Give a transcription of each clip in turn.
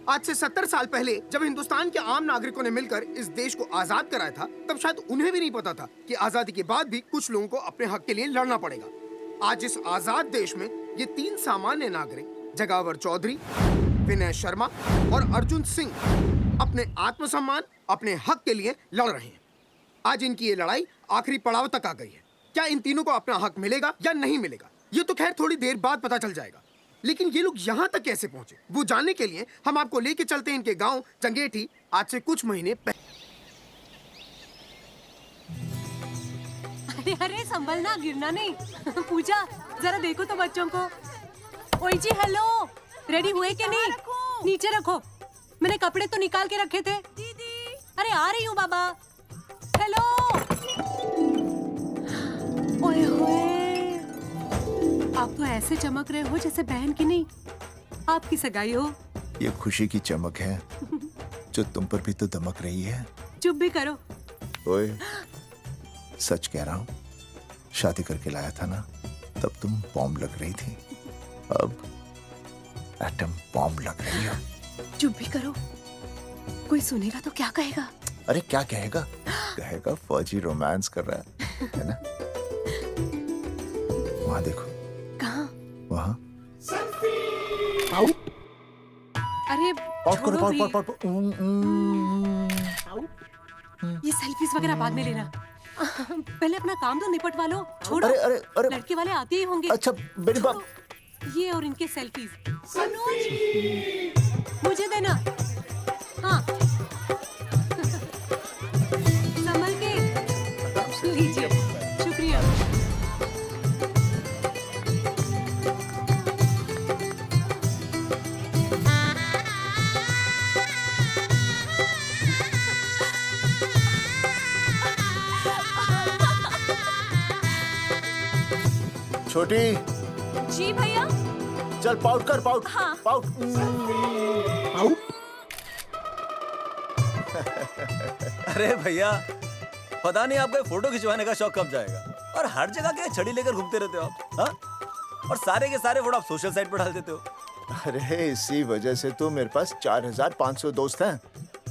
आज से 70 साल पहले जब हिंदुस्तान के आम नागरिकों ने मिलकर इस देश को आजाद कराया था, तब शायद उन्हें भी नहीं पता था कि आजादी के बाद भी कुछ लोगों को अपने हक के लिए लड़ना पड़ेगा। आज इस आजाद देश में ये 3 सामान्य नागरिक जगावर चौधरी, विनय शर्मा और अर्जुन सिंह अपने आत्मसम्मान, अपने हक के लिए लड़ रहे हैं। आज इनकी ये लड़ाई आखिरी पड़ाव तक आ गई है। क्या इन तीनों को अपना हक मिलेगा या नहीं मिलेगा, ये तो खैर थोड़ी देर बाद पता चल जाएगा। लेकिन ये लोग यहाँ तक कैसे पहुंचे, वो जानने के लिए हम आपको लेके चलते हैं इनके गांव जंगेठी आज से कुछ महीने पहले। अरे अरे संभलना, गिरना नहीं। पूजा जरा देखो तो बच्चों को। ओए जी हेलो, रेडी हुए कि नहीं? नीचे रखो, मैंने कपड़े तो निकाल के रखे थे। दीदी अरे आ रही हूँ बाबा। हेलो। ओए होए, आप तो ऐसे चमक रहे हो जैसे बहन की नहीं आपकी सगाई हो। ये खुशी की चमक है जो तुम पर भी तो दमक रही है। चुप भी करो। ओए, सच कह रहा हूँ, शादी करके लाया था ना, तब तुम बॉम्ब लग रही थी, अब एटम बॉम्ब लग रही हो। चुप भी करो, कोई सुनेगा तो क्या कहेगा? अरे क्या कहेगा? कहेगा फौजी रोमांस कर रहा है ना? वहाँ देखो। कहाँ? वहाँ। अरे छोड़ो भी। ये सेल्फीज वगैरह बाद में लेना, पहले अपना काम तो निपटवा लो। छोड़ो। अरे लड़के वाले आते ही होंगे। अच्छा मेरी बात। ये और इनके सेल्फीज मुझे देना। हाँ संभल के लीजिए। शुक्रिया। छोटी। जी भैया। चल पाउट कर, पाउट। हाँ। पाउट। अरे भैया, पता नहीं आपको फोटो खिंचवाने का शौक कब जाएगा, और हर जगह के छड़ी लेकर घूमते रहते हो आप। हाँ? और सारे के सारे फोटो आप सोशल साइट पर डाल देते हो। अरे इसी वजह से तो मेरे पास 4500 दोस्त हैं,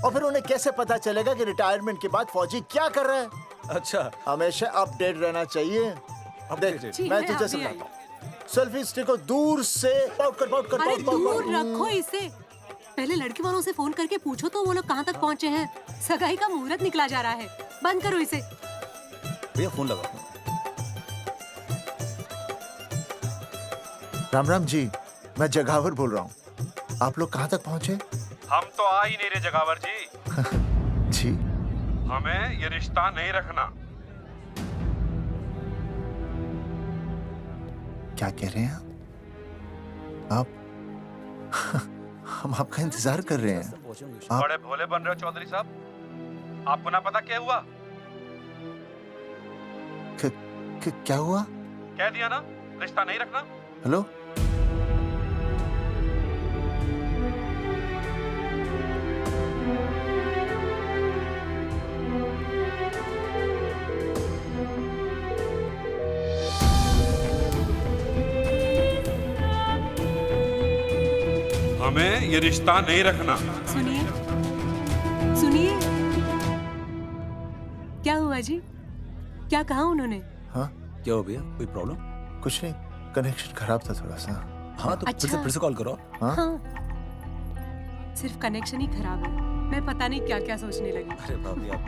और फिर उन्हें कैसे पता चलेगा कि रिटायरमेंट के बाद फौजी क्या कर रहा है। अच्छा, हमेशा अपडेट रहना चाहिए। देख, मैं तुझे समझाता हूँ। सेल्फी स्टिक को दूर से पाउट कर, पाउट कर, अरे पाउट, पाउट, दूर पाउट। रखो इसे। पहले लड़के वालों से फोन करके पूछो तो वो लोग कहाँ तक पहुँचे हैं। सगाई का मुहूर्त निकला जा रहा है, बंद करो इसे। भैया फोन लगाओ। राम राम जी, मैं जगावर बोल रहा हूँ। आप लोग कहाँ तक पहुँचे? हम तो आ ही नहीं रहे जगावर जी। जी, हमें ये रिश्ता नहीं रखना। क्या कह रहे हैं आप? हम आपका इंतजार कर रहे हैं। आप बड़े भोले बन रहे हो चौधरी साहब। आपको ना पता क्या हुआ? क्या हुआ? कह दिया ना, रिश्ता नहीं रखना। हेलो, हमें ये रिश्ता नहीं रखना। सुनिए सुनिए, क्या हुआ जी? क्या कहा उन्होंने? हाँ क्या हो भैया, कोई प्रॉब्लम? कुछ नहीं, कनेक्शन खराब था थोड़ा सा। हाँ तो अच्छा। फिर से कॉल करो। हाँ? हाँ, सिर्फ कनेक्शन ही खराब है। मैं पता नहीं क्या क्या सोचने लगी। अरे भाभी, आप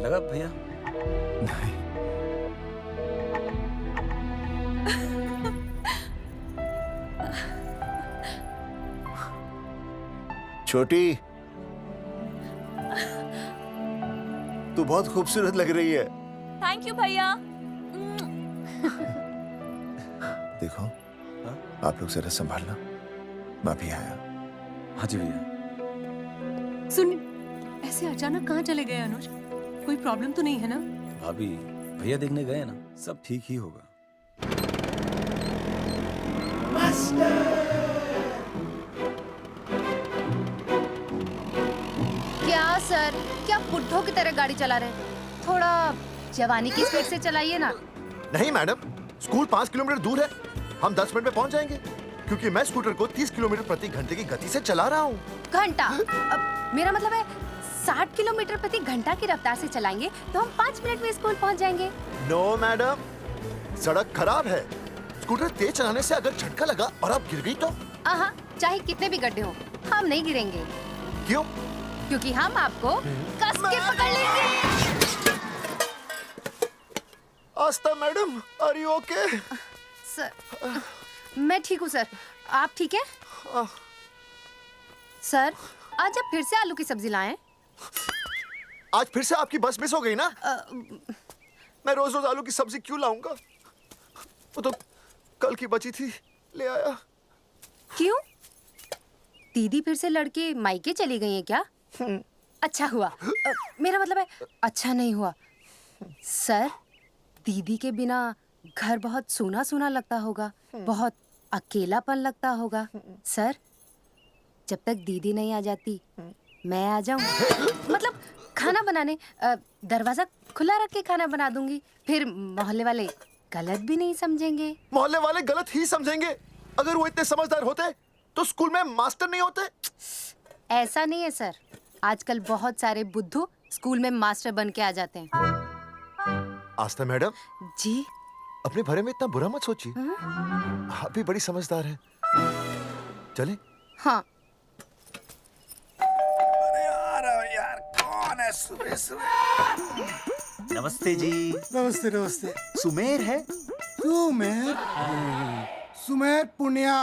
लगा भैया? नहीं, छोटी, तू बहुत खूबसूरत लग रही है। थैंक यू भैया। देखो, आप लोग जरा संभालना, मैं भी आया। हाँ जी भैया। सुन, ऐसे अचानक कहाँ चले गए अनुज? कोई प्रॉब्लम तो नहीं है ना? भाभी, भैया देखने गए ना, सब ठीक ही होगा। क्या सर, क्या बुड्ढों की तरह गाड़ी चला रहे हैं? थोड़ा जवानी की स्पीड से चलाइए ना। नहीं मैडम, स्कूल 5 किलोमीटर दूर है, हम 10 मिनट में पहुंच जाएंगे। क्योंकि मैं स्कूटर को 30 किलोमीटर प्रति घंटे की गति से चला रहा हूँ। घंटा? मेरा मतलब है 60 किलोमीटर प्रति घंटा की रफ्तार से चलाएंगे तो हम 5 मिनट में स्कूल पहुंच जाएंगे। नो मैडम, सड़क खराब है। स्कूटर तेज चलाने से अगर झटका लगा और आप गिर गई तो? हाँ, चाहे कितने भी गड्ढे हो, हम नहीं गिरेंगे। क्यों? क्योंकि हम आपको कस के पकड़ लेंगे। Astha madam, are you okay? Sir, मैं ठीक हूँ सर। आप ठीक है? सर, आज आप फिर से आलू की सब्जी लाएं? आज फिर से आपकी बस मिस हो गई ना? मैं रोज रोज आलू की सब्जी क्यों लाऊंगा? वो तो कल की बची थी, ले आया। क्यों? दीदी फिर से लड़के मायके चली गई हैं क्या? अच्छा हुआ। मेरा मतलब है अच्छा नहीं हुआ। सर, दीदी के बिना घर बहुत सूना सूना लगता होगा, बहुत अकेलापन लगता होगा। सर, जब तक दीदी नहीं आ जाती मैं आ जाऊं। मतलब खाना बनाने दरवाजा खुला रख के खाना बना दूंगी, फिर मोहल्ले वाले गलत भी नहीं समझेंगे। मोहल्ले वाले गलत ही समझेंगे। अगर वो इतने समझदार होते तो स्कूल में मास्टर नहीं होते। ऐसा नहीं है सर, आजकल बहुत सारे बुद्धू स्कूल में मास्टर बन के आ जाते हैं। आस्था मैडम जी? अपने बारे में इतना बुरा मत सोचिए। आप भी बड़ी समझदार हैं। चले? हाँ। यार कौन है सुबह सुबह? नमस्ते जी। नमस्ते नमस्ते। सुमेर है? सुमेर? सुमेर पुनिया।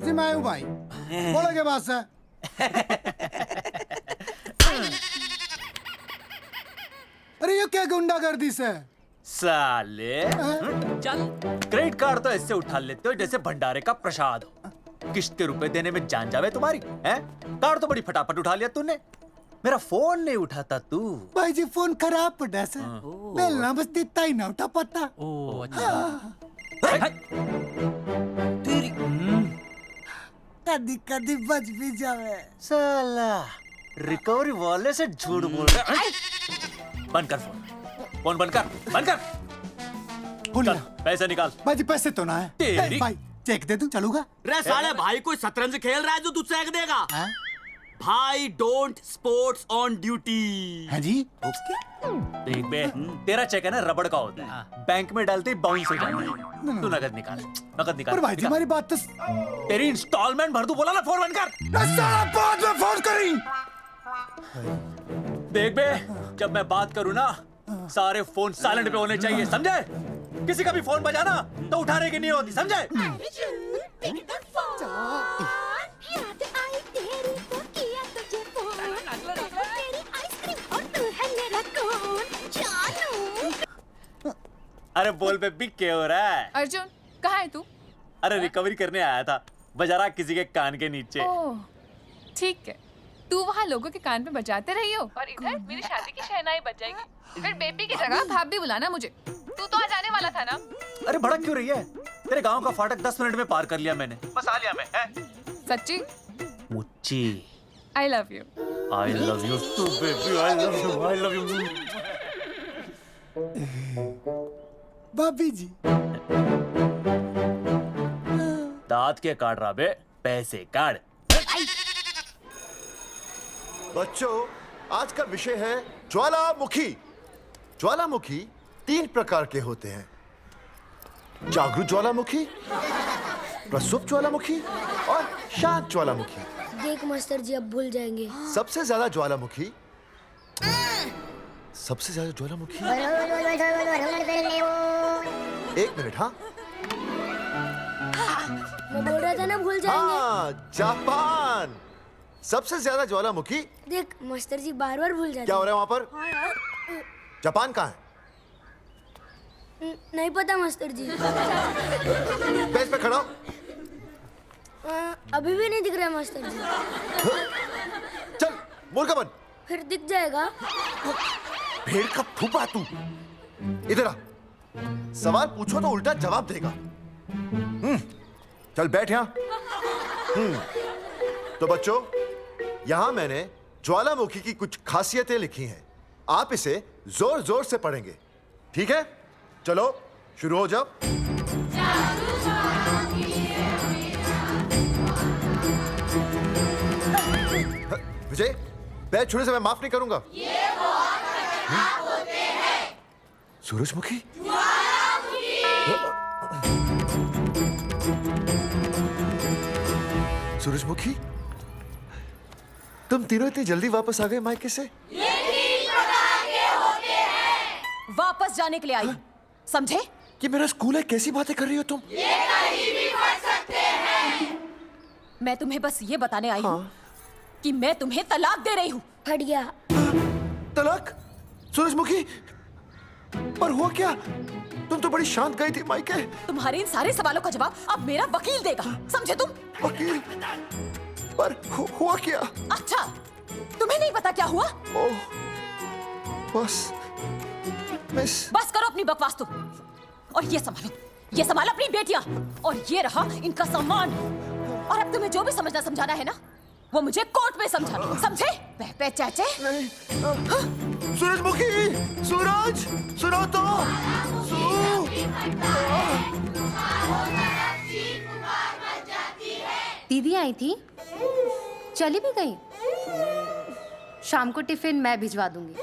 जी मैं हूँ भाई। बोलो के पास है? अरे ये क्या गुंडागर्दी से? साले चल, क्रेडिट कार्ड तो ऐसे उठा लेते हो जैसे भंडारे का प्रसाद हो। किश्ते रुपए देने में जान जावे तुम्हारी हैं? कार्ड तो बड़ी फटाफट उठा लिया तूने। मेरा फोन नहीं उठाता तू। भाई जी फोन खराब पड़ा सर। बेलना बस देता ही ना उठा पाता। तेरी कदी कदी बच भी जावे। साला रिकवरी वाले से झूठ बोल रहा है। बंद कर फोन बंद कर। चल पैसे निकाल। भाई जी पैसे तो ना है। तेरी भाई चेक दे दूं, चलूगा? रे साले भाई कोई शतरंज खेल रहा है जो तुझसे चेक देगा? भाई डोंट स्पोर्ट्स ऑन ड्यूटी। है जी? देख बे, तेरा चेक है ना रबड़ का होता है, बैंक में डालते ही बाउंस हो जाता है। तू नकद निकाल। पर भाई जी हमारी बात तो तेरी इंस्टॉलमेंट भर दूं, बोला ना फोन बंद कर। साला बाद में फोन करी। देख बे, जब मैं बात करूं ना सारे फोन साइलेंट पे होने चाहिए, समझे? किसी का भी फोन बजाना तो उठाने की नहीं होती, समझे? अरे बोल बेबी क्या हो रहा है? अर्जुन कहाँ है तू? अरे रिकवरी करने आया था, बजा रहा किसी के कान के नीचे। ओह ठीक है, तू वहाँ लोगों के कान पे बजाते रही हो और इधर मेरी शादी की शहनाई बज जाएगी। फिर बेबी की जगह भाभी बुलाना मुझे। तू तो आज आने वाला था ना? अरे भड़क क्यों रही है? तेरे गांव का फाटक 10 मिनट में पार कर लिया मैंने, बस आ लिया मैं। सच्ची? मुच्ची I love you. I love you too baby, I love you. भाभी जी दांत के काट रहा बे, पैसे काट। बच्चों, आज का विषय है ज्वालामुखी। ज्वालामुखी 3 प्रकार के होते हैं: जागरूक ज्वालामुखी, प्रसुप्त ज्वालामुखी और शांत ज्वालामुखी। देख मास्टर जी अब भूल जाएंगे। सबसे ज्यादा ज्वालामुखी एक मिनट। हाँ मैं बोल रहा था ना भूल जाएंगे। हाँ, जापान सबसे ज्यादा ज्वालामुखी। देख मास्टर जी बार बार भूल जाते। क्या हो रहा है वहाँ पर? हाँ यार। जापान कहाँ है? नहीं पता मास्टर जी। बेंच पे खड़ा हो। अभी भी नहीं दिख रहा मास्टर जी। चल मुर्गा बन। फिर दिख जाएगा। भेड़ का फूफा तू। इधर आ, सवाल पूछो तो उल्टा जवाब देगा। चल बैठ यहाँ। तो बच्चों, यहाँ मैंने ज्वालामुखी की कुछ खासियतें लिखी हैं। आप इसे जोर जोर से पढ़ेंगे, ठीक है? चलो शुरू हो जाओ। विजय, पैर छूने से मैं माफ नहीं करूंगा। सूरजमुखी? सूरजमुखी, तुम तीनों इतनी जल्दी वापस आ गए मायके से? वापस जाने के लिए आई, समझे? ये मेरा स्कूल है, कैसी बातें कर रही हो तुम? मैं तुम्हें बस ये बताने आई हूँ कि मैं तुम्हें तलाक दे रही हूँ। फट गया। तलाक? सूरजमुखी, पर हुआ क्या? तुम तो बड़ी शांत गई थी मायके। तुम्हारे इन सारे सवालों का जवाब अब मेरा वकील देगा, समझे तुम? वकील? पर हुआ क्या? अच्छा, तुम्हें नहीं पता क्या हुआ? ओह, बस मिस। बस करो अपनी बकवास तुम, और ये संभालो अपनी बेटियां, और ये रहा इनका सामान। और अब तुम्हें जो भी समझना समझाना है ना, वो मुझे कोर्ट में समझाना, समझे? पे चाचे। सूरजमुखी, सूरज, सुनो तो। दीदी आई थी, चली भी गई। शाम को टिफिन मैं भिजवा दूंगी।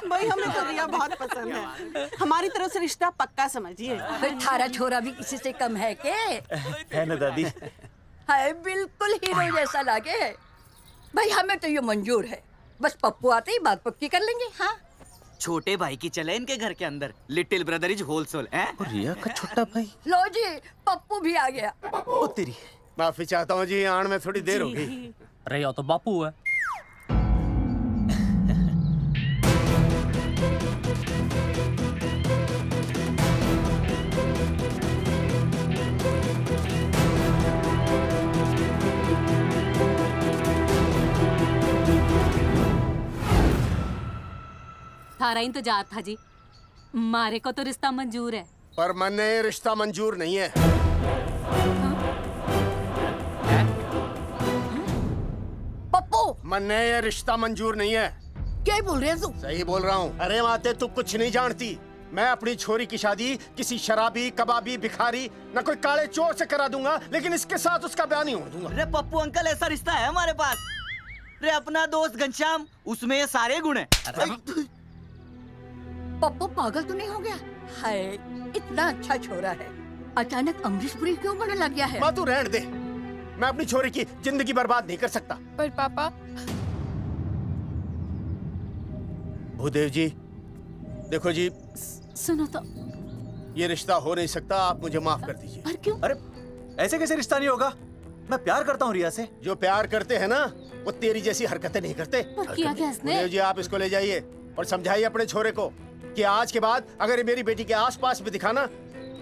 भाई हमें तो रिया बहुत पसंद है, हमारी तरफ से रिश्ता पक्का समझिए। थारा छोरा भी किसी से कम है के? है ना दादी? है, बिल्कुल हीरो जैसा लागे है। भाई हमें तो ये मंजूर है, बस पप्पू आते ही बात पक्की कर लेंगे। हाँ, छोटे भाई की चले इनके घर के अंदर, लिटिल ब्रदर इज होलसेल है। और रिया का छोटा भाई? लो जी, पप्पू भी आ गया। ओ तेरी। माफी चाहता हूँ जी, आने में थोड़ी देर हो गई। अरे या तो बापू है। थारा इंतजार था जी, मारे को तो रिश्ता मंजूर है। पर मैंने ये रिश्ता मंजूर नहीं है। पप्पू, मैंने ये रिश्ता मंजूर नहीं है। क्या बोल रहे हैं तू? सही बोल रहा हूँ। अरे माते, तू कुछ नहीं जानती। मैं अपनी छोरी की शादी किसी शराबी, कबाबी, भिखारी, न कोई काले चोर से करा दूंगा, लेकिन इसके साथ उसका ब्याह नहीं होने दूंगा। अरे पप्पू अंकल, ऐसा रिश्ता है हमारे पास। अरे अपना दोस्त घनश्याम, उसमें ये सारे गुण हैं। पप्पू पागल तो नहीं हो गया? हाय, इतना अच्छा छोरा है, अचानक अमरीश पुरी क्यों बनने लग गया है? माँ तू रहने दे, मैं अपनी छोरी की जिंदगी बर्बाद नहीं कर सकता। पर पापा। भूदेव जी, देखो जी, सुनो तो। ये रिश्ता हो नहीं सकता, आप मुझे माफ कर दीजिए। पर क्यों? अरे ऐसे कैसे रिश्ता नहीं होगा? मैं प्यार करता हूँ रिया से। जो प्यार करते हैं ना, वो तेरी जैसी हरकतें नहीं करते। पर किया क्या इसने? भूदेव जी, आप इसको ले जाइए और समझाइए अपने छोरे को कि आज के बाद अगर ये मेरी बेटी के आसपास भी दिखाना,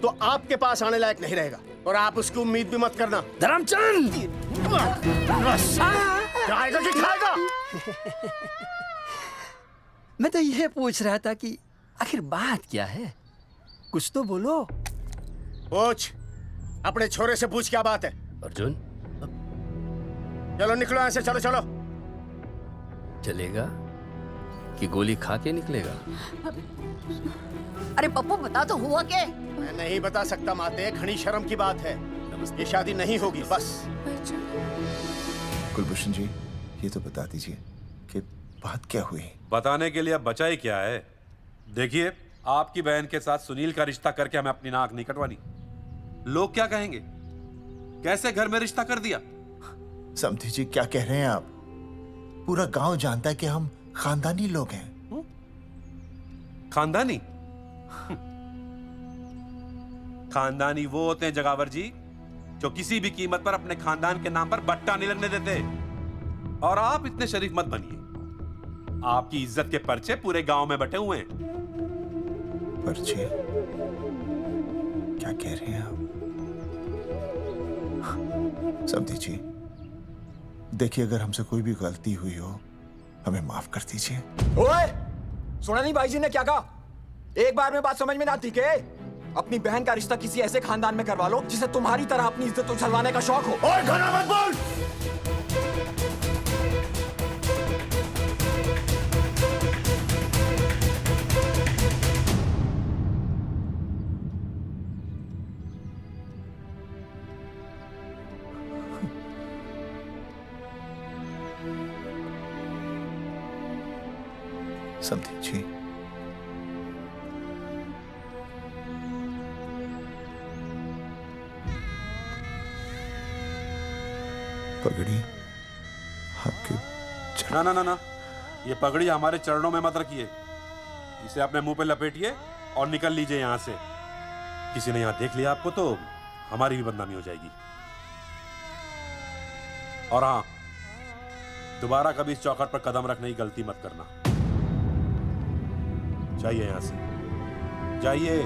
तो आपके पास आने लायक नहीं रहेगा, और आप उसकी उम्मीद भी मत करना। धर्मचंद, खाएगा कि खाएगा? मैं तो ये पूछ रहा था कि आखिर बात क्या है, कुछ तो बोलो। पूछ, अपने छोरे से पूछ क्या बात है। अर्जुन, चलो निकलो ऐसे, चलो चलो। चलेगा कि गोली खा के निकलेगा? अरे पप्पू, बता तो हुआ क्या? मैं नहीं बता सकता माते, घनी शर्म की बात है। ये शादी नहीं होगी, बस। कुलभूषण जी, ये तो बता दीजिए कि बात क्या हुई? बताने के लिए अब बचा ही क्या है। देखिए, आपकी बहन के साथ सुनील का रिश्ता करके हमें अपनी नाक नहीं कटवानी। लोग क्या कहेंगे? कैसे घर में रिश्ता कर दिया? समधी जी, क्या कह रहे हैं आप? पूरा गांव जानता है कि हम खानदानी लोग हैं। खानदानी? खानदानी वो होते हैं जगावर जी, जो किसी भी कीमत पर अपने खानदान के नाम पर बट्टा नहीं लगने देते। और आप इतने शरीफ मत बनिए, आपकी इज्जत के पर्चे पूरे गांव में बटे हुए हैं। पर्चे? क्या कह रहे हैं आप? समधी जी, देखिए, अगर हमसे कोई भी गलती हुई हो, हमें माफ कर दीजिए। ओए, सुना नहीं भाई जी ने क्या कहा? एक बार में बात समझ में ना आती के? अपनी बहन का रिश्ता किसी ऐसे खानदान में करवा लो जिसे तुम्हारी तरह अपनी इज्जत उछलवाने का शौक हो। ओए, घना मत बोल। संदीप जी, पगड़ी आपके ना ना ना ना, ये पगड़ी हमारे चरणों में मत रखिए। इसे अपने मुंह पे लपेटिए और निकल लीजिए यहाँ से। किसी ने यहाँ देख लिया आपको तो हमारी भी बदनामी हो जाएगी। और हाँ, दोबारा कभी इस चौखट पर कदम रखने की गलती मत करना। जाइए यहाँ से, जाइए।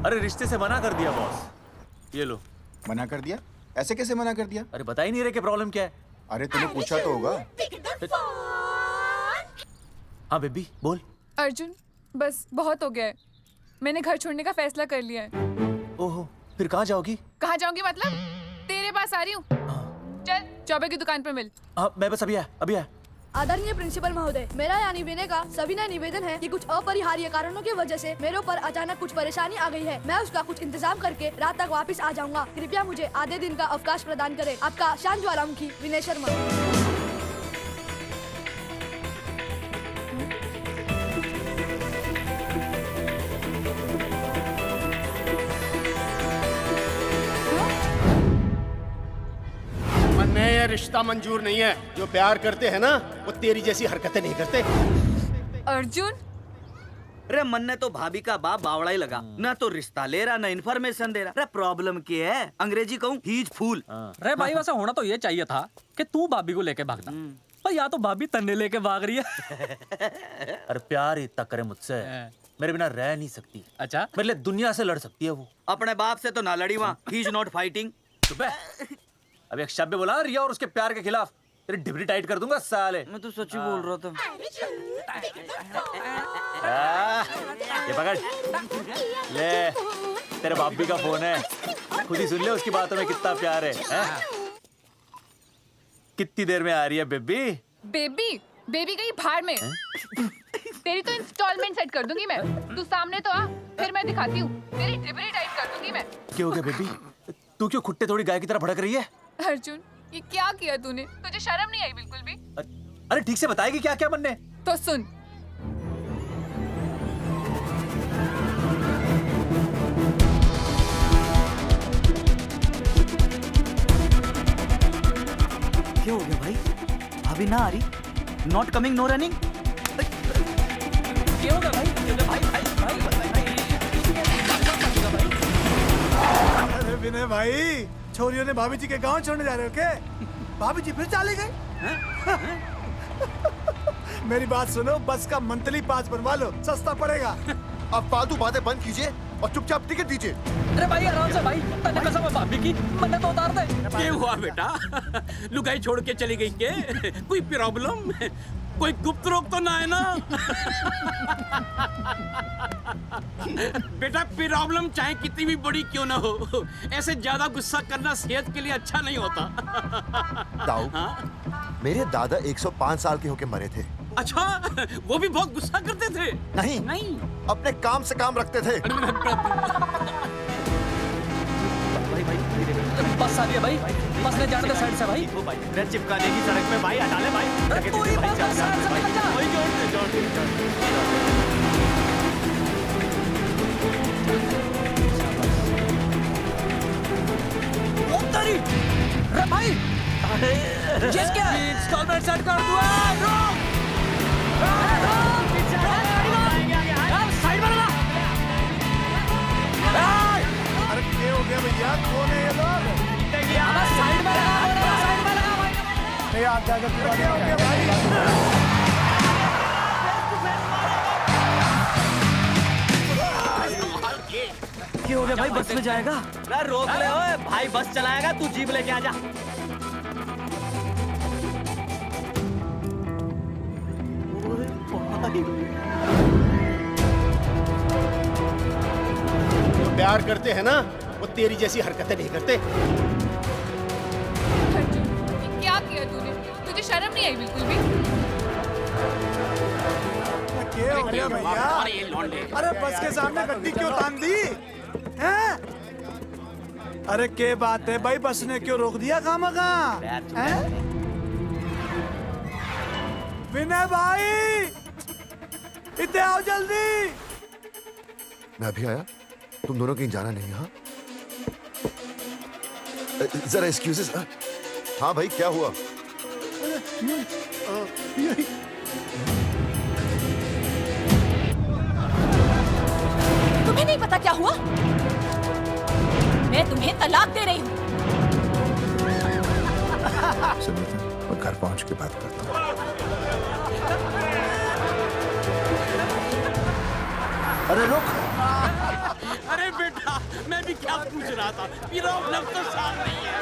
अरे रिश्ते से मना कर दिया बॉस। ये लो। मना कर दिया? ऐसे कैसे मना कर दिया? अरे बता ही नहीं रहे कि प्रॉब्लम क्या है। अरे तूने पूछा तो होगा। हाँ बेबी बोल। अर्जुन बस बहुत हो गया है, मैंने घर छोड़ने का फैसला कर लिया है। ओहो, फिर कहाँ जाओगी? कहाँ जाऊंगी मतलब? तेरे पास आ रही हूँ। चल चौबे की दुकान पर मिल। हाँ मैं बस अभी आया। आदरणीय प्रिंसिपल महोदय, मेरा यानी विनय का सविनय निवेदन है कि कुछ अपरिहार्य कारणों की वजह से मेरे ऊपर अचानक कुछ परेशानी आ गई है। मैं उसका कुछ इंतजाम करके रात तक वापस आ जाऊंगा। कृपया मुझे आधे दिन का अवकाश प्रदान करें। आपका शांत ज्वालामुखी विनय शर्मा। ये रिश्ता मंजूर नहीं है। जो प्यार करते हैं ना, वो तेरी जैसी हरकतें नहीं करते। अर्जुन, अरे मन ने तो भाभी का बाप बावड़ा ही लगा, ना तो रिश्ता ले रहा ना इन्फॉर्मेशन दे रहा। अरे प्रॉब्लम क्या है? अंग्रेजी कहूँ ही इज फूल। अरे भाई वैसा होना तो ये चाहिए था कि तू भाभी को लेके भागता, पर या तो भाभी तन्ने लेके भाग रही है। अरे प्यार इतना करे मुझसे, मेरे बिना रह नहीं सकती। अच्छा, मेरे लिए दुनिया से लड़ सकती है वो। अपने बाप से तो ना लड़ी वहाँ, ही इज नॉट फाइटिंग। अब एक शब्द बोला रिया और उसके प्यार के खिलाफ, तेरी डिबरी टाइट कर दूंगा साले। मैं तो सच्ची बोल रहा था। ये पकड़ ले, तेरे बापी का फोन है, खुद ही सुन ले उसकी बातों में कितना प्यार है, कितनी देर में आ रही है बेबी? बेबी गई भाड़ में। तेरी तो इंस्टॉलमेंट सेट कर दूंगी मैं। तू सामने तो आ, फिर मैं दिखाती हूँ। तेरी डिबरी टाइट कर दूंगी मैं। क्या हो गया बेबी? तू क्यों खुट्टे थोड़ी गाय की तरह भड़क रही है? अर्जुन, ये क्या किया तूने? तुझे शर्म नहीं आई बिल्कुल भी? अरे ठीक से बताएगी क्या क्या बनने? तो सुन, क्या हो गया भाई? भाभी ना आ रही? Not coming, no running? क्या हो गया भाई? अरे विनय भाई, छोरियों ने भाभी जी के गांव छोड़ने जा रहे हो क्या? भाभी जी फिर चले गए? मेरी बात सुनो, बस का मंथली पास बनवा लो, सस्ता पड़ेगा। अब फालतू बातें बंद कीजिए और चुपचाप टिकट दीजिए। अरे भाई आराम से भाई, तन्ने कसम है भाभी की, मन्ने तो उतार दे। क्या हुआ बेटा? लुगाई छोड़ के चली गई के? कोई प्रॉब्लम? कोई गुप्त रोग तो ना है ना? बेटा प्रॉब्लम चाहे कितनी भी बड़ी क्यों ना हो, ऐसे ज्यादा गुस्सा करना सेहत के लिए अच्छा नहीं होता। दाऊ, मेरे दादा 105 साल के होके मरे थे। अच्छा, वो भी बहुत गुस्सा करते थे? नहीं, अपने काम से काम रखते थे। बस आ गया भाई, बस ले जाने दे साइड से भाई। वो भाई रे चिपका देगी सड़क पे भाई, हटा ले भाई। तू ही बस साइड से निकल जा। वही जोड़ दे। तेरी रे भाई, ये क्या है? इंस्टॉलमेंट सेट कर दो। साइड में लगा। अरे क्या हो गया भैया? कौन है ये लोग? साइड में लगा, साइड में लगा भाई। नहीं आप जाकर क्या हो गया भाई? क्या हो गया भाई? बस में जाएगा? अरे रोक ले ओए भाई, बस चलाएगा, तू जीप लेके आ जा। जो प्यार करते हैं ना, वो तेरी जैसी हरकतें नहीं करते। अर्जुन, ये क्या किया तूने? तुझे शर्म नहीं आई बिल्कुल भी। क्या हो गया भैया? अरे बस के सामने गड्डी क्यों तान दी हैं? अरे क्या बात है भाई, बस ने क्यों रोक दिया खामखा? विनय भाई इतने आओ जल्दी। मैं अभी आया, तुम दोनों कहीं जाना नहीं? हाँ जरा एक्सक्यूजेस। हाँ भाई क्या हुआ? तुम्हें नहीं पता क्या हुआ? मैं तुम्हें तलाक दे रही हूँ। सुनिए, मैं घर पहुंच के बात करता हूँ। अरे रुक। अरे बेटा, मैं भी क्या पूछ रहा था, मेरा लग तो साफ नहीं है।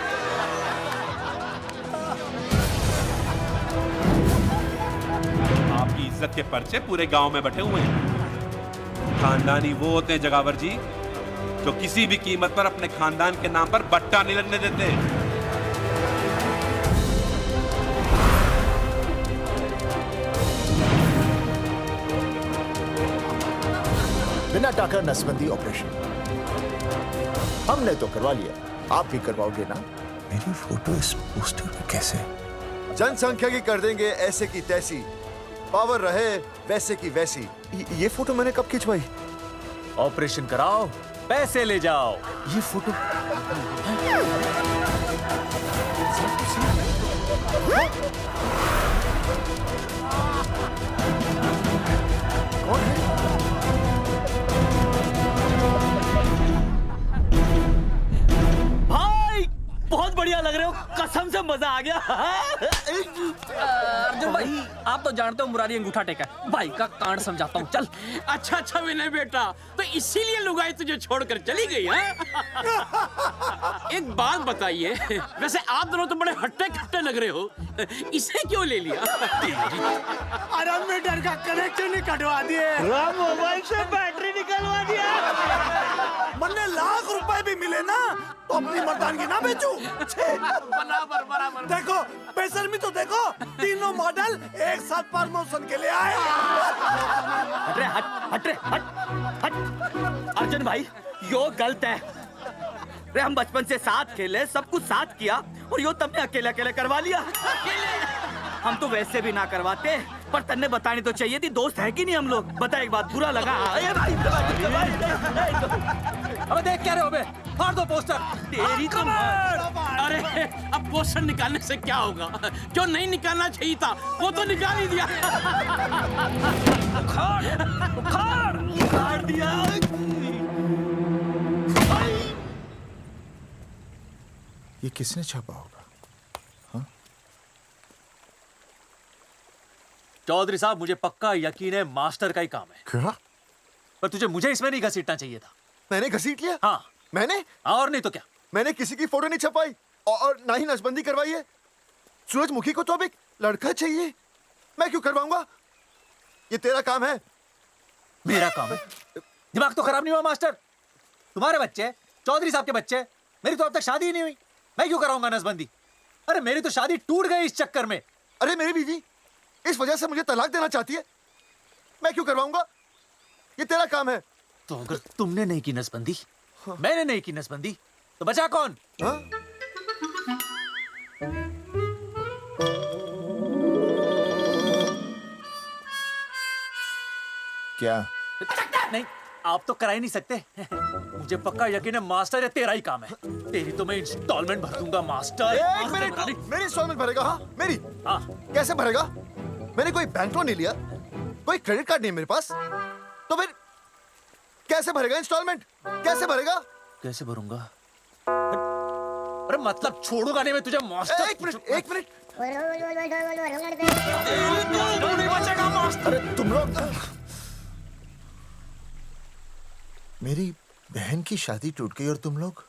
आपकी इज्जत के पर्चे पूरे गांव में बटे हुए हैं। खानदानी वो होते हैं जगावर जी जो किसी भी कीमत पर अपने खानदान के नाम पर बट्टा नहीं लगने देते। बिना टाकर नसबंदी ऑपरेशन हमने तो करवा लिया, आप भी करवाओगे ना? मेरी फोटो इस पोस्टर पे कैसे? जनसंख्या की कर देंगे ऐसे की तैसी, पावर रहे वैसे की वैसी। ये फोटो मैंने कब खिंचवाई? ऑपरेशन कराओ, पैसे ले जाओ। ये फोटो कौन है? भाई बहुत बढ़िया लग रहे हो, कसम से मजा आ गया। अर्जुन भाई आप तो जानते हो मुरारी अंगूठा टेका, भाई का कांड समझाता हूँ, चल। अच्छा अच्छा विनय बेटा, तो इसीलिए लुगाई तुझे छोड़कर चली गई है? एक बात बताइए, वैसे आप दोनों तो बड़े हट्टे कट्टे लग रहे हो, इसे क्यों ले लिया? अरे मीटर का कनेक्शन ही कटवा दिए, मोबाइल से बैटरी निकलवा दिया। मन्ने लाख रुपए भी मिले ना तो अपनी मर्दानगी ना बेचूं। बराबर बराबर। देखो बेशर्मी तो देखो, तीनों मॉडल एक साथ प्रमोशन के लिए आए। हट रे, हट रे, हट। अर्जुन भाई यो गलत है रे, हम बचपन से साथ खेले, सब कुछ साथ किया और यो तुमने अकेले अकेले करवा लिया। हम तो वैसे भी ना करवाते, पर तन्ने बतानी तो चाहिए थी, दोस्त है कि नहीं हम लोग? बता एक बात, बुरा लगा? अबे देख क्या रहे हो बे? फाड़ दो पोस्टर। तेरी तो अरे अब पोस्टर निकालने से क्या होगा? जो नहीं निकालना चाहिए था वो तो निकाल ही दिया। उखाड़ दिया। ये किसने छापा होगा? चौधरी साहब मुझे पक्का यकीन है मास्टर का ही काम है। क्या? पर तुझे मुझे इसमें नहीं घसीटना चाहिए था। मैंने घसीट लिया? हाँ मैंने? और नहीं तो क्या? मैंने किसी की फोटो नहीं छपाई और ना ही नसबंदी करवाई है। सूरजमुखी को तो अब एक लड़का चाहिए, मैं क्यों करवाऊंगा? ये तेरा काम है। मेरा काम है? दिमाग तो खराब नहीं हुआ मास्टर? तुम्हारे बच्चे, चौधरी साहब के बच्चे, मेरी तो अब तक शादी ही नहीं हुई, मैं क्यों कराऊंगा नसबंदी? अरे मेरी तो शादी टूट गई इस चक्कर में। अरे मेरी बीवी इस वजह से मुझे तलाक देना चाहती है, मैं क्यों करवाऊंगा? ये तेरा काम है। तो अगर तुमने नहीं की नसबंदी, मैंने नहीं की नसबंदी, तो बचा कौन? हाँ? क्या? नहीं आप तो करा ही नहीं सकते। मुझे पक्का यकीन है मास्टर ये तेरा ही काम है। तेरी तो मैं इंस्टॉलमेंट भर दूंगा मास्टर। एक मिनट, मेरी इंस्टॉलमेंट भरेगा? हाँ मेरी? हाँ। कैसे भरेगा? मैंने कोई बैंक लोन नहीं लिया, कोई क्रेडिट कार्ड नहीं है मेरे पास, तो फिर कैसे भरेगा इंस्टॉलमेंट? कैसे भरेगा? कैसे भरूंगा? अरे मतलब छोड़ूंगा नहीं मैं तुझे मास्टर। एक मिनट, एक मिनट। अरे तुम लोग, मेरी बहन की शादी टूट गई और तुम लोग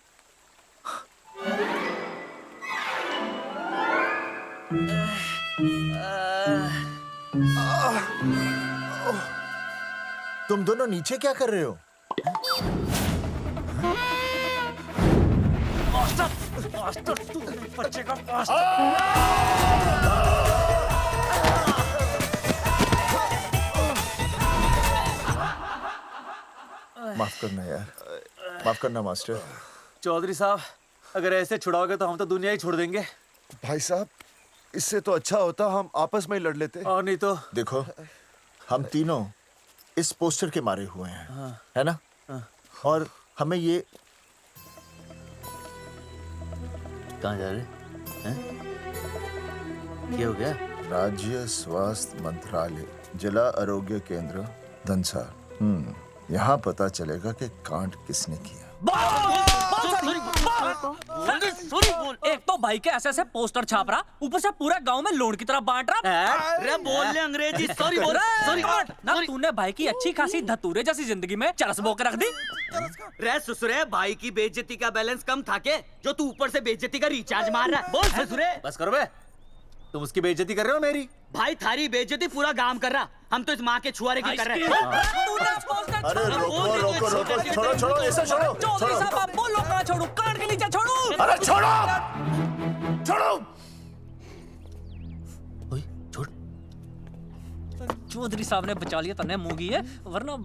तुम दोनों नीचे क्या कर रहे हो? मास्टर, मास्टर तू बच्चे का मास्टर। माफ करना यार, माफ करना मास्टर। चौधरी साहब, अगर ऐसे छुड़ाओगे तो हम तो दुनिया ही छोड़ देंगे। भाई साहब, इससे तो अच्छा होता हम आपस में ही लड़ लेते। और नहीं तो। देखो, हम तीनों इस पोस्टर के मारे हुए हैं, है ना? और हमें ये कहाँ जा रहे हैं? क्या हो गया? राज्य स्वास्थ्य मंत्रालय, जिला आरोग्य केंद्र धनसार। यहाँ पता चलेगा कि कांड किसने किया। एक तो भाई के ऐसे पोस्टर छाप रहा, ऊपर से पूरा गांव में लोन की तरह बांट रहा। अरे बोल ले अंग्रेजी, सॉरी बोल, सॉरी ना। तूने भाई की अच्छी खासी धतूरे जैसी जिंदगी में चरस बो के रख दी। रे ससुरे, भाई की बेइज्जती का बैलेंस कम था के जो तू ऊपर से बेइज्जती का रिचार्ज मार रहा है? बोल ससुरे। बस करो बे, तुम उसकी बेइज्जती कर रहे हो मेरी। भाई थारी बेइज्जती पूरा गांव कर रहा, हम तो इस माँ के छुआरे की कर रहे हैं। अरे रोको रोको रोको, छोड़ो छोड़ो, ऐसे छोड़ो। चौधरी साहब, आप बोलो कहाँ छोड़ू? कान के नीचे छोड़ू। अरे छोड़ो, छोड़ो। छोड़। चौधरी साहब ने बचा लिया, तन्ने मूंगी है, वरना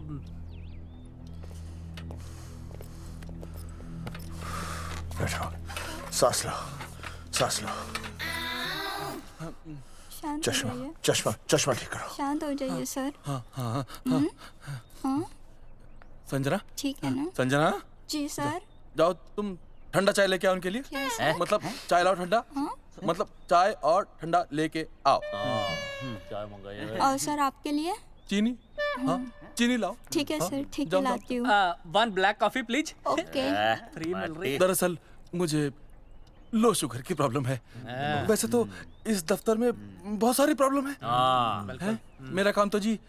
बैठो, सांस लो, सांस लो। शांत चश्मा हो जाइए। चश्मा चश्मा ठीक करो। शांत हो जाइए सर। हाँ हाँ हाँ हाँ संजना, ठीक है ना? संजना जी सर। जाओ तुम ठंडा चाय लेके आओ उनके लिए। Yes, sir. मतलब चाय लाओ ठंडा। मतलब चाय और ठंडा लेके आओ। चाय मंगाइए। और सर आपके लिए? चीनी, हाँ चीनी लाओ। ठीक है हाँ, सर, ठीक जाओ, है जाओ। लाती हूँ। 1 black coffee please. Okay. Free मिल रही। दरअसल मुझे लो शुगर की प्रॉब्लम है। वैसे तो इस दफ्तर में बहुत सारी प्रॉब्लम है। मेरा काम तो जी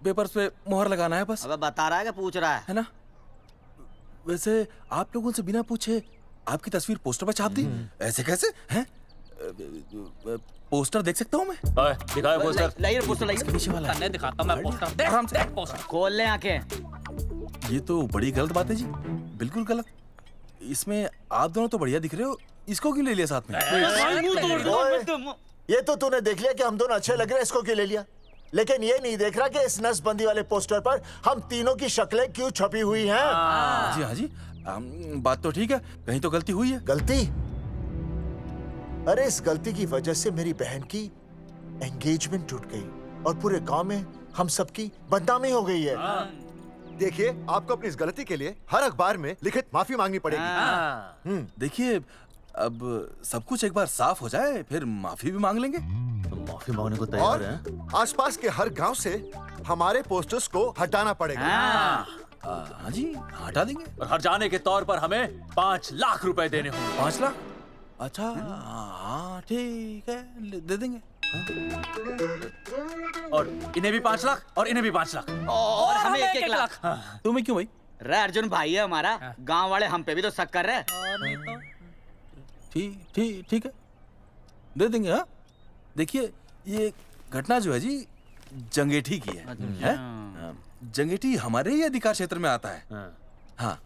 पेपर्स पे मोहर लगाना है बस। अबे बता रहा है कि पूछ रहा है ना? वैसे आप लोगों से बिना पूछे आपकी तस्वीर पोस्टर पर छाप दी, ऐसे कैसे हैं? पोस्टर देख सकता हूँ मैं? दिखाओ पोस्टर। लाइए पोस्टर लाइए। नीचे वाला तन्ने दिखाता मैं पोस्टर। देख, आराम से। देख पोस्टर। खोल ले आंखें। ये तो बड़ी गलत बात है जी, बिल्कुल गलत। इसमें आप दोनों तो बढ़िया दिख रहे हो, इसको क्यों ले लिया साथ में? ये तो तूने देख लिया कि हम दोनों अच्छे लग रहे हैं, इसको क्यों ले लिया? लेकिन ये नहीं देख रहा कि इस नसबंदी वाले पोस्टर पर हम तीनों की शक्लें क्यों छपी हुई हैं? जी हाँ जी, बात तो ठीक है, कहीं तो गलती हुई है। गलती? अरे इस गलती की वजह से मेरी बहन की एंगेजमेंट टूट गई और पूरे गांव में हम सबकी बदनामी हो गई है। देखिए, आपको अपनी इस गलती के लिए हर अखबार में लिखित माफी मांगनी पड़ेगी। देखिए, अब सब कुछ एक बार साफ हो जाए फिर माफी भी मांग लेंगे। तो माफी मांगने को तैयार और हैं? आसपास के हर गांव से हमारे पोस्टर्स को हटाना पड़ेगा। हाँ जी, हटा देंगे। और हर जाने के तौर पर हमें 5 लाख रुपए देने होंगे। 5 लाख? अच्छा हाँ ठीक है, दे देंगे। और इन्हें भी 5 लाख और इन्हें भी 5 लाख और हमें 1-1 लाख। तुम्हें क्यों भाई? रे अर्जुन भाई है हमारा, गांव वाले हम पे भी तो शक कर रहे हैं। ठीक है, दे देंगे। हाँ देखिए, ये घटना जो है जी जंगेठी की है? जंगेठी हमारे ही अधिकार क्षेत्र में आता है। हाँ,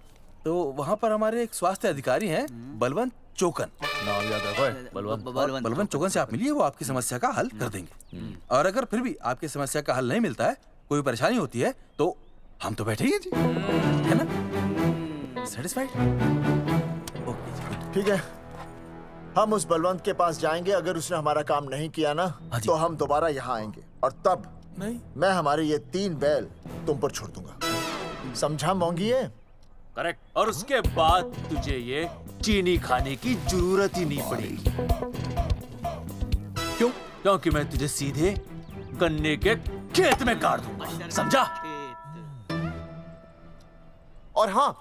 तो वहाँ पर हमारे एक स्वास्थ्य अधिकारी हैं, बलवंत चौकन। नाम याद रखो, बलवंत चौकन से आप मिलिए, वो आपकी समस्या का हल कर देंगे। और अगर फिर भी आपकी समस्या का हल नहीं मिलता है, कोई परेशानी होती है, तो हम तो बैठे ही हैं जी, है ना? सेटिस्फाइड? ठीक है, हम उस बलवंत के पास जाएंगे। अगर उसने हमारा काम नहीं किया ना, तो हम दोबारा यहाँ आएंगे और तब नहीं, मैं हमारे ये 3 बैल तुम पर छोड़ दूंगा। समझा मोंगी? है करेक्ट। और उसके बाद तुझे ये चीनी खाने की जरूरत ही नहीं पड़ेगी। क्यों? क्योंकि मैं तुझे सीधे गन्ने के खेत में गाड़ दूंगा, समझा? और हाँ,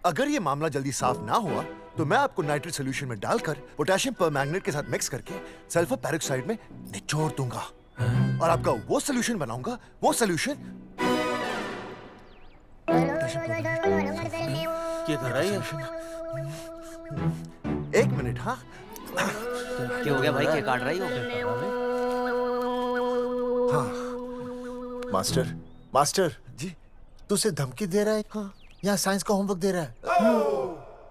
अगर ये मामला जल्दी साफ ना हुआ तो मैं आपको नाइट्रेट सोल्यूशन में डालकर पोटेशियम परमैंगनेट के साथ मिक्स करके सल्फर पेरोक्साइड में निचोड़ दूंगा और आपका वो सोल्यूशन बनाऊंगा, वो सोल्यूशन। क्या कर रहा है? 1 मिनट। हाँ क्या हो गया भाई, क्या काट रही हो? हाँ मास्टर, मास्टर जी तू उसे धमकी दे रहा है? हाँ, यहाँ साइंस का होमवर्क दे रहा है।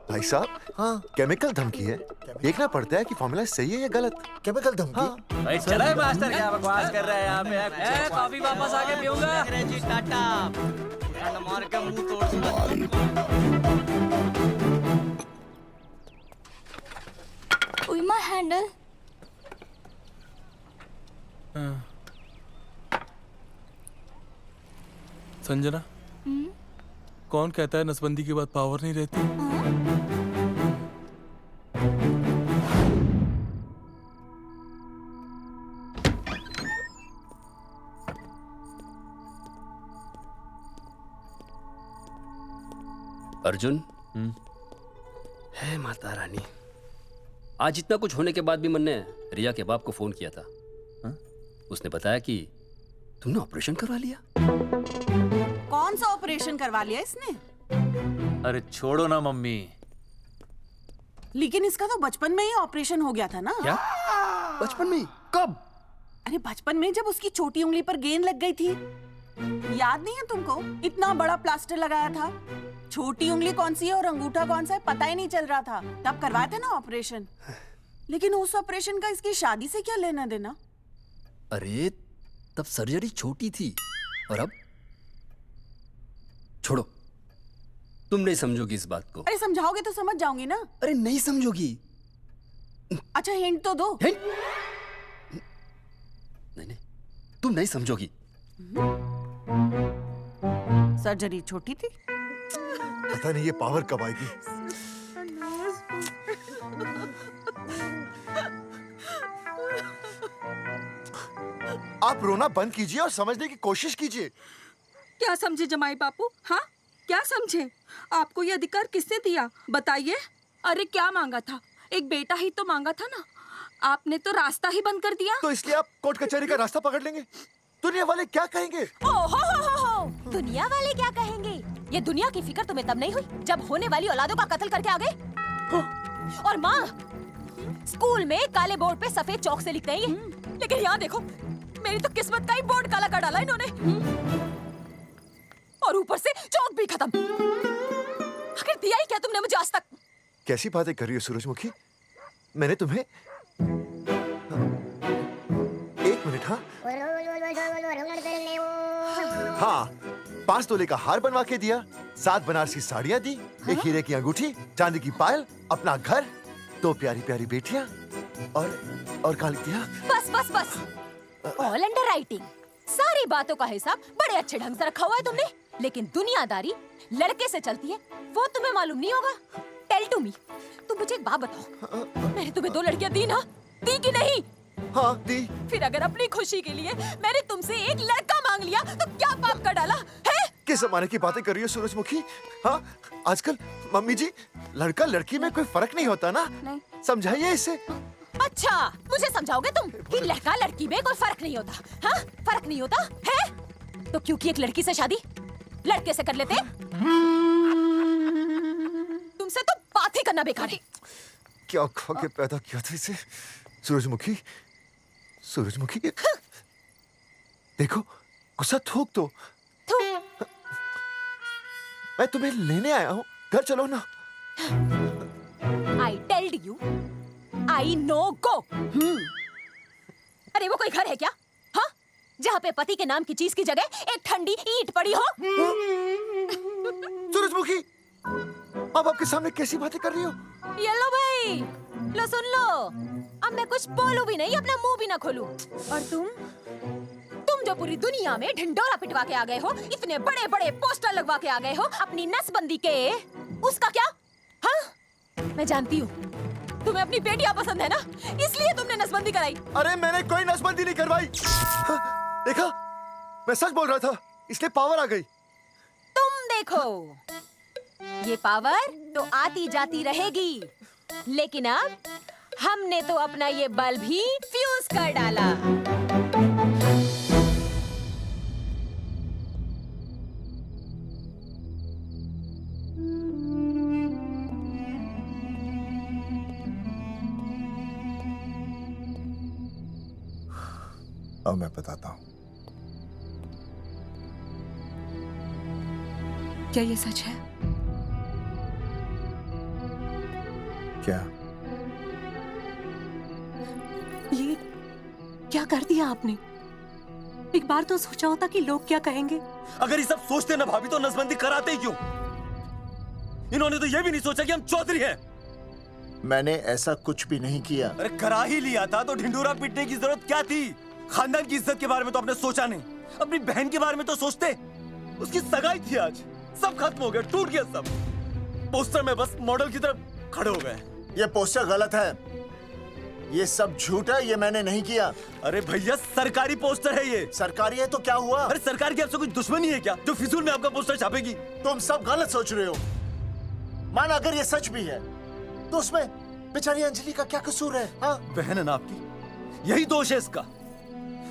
भाई साहब, हाँ केमिकल धमकी है, देखना पड़ता है कि फॉर्मूला सही है या गलत। केमिकल धमकी? हाँ। भाई चला है मास्टर, क्या बकवास कर रहा है यहाँ पे? कॉफी वापस आके पीऊंगा। अंग्रेजी टाटा। मार के मुंह तोड़ दूंगा। उइमा हैंडल। संजना, कौन कहता है नसबंदी के बाद पावर नहीं रहती? अर्जुन, है माता रानी। आज इतना कुछ होने के बाद भी मैंने रिया के बाप को फोन किया था। उसने बताया कि तुमने ऑपरेशन करवा लिया। कौन सा ऑपरेशन करवा लिया इसने? अरे छोड़ो ना मम्मी। लेकिन इसका तो बचपन में ही ऑपरेशन हो गया था ना। क्या? बचपन में? कब? अरे बचपन में, जब उसकी छोटी उंगली पर गेंद लग गई थी। याद नहीं है तुमको? इतना बड़ा प्लास्टर लगाया था। छोटी उंगली कौन सी है और अंगूठा कौन सा है पता ही नहीं चल रहा था। तब करवाए थे ना ऑपरेशन। लेकिन उस ऑपरेशन का इसकी शादी से क्या लेना देना? अरे तब सर्जरी छोटी थी और अब? छोड़ो, तुम नहीं समझोगी इस बात को। अरे समझाओगे तो समझ जाऊंगी ना। अरे नहीं समझोगी। अच्छा हिंट तो दो। हिंट? नहीं, तुम नहीं समझोगी। सर्जरी छोटी थी। पता नहीं ये पावर कब आएगी। आप रोना बंद कीजिए और समझने की कोशिश कीजिए। क्या समझे जमाई बापू? हाँ, क्या समझे? आपको ये अधिकार किसने दिया बताइए? अरे क्या मांगा था? एक बेटा ही तो मांगा था ना। आपने तो रास्ता ही बंद कर दिया। तो इसलिए आप कोर्ट कचहरी का रास्ता पकड़ लेंगे? दुनिया वाले क्या कहेंगे? हो। दुनिया वाले क्या कहेंगे? ये दुनिया की फिक्र तुम्हें तब नहीं हुई जब होने वाली औलादों का कत्ल करके आ गए। और माँ, स्कूल में काले बोर्ड पे सफेद चौक से लिखते हैं ये। लेकिन यहाँ देखो, मेरी तो किस्मत का ही बोर्ड काला कर डाला इन्होंने। और ऊपर से चौक भी खत्म। आखिर दिया ही क्या तुमने मुझे आज तक? कैसी बातें कर रही हो सूरजमुखी? मैंने तुम्हें एक मिनट। हाँ, 5 तोले का हार बनवा के दिया, 7 बनारसी साड़ियाँ दी, एक हीरे की अंगूठी, चांदी की पायल, अपना घर, 2 प्यारी प्यारी बेटियाँ और कहा लिख दिया। बस। All under writing. सारी बातों का हिसाब बड़े अच्छे ढंग से रखा हुआ है तुमने। लेकिन दुनियादारी लड़के से चलती है, वो तुम्हें मालूम नहीं होगा। टेल टू मी, तुम मुझे एक बात बताओ, मैंने तुम्हें 2 लड़कियां दी ना? दी कि नहीं? हाँ दी। फिर अगर अपनी खुशी के लिए मैंने तुमसे एक लड़का मांग लिया तो क्या पाप कर डाला है? किस जमाने की बातें कर रही हो सूरजमुखी? हाँ, आजकल मम्मी जी, लड़का लड़की में कोई फर्क नहीं होता ना। नहीं। समझाइए इसे। अच्छा, मुझे समझाओगे तुम कि लड़का लड़की में कोई फर्क नहीं होता? हाँ, फर्क नहीं होता है? तो क्योंकि एक लड़की से शादी लड़के से कर लेते? तुमसे तो बात ही करना बेकार है। क्या खा के पैदा किया था इसे? सूरजमुखी, देखो, गुस्सा थूक दो। मैं तुम्हें लेने आया हूँ, घर चलो ना। I told you, I know go। अरे वो कोई घर है क्या? हाँ, जहाँ पे पति के नाम की चीज की जगह एक ठंडी ईंट पड़ी हो? सूरजमुखी, अब आपके सामने कैसी बातें कर रही हो? ये लो भाई, लो सुन लो। अब मैं कुछ बोलूं भी नहीं, अपना मुंह भी ना खोलूं। और तुम जो पूरी दुनिया में ढिंडोरा पिटवा के आ गए हो, इतने बड़े बड़े पोस्टर लगवा के आ गए हो अपनी नसबंदी के, उसका क्या? हाँ, मैं जानती हूँ तुम्हें अपनी बेटियां पसंद है ना, इसलिए तुमने नसबंदी कराई। अरे मैंने कोई नसबंदी नहीं करवाई। हाँ, देखा, मैं सच बोल रहा था, इसलिए पावर आ गई। तुम देखो, ये पावर तो आती जाती रहेगी, लेकिन अब हमने तो अपना ये बल्ब भी फ्यूज कर डाला। अब मैं बताता हूँ। क्या ये सच है? क्या? ये क्या कर दिया आपने? एक बार तो सोचा होता कि लोग क्या कहेंगे। अगर ये सब सोचते ना भाभी तो नसबंदी कराते ही क्यों? इन्होंने तो ये भी नहीं सोचा कि हम चौधरी हैं। मैंने ऐसा कुछ भी नहीं किया। अरे करा ही लिया था तो ढिंडोरा पीटने की जरूरत क्या थी? खानदान की इज्जत के बारे में तो आपने सोचा नहीं, अपनी बहन के बारे में तो सोचते। उसकी सगाई थी आज, सब खत्म हो गया, टूट गया सब। पोस्टर में बस मॉडल की तरफ खड़े हो गए। ये पोस्टर गलत है, ये सब झूठ है, ये मैंने नहीं किया। अरे भैया सरकारी पोस्टर है ये। सरकारी है तो क्या हुआ? अरे सरकार की आपसे कोई दुश्मनी है क्या जो फिजूल में आपका पोस्टर छापेगी? तुम सब गलत सोच रहे हो। मान अगर ये सच भी है तो उसमें बेचारी अंजलि का क्या कसूर है? हाँ? बहन है ना आपकी, यही दोष है इसका।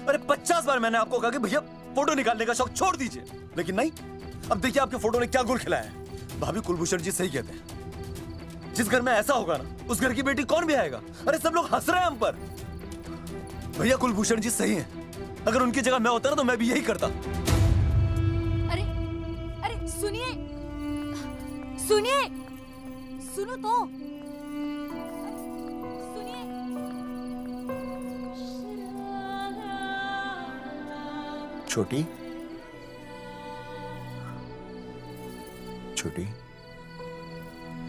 अरे 50 बार मैंने आपको कहा कि भैया फोटो निकालने का शौक छोड़ दीजिए, लेकिन नहीं। अब देखिए आपके फोटो ने क्या गुल खिलाया है। भाभी कुलभूषण जी सही कहते हैं, जिस घर में ऐसा होगा ना उस घर की बेटी कौन भी आएगा। अरे सब लोग हंस रहे हैं हम पर। भैया कुलभूषण जी सही हैं, अगर उनकी जगह मैं होता ना तो मैं भी यही करता। अरे अरे सुनिए सुनिए, सुनो तो। छोटी छोटी,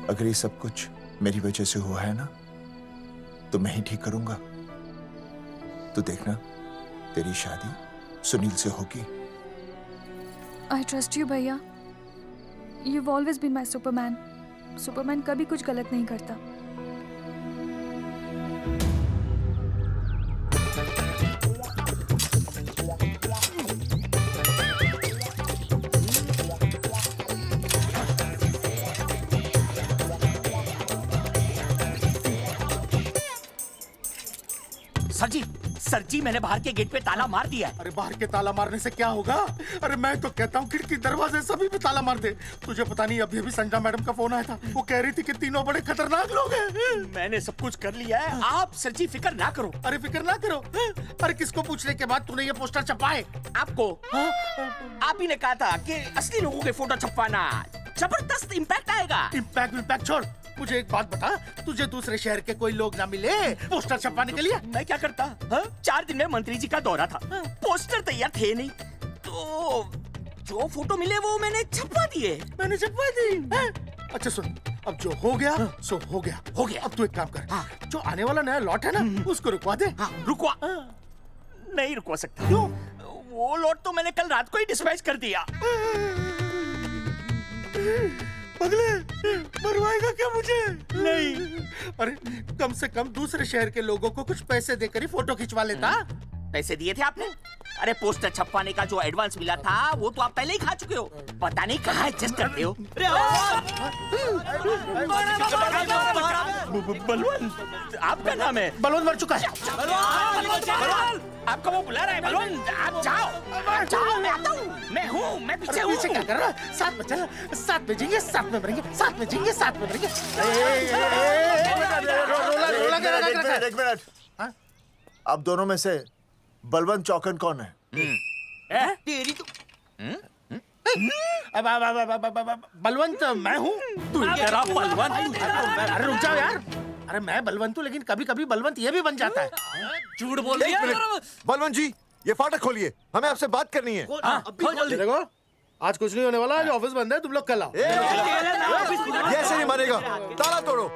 अगर ये सब कुछ मेरी वजह से हुआ है ना तो मैं ही ठीक करूंगा। तो देखना तेरी शादी सुनील से होगी। आई ट्रस्ट यू भैया। You've always been my Superman. Superman कभी कुछ गलत नहीं करता। सर जी मैंने बाहर के गेट पे ताला मार दिया है। अरे बाहर के ताला मारने से क्या होगा? अरे मैं तो कहता हूँ खिड़की दरवाजे सभी पे ताला मार दे। तुझे पता नहीं अभी अभी संजना मैडम का फोन आया था, वो कह रही थी कि तीनों बड़े खतरनाक लोग हैं। मैंने सब कुछ कर लिया है, आप सर जी फिक्र ना करो। अरे फिक्र ना करो। अरे किसको पूछने के बाद तूने ये पोस्टर छपाए? आपको। आप ही ने कहा था कि असली लोगों के फोटो छपवाना जबरदस्त इम्पैक्ट आएगा। इम्पैक्ट छोड़, मुझे एक बात बता, तुझे दूसरे शहर के कोई लोग ना मिले पोस्टर छपवाने के लिए? मैं क्या करता? 4 दिन में मंत्री जी का दौरा था, पोस्टर तैयार थे नहीं, तो जो फोटो मिले वो मैंने छपवा दिए। मैंने छपवा दी? अच्छा सुन, अब जो हो गया सो हो गया। हो गया। अब तू एक काम कर, जो आने वाला नया लॉट है ना उसको रुकवा दे। रुकवा? नहीं रुकवा सकता। क्यों? वो लॉट तो मैंने कल रात को ही डिस्पैच कर दिया। पगले, मरवाएगा क्या मुझे? नहीं। अरे कम से कम दूसरे शहर के लोगों को कुछ पैसे देकर ही फोटो खिंचवा लेता। पैसे दिए थे आपने? अरे पोस्टर छपवाने का जो एडवांस मिला था वो तो आप पहले ही खा चुके हो, पता नहीं कहाँ एडजस्ट करते हो। बलवंत, आपका नाम है? बलवंत मर चुका है। आपको वो बुला रहा है बलवंत, आप जाओ। जाओ, मैं आता हूँ। मैं हूँ, मैं पीछे हूँ। पीछे क्या कर रहा है? साथ में चल, साथ में जिएंगे, साथ में मरेंगे, साथ में जिएंगे, साथ में मरेंगे। एक मिनट। अब दोनों में से बलवंत चौकन कौन है? तेरी तो बलवंत मैं हूँ। तू तेरा बलवंत? अरे रुक जाओ यार। अरे मैं बलवंत हूँ, लेकिन कभी कभी बलवंत ये भी बन जाता है। झूठ बोल रही है। बलवंत जी ये फाटक खोलिए, हमें आपसे बात करनी है। देखो आज कुछ नहीं होने वाला, आज ऑफिस बंद है, तुम लोग कल आओ। ये ऐसे नहीं मानेगा, ताला तोड़ो।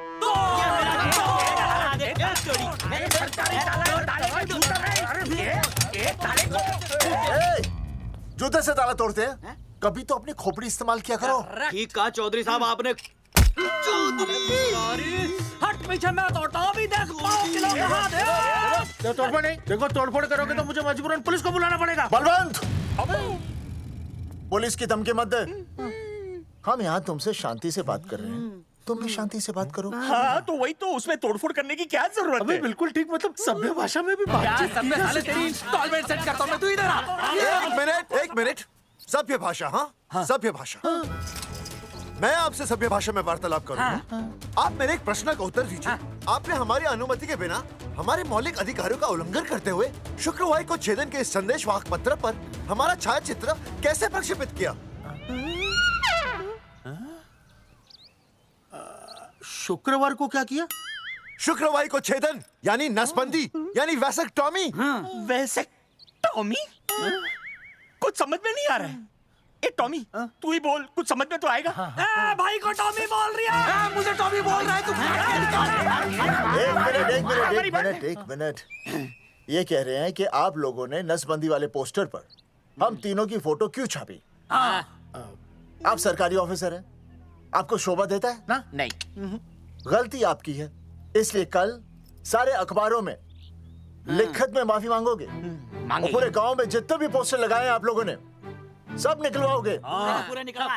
जूते से ताला तोड़ते हैं? कभी तो अपनी खोपड़ी इस्तेमाल किया करो। ठीक कहा चौधरी साहब आपने। हट पीछे, मैं तोड़ता हूँ। अभी देख पाँव किलो कहाँ दे। तोड़फोड़ नहीं, देखो तोड़फोड़ करोगे तो मुझे मजबूरन पुलिस को बुलाना पड़ेगा। बलवंत, पुलिस की धमकी मत दे। हम यहाँ तुमसे शांति से बात कर रहे हैं, तुम भी शांति से बात करो। हाँ तो वही तो, उसमें तोड़फोड़ करने की क्या जरूरत है? बिल्कुल ठीक, मतलब सभ्य भाषा में भी बातचीत। इंस्टॉलमेंट सेट करता हूँ मैं, तू इधर आ। एक मिनट। सभ्य भाषा? हाँ सभ्य भाषा। मैं आपसे सभ्य भाषा में वार्तालाप करूंगा। आप मेरे एक प्रश्न का उत्तर दीजिए। आपने हमारी अनुमति के बिना हमारे मौलिक अधिकारों का उल्लंघन करते हुए शुक्रवार को छेदन के संदेशवाहक पत्र पर हमारा छायाचित्र कैसे प्रक्षेपित किया? शुक्रवार को क्या किया? शुक्रवार को छेदन यानी नसबंदी यानी वैसेक्टॉमी। वैसेक्टॉमी? टॉमी? कुछ समझ में नहीं आ रहा है। ए टॉमी, तू ही बोल, कुछ समझ में तो आएगा। भाई को टॉमी बोल रही है। मुझे टॉमी बोल रहा है तू। एक मिनट। ये कह रहे हैं कि आप लोगों ने नसबंदी वाले पोस्टर पर हम तीनों की फोटो क्यों छापी? आप सरकारी ऑफिसर हैं, आपको शोभा देता है ना? नहीं। गलती आपकी है, इसलिए कल सारे अखबारों में लिखत में माफी मांगोगे। और पूरे गांव में जितने भी पोस्टर लगाए हैं आप लोगों ने सब निकलवाओगे। पूरा निकलवा।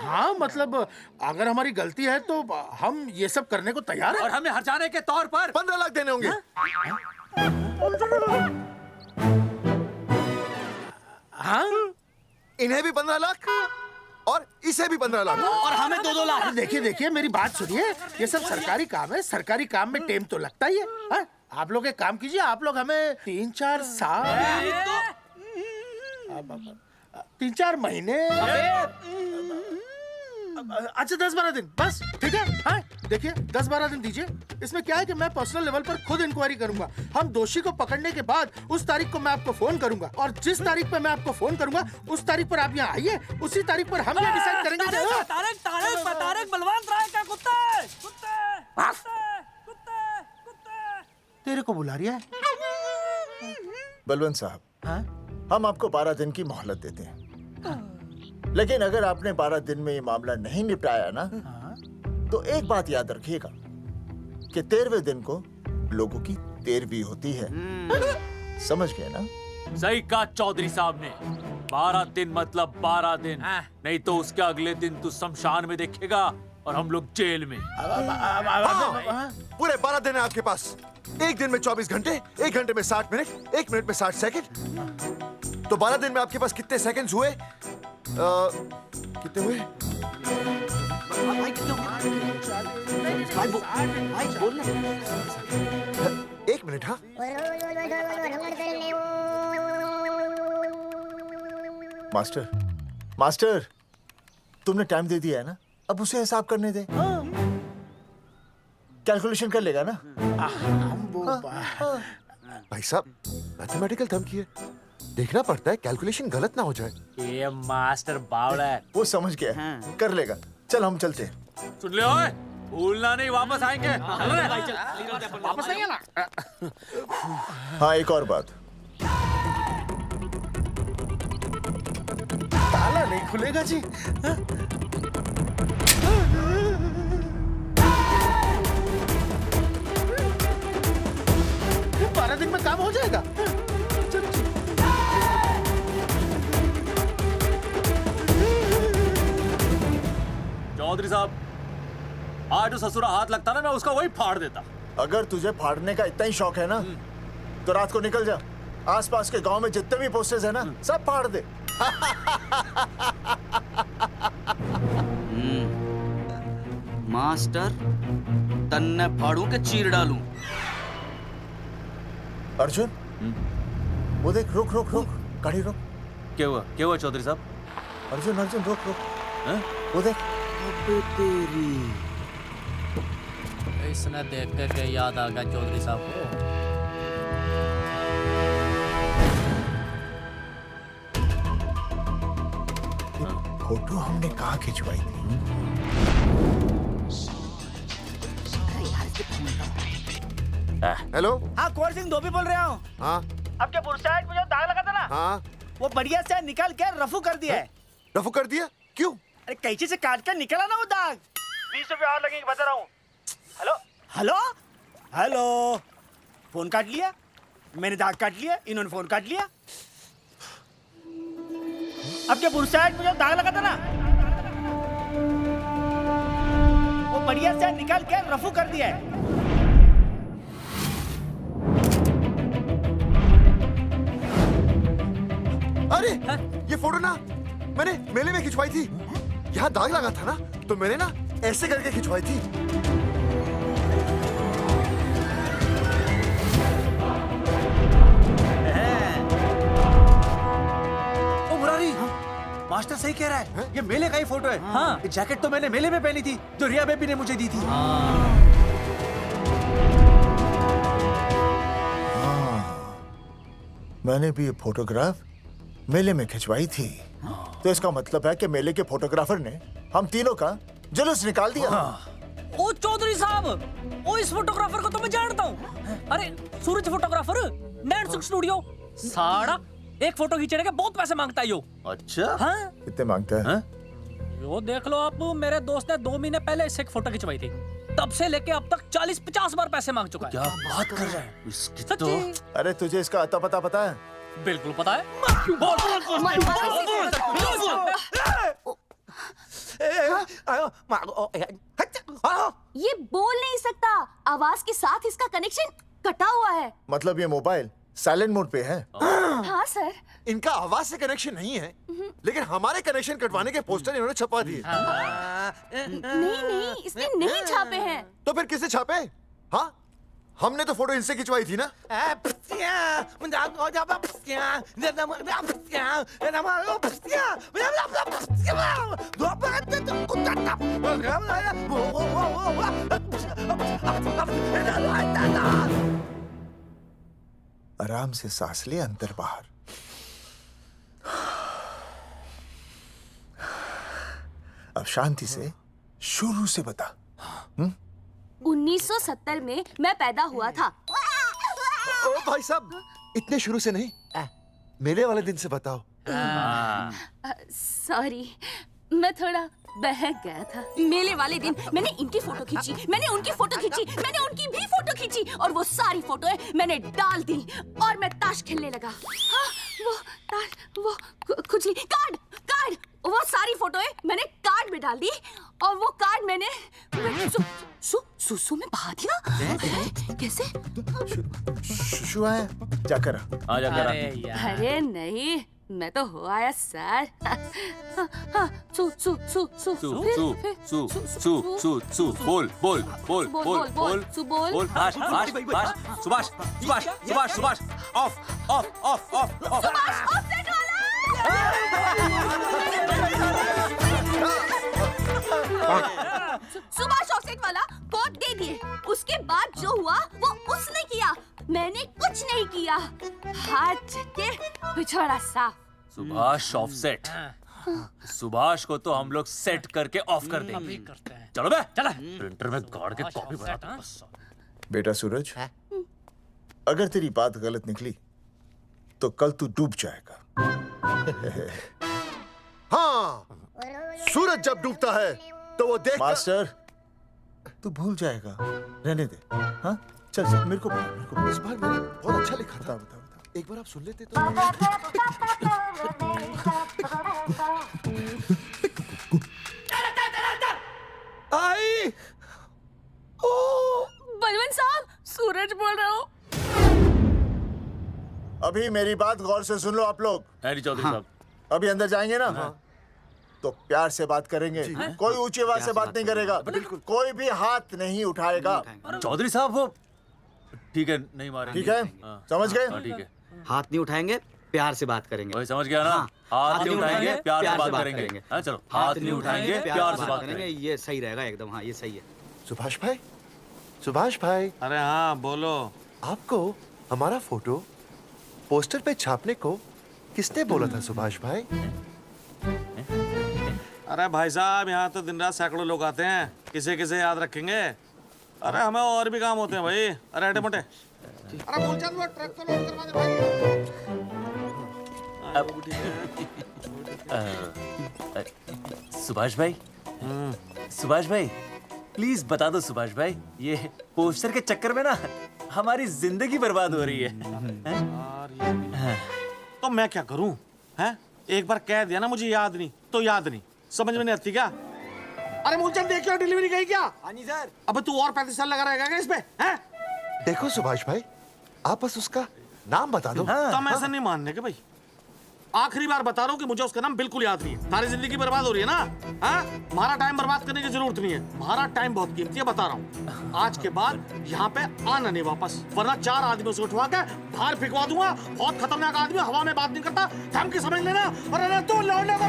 हाँ, मतलब अगर हमारी गलती है तो हम ये सब करने को तैयार हैं। और हमें हर्जाने के तौर पर 15 लाख देने होंगे। हाँ, इन्हें भी 15 लाख और इसे भी 15 लाख और हमें 2-2 लाख। देखिए मेरी बात सुनिए, ये सब सरकारी काम है। सरकारी काम में टाइम तो लगता ही है। हाँ? आप लोग एक काम कीजिए, आप लोग हमें 3-4 साल 3-4 महीने, अच्छा 10-12 दिन बस, ठीक है? हाँ, देखिए 10-12 दिन दीजिए। इसमें क्या है कि मैं पर्सनल लेवल पर खुद इंक्वायरी करूंगा। हम दोषी को पकड़ने के बाद उस तारीख को मैं आपको फोन करूंगा, और जिस तारीख पर मैं आपको फोन करूंगा उस तारीख पर आप यहाँ आइए। उसी तारीख पर हम ये डिसाइड करेंगे। तारक बलवंत राय का कुत्ता है। तेरे को बुला रही है। बलवंत साहब, हम आपको 12 दिन की मोहलत देते हैं, लेकिन अगर आपने 12 दिन में ये मामला नहीं निपटाया ना, तो एक बात याद रखिएगा कि 13वें दिन को लोगों की 13वीं होती है। समझ गए ना? सही कहा चौधरी साहब ने। 12 दिन मतलब 12 दिन, नहीं तो उसके अगले दिन तू शमशान में देखेगा और हम लोग जेल में। पूरे 12 दिन है आपके पास। एक दिन में 24 घंटे, 1 घंटे में 60 मिनट, 1 मिनट में 60 सेकंड। तो 12 दिन में आपके पास कितने सेकंड्स हुए? कितने हुए? बोल 1 मिनट। हाँ, मास्टर, तुमने टाइम दे दिया है ना, अब उसे हिसाब करने दे। कैलकुलेशन कर लेगा ना? भाई साहब, मैथमेटिकल थंब की है, देखना पड़ता है कैलकुलेशन गलत ना हो जाए। ये मास्टर बावड़ा है। वो समझ गया, कर लेगा। चल हम चलते हैं। सुन ले ओए, भूलना नहीं, वापस आएंगे। वापस नहीं आना। हाँ, एक और बात, ताला नहीं खुलेगा जी। 12 दिन में काम हो जाएगा। चौधरी साहब, आज जो ससुरा हाथ लगता ना, मैं उसका वही फाड़ देता। अगर तुझे फाड़ने का इतना ही शौक है ना, तो रात को निकल जा, आसपास के गांव में जितने भी पोस्टर्स है ना, सब फाड़ दे। मास्टर, तन्ने फाड़ू के चीर डालूं। अर्जुन, वो देख, रुक, गाड़ी रोक। क्या हुआ चौधरी साहब? अर्जुन, रुक। वो देख। तेरी इसने देख के याद आ गया चौधरी साहब को। फोटो हमने कहाँ खिंचवाई थी? हेलो। हाँ, कुंवर सिंह धोबी बोल रहा हूँ। हाँ, आपके बुरसाइड में जो दाग लगा था ना, हाँ, वो बढ़िया से निकाल के रफू कर दिया है। रफू कर दिया? क्यों? अरे कैंची से काट कर निकला ना वो दाग। 20 रुपए और लगेंगे, बता रहा हूँ। हेलो, फोन काट लिया, मैंने दाग काट लिया, इन्होंने फोन काट लिया। आपके बुरसाइड में जो दाग लगा था ना, वो बढ़िया से निकाल के रफू कर दिया है। अरे, ये फोटो ना मैंने मेले में खिंचवाई थी। यहाँ दाग लगा था ना, तो मैंने ना ऐसे करके खिंचवाई थी। ओ मुरारी, मास्टर सही कह रहा है, ये मेले का ही फोटो है। हाँ, ये जैकेट तो मैंने मेले में पहनी थी, जो रिया बेबी ने मुझे दी थी। मैंने भी ये फोटोग्राफ मेले में खिंचवाई थी। तो इसका मतलब है कि मेले के फोटोग्राफर ने हम तीनों का जुलूस निकाल दिया। ओ चौधरी साहब, ओ इस फोटोग्राफर को तो मैं जानता हूँ। अरे सूरज फोटोग्राफर, नैनसुख स्टूडियो। साड़ा एक फोटो खींचने के बहुत पैसे मांगता है यो। अच्छा? हाँ? कितने मांगता है? यो देख लो आप, मेरे दोस्त ने 2 महीने पहले इससे एक फोटो खिंचवाई थी। तब से लेके अब तक 40-50 बार पैसे मांग चुका है। क्या बात कर रहा है? इसकी तो... अरे तुझे इसका अता पता पता है? बिल्कुल पता है। ये बोल नहीं सकता, आवाज के साथ इसका कनेक्शन कटा हुआ है। मतलब ये मोबाइल साइलेंट मोड पे है? हाँ सर। इनका आवाज से कनेक्शन नहीं है, लेकिन हमारे कनेक्शन कटवाने के पोस्टर इन्होंने छपा दिए। नहीं, इसने नहीं छापे हैं। तो फिर किसने छापे? हाँ, हमने तो फोटो इनसे खिंचवाई थी ना। आराम से सांस ले, अंदर बाहर। अब शांति से शुरू से बता। 1970 में मैं पैदा हुआ था। ओ भाई साहब, इतने शुरू से नहीं, मेले वाले दिन से बताओ। सॉरी, मैं थोड़ा बहक गया था। मेले वाले दिन मैंने इनकी फोटो खींची, मैंने उनकी फोटो खींची, मैंने उनकी भी फोटो खींची, और वो सारी फोटोएं मैंने डाल दी और मैं ताश खेलने लगा। हाँ, वो कुछ नहीं, कार्ड, वो सारी फोटोएं मैंने कार्ड में डाल दी, और वो कार्ड मैंने सुसु में बहा दिया। कैसे? शुआ है, जाकर आ जाकर। अरे नहीं, मैं तो हो आया सर। सु बोल सुभाष ऑफ सुभाष ऑफसेट वाला कोड दे दिए। उसके बाद जो हुआ वो उसने किया, मैंने कुछ नहीं किया। हाथ के पिछड़ा साफ। सुभाष ऑफसेट। सुभाष को तो हम लोग सेट करके ऑफ कर देंगे। चलो बे, चला प्रिंटर में गाड़ के कॉपी बनाता हूं। बेटा सूरज, अगर तेरी बात गलत निकली तो कल तू डूब जाएगा। हाँ, सूरज जब डूबता है तो वो देख। मास्टर, तू भूल जाएगा, रहने दे। हाँ, चल मेरे को इस बार मैंने बहुत अच्छा लिखा था। बता एक बार आप सुन लेते तो। आई, बलवंत साहब, सूरज बोल रहा हूँ। अभी मेरी बात गौर से सुन लो आप लोग। चौधरी साहब, अभी अंदर जाएंगे ना, तो प्यार से बात करेंगे। कोई ऊंची आवाज से बात नहीं करेगा, कोई भी हाथ नहीं उठाएगा। चौधरी साहब वो ठीक है, नहीं मारेंगे। ठीक है, समझ गए? ठीक है, हाथ नहीं उठाएंगे, प्यार से बात करेंगे। वही समझ गया ना? हाथ नहीं उठाएंगे, प्यार से बात करेंगे। हाँ चलो, हाथ नहीं उठाएंगे, प्यार से बात करेंगे। ये सही रहेगा एकदम। हाँ, ये सही है। सुभाष भाई। अरे हाँ, बोलो। आपको हमारा फोटो पोस्टर पे छापने को किसने बोला था सुभाष भाई? अरे भाई साहब, यहाँ तो दिन रात सैकड़ों लोग आते हैं, किसे किसे याद रखेंगे। अरे हमें और भी काम होते हैं भाई। अरे हटे मोटे। अरे बोल चल, वो ट्रक को लोड करवा दे भाई। सुभाष भाई प्लीज बता दो सुभाष भाई, ये पोस्टर के चक्कर में ना हमारी जिंदगी बर्बाद हो रही है। तो मैं क्या करूं? हैं? एक बार कह दिया ना मुझे याद नहीं तो याद नहीं, समझ में नहीं आती क्या? अरे मूलचंद, देखियो डिलीवरी गई क्या? हाँ जी सर। अब तू और 35 साल लगा रहेगा क्या इसमें? हैं? देखो सुभाष भाई, आप बस उसका नाम बता दो। तो हम ऐसा नहीं मानने के भाई। आखिरी बार बता रहा हूँ कि मुझे उसका नाम बिल्कुल याद नहीं है। सारी जिंदगी बर्बाद हो रही है ना? हाँ? हमारा टाइम बर्बाद करने की जरूरत नहीं है। हमारा टाइम बहुत कीमती है, बता रहा हूँ। आज के बाद यहाँ पे आना नहीं वापस, वरना 4 आदमियों से उठवा के बाहर फेंकवा दूंगा। बहुत खतरनाक आदमी, हवा में बात नहीं करता, थम के समझ लेना। और अरे तू लौटने का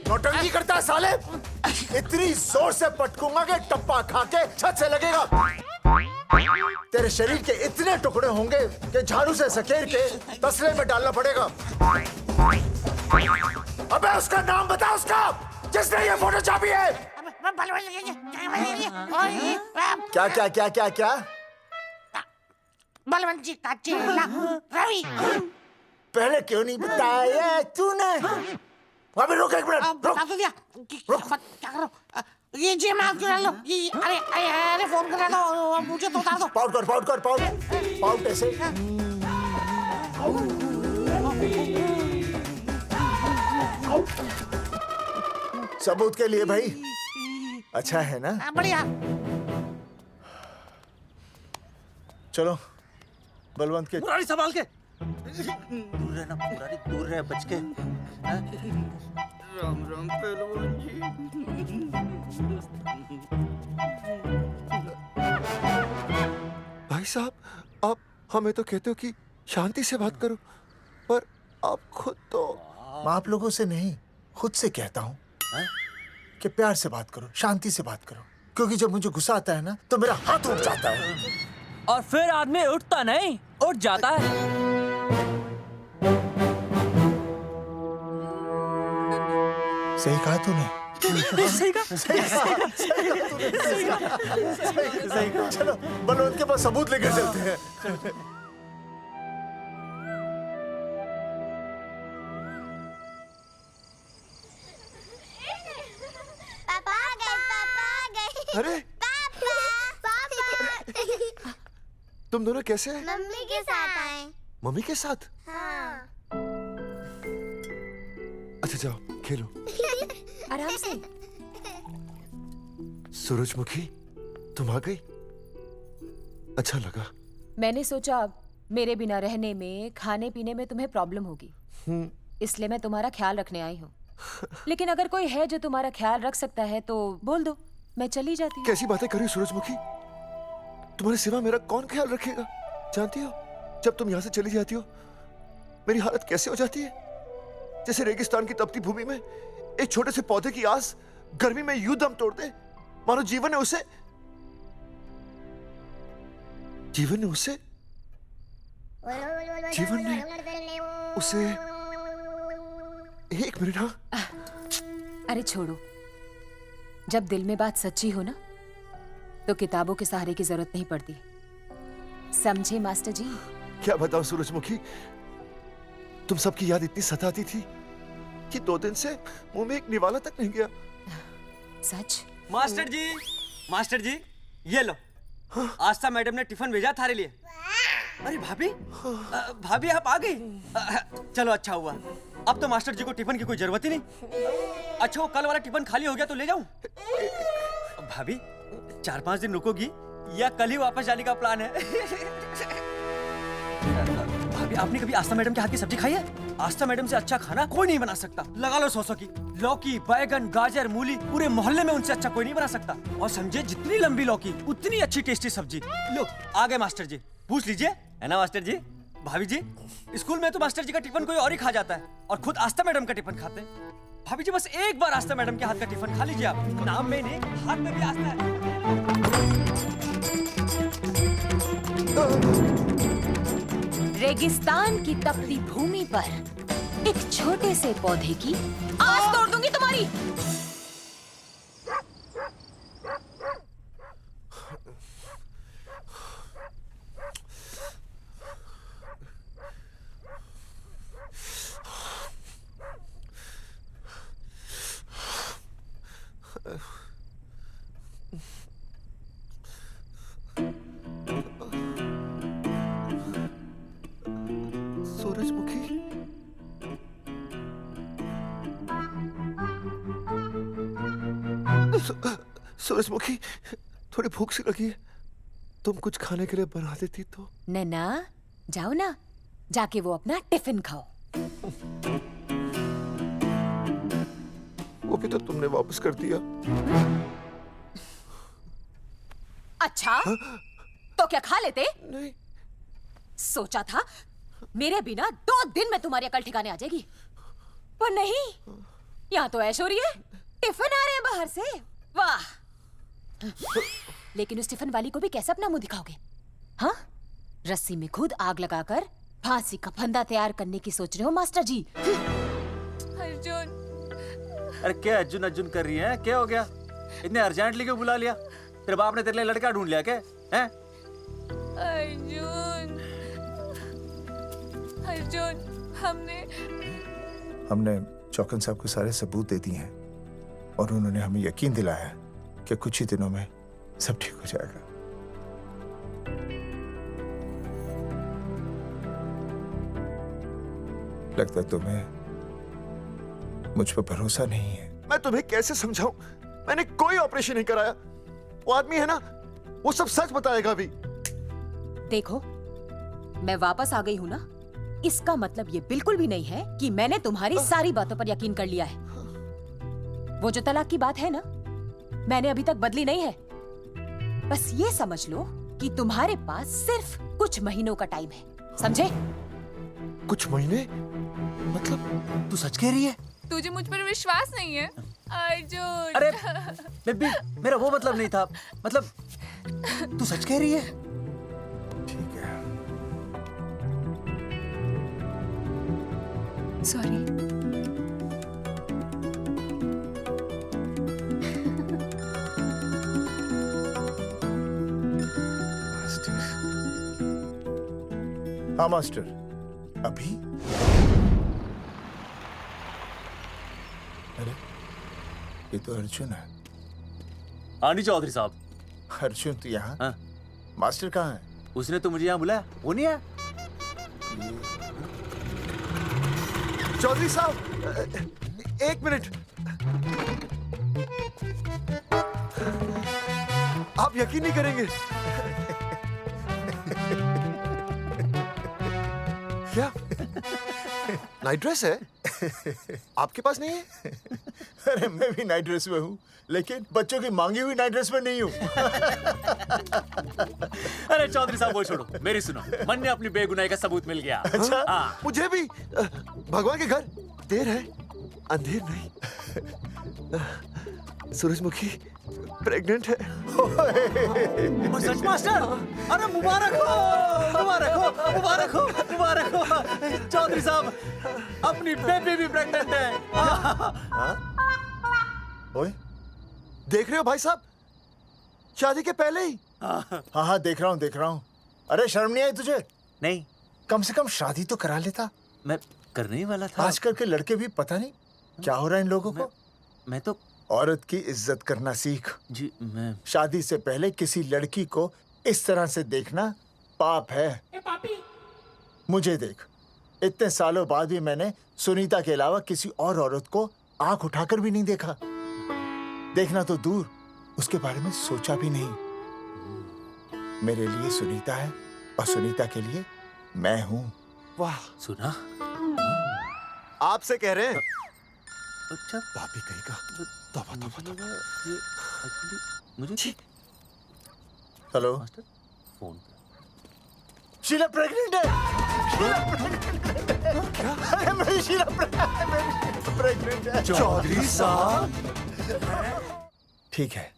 नौटंकी करता है साले। इतनी जोर से पटकूंगा कि टप्पा खा के छत से लगेगा। तेरे शरीर के इतने टुकड़े होंगे कि झाड़ू से सकेर के तसले में डालना पड़ेगा। अबे उसका नाम बता, उसका जिसने ये फोटो छापी है। क्या क्या क्या क्या क्या? बलवंत जी का चेला रवि। पहले क्यों नहीं बताया तूने? अबे रुक एक मिनट, रुक। क्या करो? ये जी माफ करा लो। ये अरे अरे अरे फोन करा लो, मुझे तो उतार दो। पाउट कर, पाउट कर, पाउट पाउट ऐसे। सबूत के लिए भाई अच्छा है ना? बढ़िया। चलो बलवंत के मुरारी संभाल के। दूर रहना मुरारी, दूर रह, बच के। राम राम पहलवान जी। भाई साहब, आप हमें तो कहते हो कि शांति से बात करो, पर आप खुद तो। मैं आप लोगों से नहीं, खुद से कहता हूँ कि प्यार से बात करो, शांति से बात करो, क्योंकि जब मुझे गुस्सा आता है ना तो मेरा हाथ उठ जाता है। और फिर आदमी उठता नहीं, उठ जाता है। सही कहा तूने। सही कहा। सही कहा। चलो बलवंत के पास सबूत लेकर चलते हैं। पापा आ गए, पापा आ गए। अरे पापा तुम दोनों कैसे हैं? मम्मी के साथ आए। मम्मी के साथ? हाँ। अच्छा जाओ खेलो। आराम से। सूरजमुखी तुम आ गई, अच्छा लगा। मैंने सोचा मेरे बिना रहने में, खाने पीने में तुम्हें प्रॉब्लम होगी, इसलिए मैं तुम्हारा ख्याल रखने आई हूँ। लेकिन अगर कोई है जो तुम्हारा ख्याल रख सकता है तो बोल दो, मैं चली जाती हूँ। कैसी बातें कर रही हो सूरजमुखी? तुम्हारे सिवा मेरा कौन ख्याल रखेगा? जानती हो जब तुम यहाँ से चली जाती हो मेरी हालत कैसे हो जाती है? जैसे रेगिस्तान की तपती भूमि में एक छोटे से पौधे की आस गर्मी में यूं दम तोड़ दे, मानो जीवन ने उसे एक मिनट। हाँ अरे छोड़ो, जब दिल में बात सच्ची हो ना तो किताबों के सहारे की जरूरत नहीं पड़ती, समझे मास्टर जी? क्या बताऊं सूरजमुखी, तुम सबकी याद इतनी सताती थी कि 2 दिन से मुंह में एक निवाला तक नहीं गया। सच? मास्टर जी ये लो। आस्था मैडम ने टिफिन भेजा थारे लिए। अरे भाभी, भाभी आप आ गई। चलो अच्छा हुआ, अब तो मास्टर जी को टिफिन की कोई जरूरत ही नहीं। अच्छा वो कल वाला टिफिन खाली हो गया तो ले जाऊं? भाभी 4-5 दिन रुकोगी या कल ही वापस जाने का प्लान है? भाभी आपने कभी आस्था मैडम के हाथ की सब्जी खाई है? आस्था मैडम से अच्छा खाना कोई नहीं बना सकता। लगा लो 100 की। लौकी, बैगन, गाजर, मूली, पूरे मोहल्ले में उनसे अच्छा कोई नहीं बना सकता। और समझे जितनी लंबी लौकी उतनी अच्छी टेस्टी सब्जी। लो आ गए मास्टर जी, पूछ लीजिए, है ना मास्टर जी? भाभी जी स्कूल में तो मास्टर जी का टिफिन कोई और ही खा जाता है और खुद आस्था मैडम का टिफिन खाते हैं। भाभी जी बस एक बार आस्था मैडम के हाथ का टिफिन खा लीजिए आप। नाम में नहीं, हाथ में भी आस्था है। रेगिस्तान की तपती भूमि पर एक छोटे से पौधे की आस तोड़ दूंगी तुम्हारी। सूरजमुखी सूरजमुखी थोड़ी भूख सी लगी है, तुम कुछ खाने के लिए बना देती तो। नैना जाओ ना, जाके वो अपना टिफिन खाओ। वो भी तो तुमने वापस कर दिया। अच्छा तो क्या खा लेते? नहीं। सोचा था मेरे बिना 2 दिन में तुम्हारी अकल ठिकाने आ जाएगी, पर नहीं, यहाँ तो ऐश हो रही है। टिफिन आ रहे हैं बाहर से, वाह। लेकिन उस टिफिन वाली को भी कैसे अपना मुंह दिखाओगे? हाँ, रस्सी में खुद आग लगाकर फांसी का फंदा तैयार करने की सोच रहे हो मास्टर जी? अर्जुन, अरे क्या अर्जुन अर्जुन कर रही है? क्या हो गया? इतने अर्जेंटली क्यों बुला लिया? तेरे बाप ने तेरे लिए लड़का ढूंढ लिया क्या? हैं? अर्जुन, अर्जुन, हमने चौकन साहब को सारे सबूत दे दिए हैं और उन्होंने हमें यकीन दिलाया है कि कुछ ही दिनों में सब ठीक हो जाएगा। लगता है तुम्हें मुझ पर भरोसा नहीं है। मैं तुम्हें कैसे समझाऊं? मैंने कोई ऑपरेशन नहीं कराया। वो आदमी है ना, वो सब सच बताएगा अभी। देखो, मैं वापस आ गई हूँ ना, इसका मतलब ये बिल्कुल भी नहीं है कि मैंने तुम्हारी सारी बातों पर यकीन कर लिया है। वो जो तलाक की बात है ना, मैंने अभी तक बदली नहीं है। बस ये समझ लो कि तुम्हारे पास सिर्फ कुछ महीनों का टाइम है, समझे? कुछ महीने? मतलब तू सच कह रही है? तुझे मुझ पर विश्वास नहीं है अर्जुन? अरे बेबी, मेरा वो मतलब नहीं था। मतलब तू सच कह रही है? ठीक है। सॉरी। हाँ मास्टर, अभी? अरे ये तो अर्जुन है। हाँ नहीं चौधरी साहब। अर्जुन तो यहाँ? हाँ। मास्टर कहाँ है? उसने तो मुझे यहाँ बुलाया, वो नहीं आया। चौधरी साहब, एक मिनट। आप यकीन नहीं करेंगे। क्या नाइट ड्रेस है? आपके पास नहीं है? अरे मैं भी नाइट ड्रेस में हूँ, लेकिन बच्चों की मांगी हुई नाइट ड्रेस में नहीं हूँ। अरे चौधरी साहब वो छोड़ो, मेरी सुनो। मन ने अपनी बेगुनाही का सबूत मिल गया। अच्छा? हाँ। मुझे भी। भगवान के घर देर है, अंधेर नहीं। सूरजमुखी प्रेग्नेंट है। सच मास्टर? अरे मुबारक हो, मुबारक हो, मुबारक हो, मुबारक हो। चौधरी साहब, अपनी बेबी भी प्रेग्नेंट है। ओए, देख रहे हो भाई साहब, शादी के पहले ही। हाँ हाँ देख रहा हूँ। अरे शर्म नहीं आई तुझे? नहीं। कम से कम शादी तो करा लेता। मैं करने ही वाला था। आजकल के लड़के भी पता नहीं क्या हो रहा है इन लोगों को। मैं तो औरत की इज्जत करना सीख। जी मैं शादी से पहले किसी लड़की को इस तरह से देखना पाप है। मुझे देख, इतने सालों बाद भी मैंने सुनीता के अलावा किसी और औरत को आंख उठाकर भी नहीं देखा। देखना तो दूर, उसके बारे में सोचा भी नहीं। मेरे लिए सुनीता है और सुनीता के लिए मैं हूँ। वाह, सुना? आपसे कह रहे हैं। अच्छा, भाभी कहेगा। तौबा तौबा तौबा। ये एक्चुअली मुझे hello master phone Sheela pregnant है। शीला प्रेग्नेंट है। क्या? अरे मेरी शीला प्रेग्नेंट है। चौधरी साहब, ठीक है,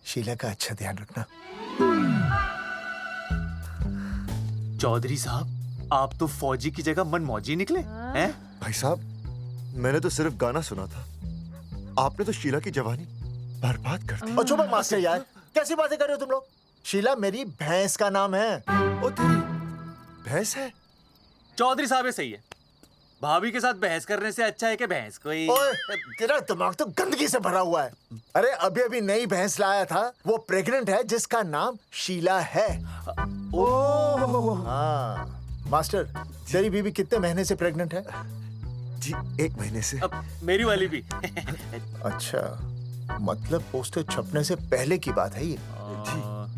शीला का अच्छा ध्यान रखना। चौधरी साहब, आप तो फौजी की जगह मनमौजी निकले हैं? भाई साहब, मैंने तो सिर्फ गाना सुना था। आपने तो शीला की जवानी बर्बाद कर दी। और चुप मास्टर यार, कैसी बातें कर रहे हो तुम लोग? शीला मेरी भैंस का नाम है। ओ तेरी भैंस है? चौधरी साहब ये सही है। भाभी के साथ बहस करने से अच्छा है कि भैंस कोई। ओए, तेरा दिमाग तो गंदगी से भरा हुआ है। अरे अभी अभी नई भैंस लाया था, वो प्रेग्नेंट है जिसका नाम शीला है। ओह हाँ मास्टर, तेरी बीवी कितने महीने से प्रेग्नेंट है? जी 1 महीने से। अब मेरी वाली भी। अच्छा, मतलब पोस्टर छपने से पहले की बात है ये।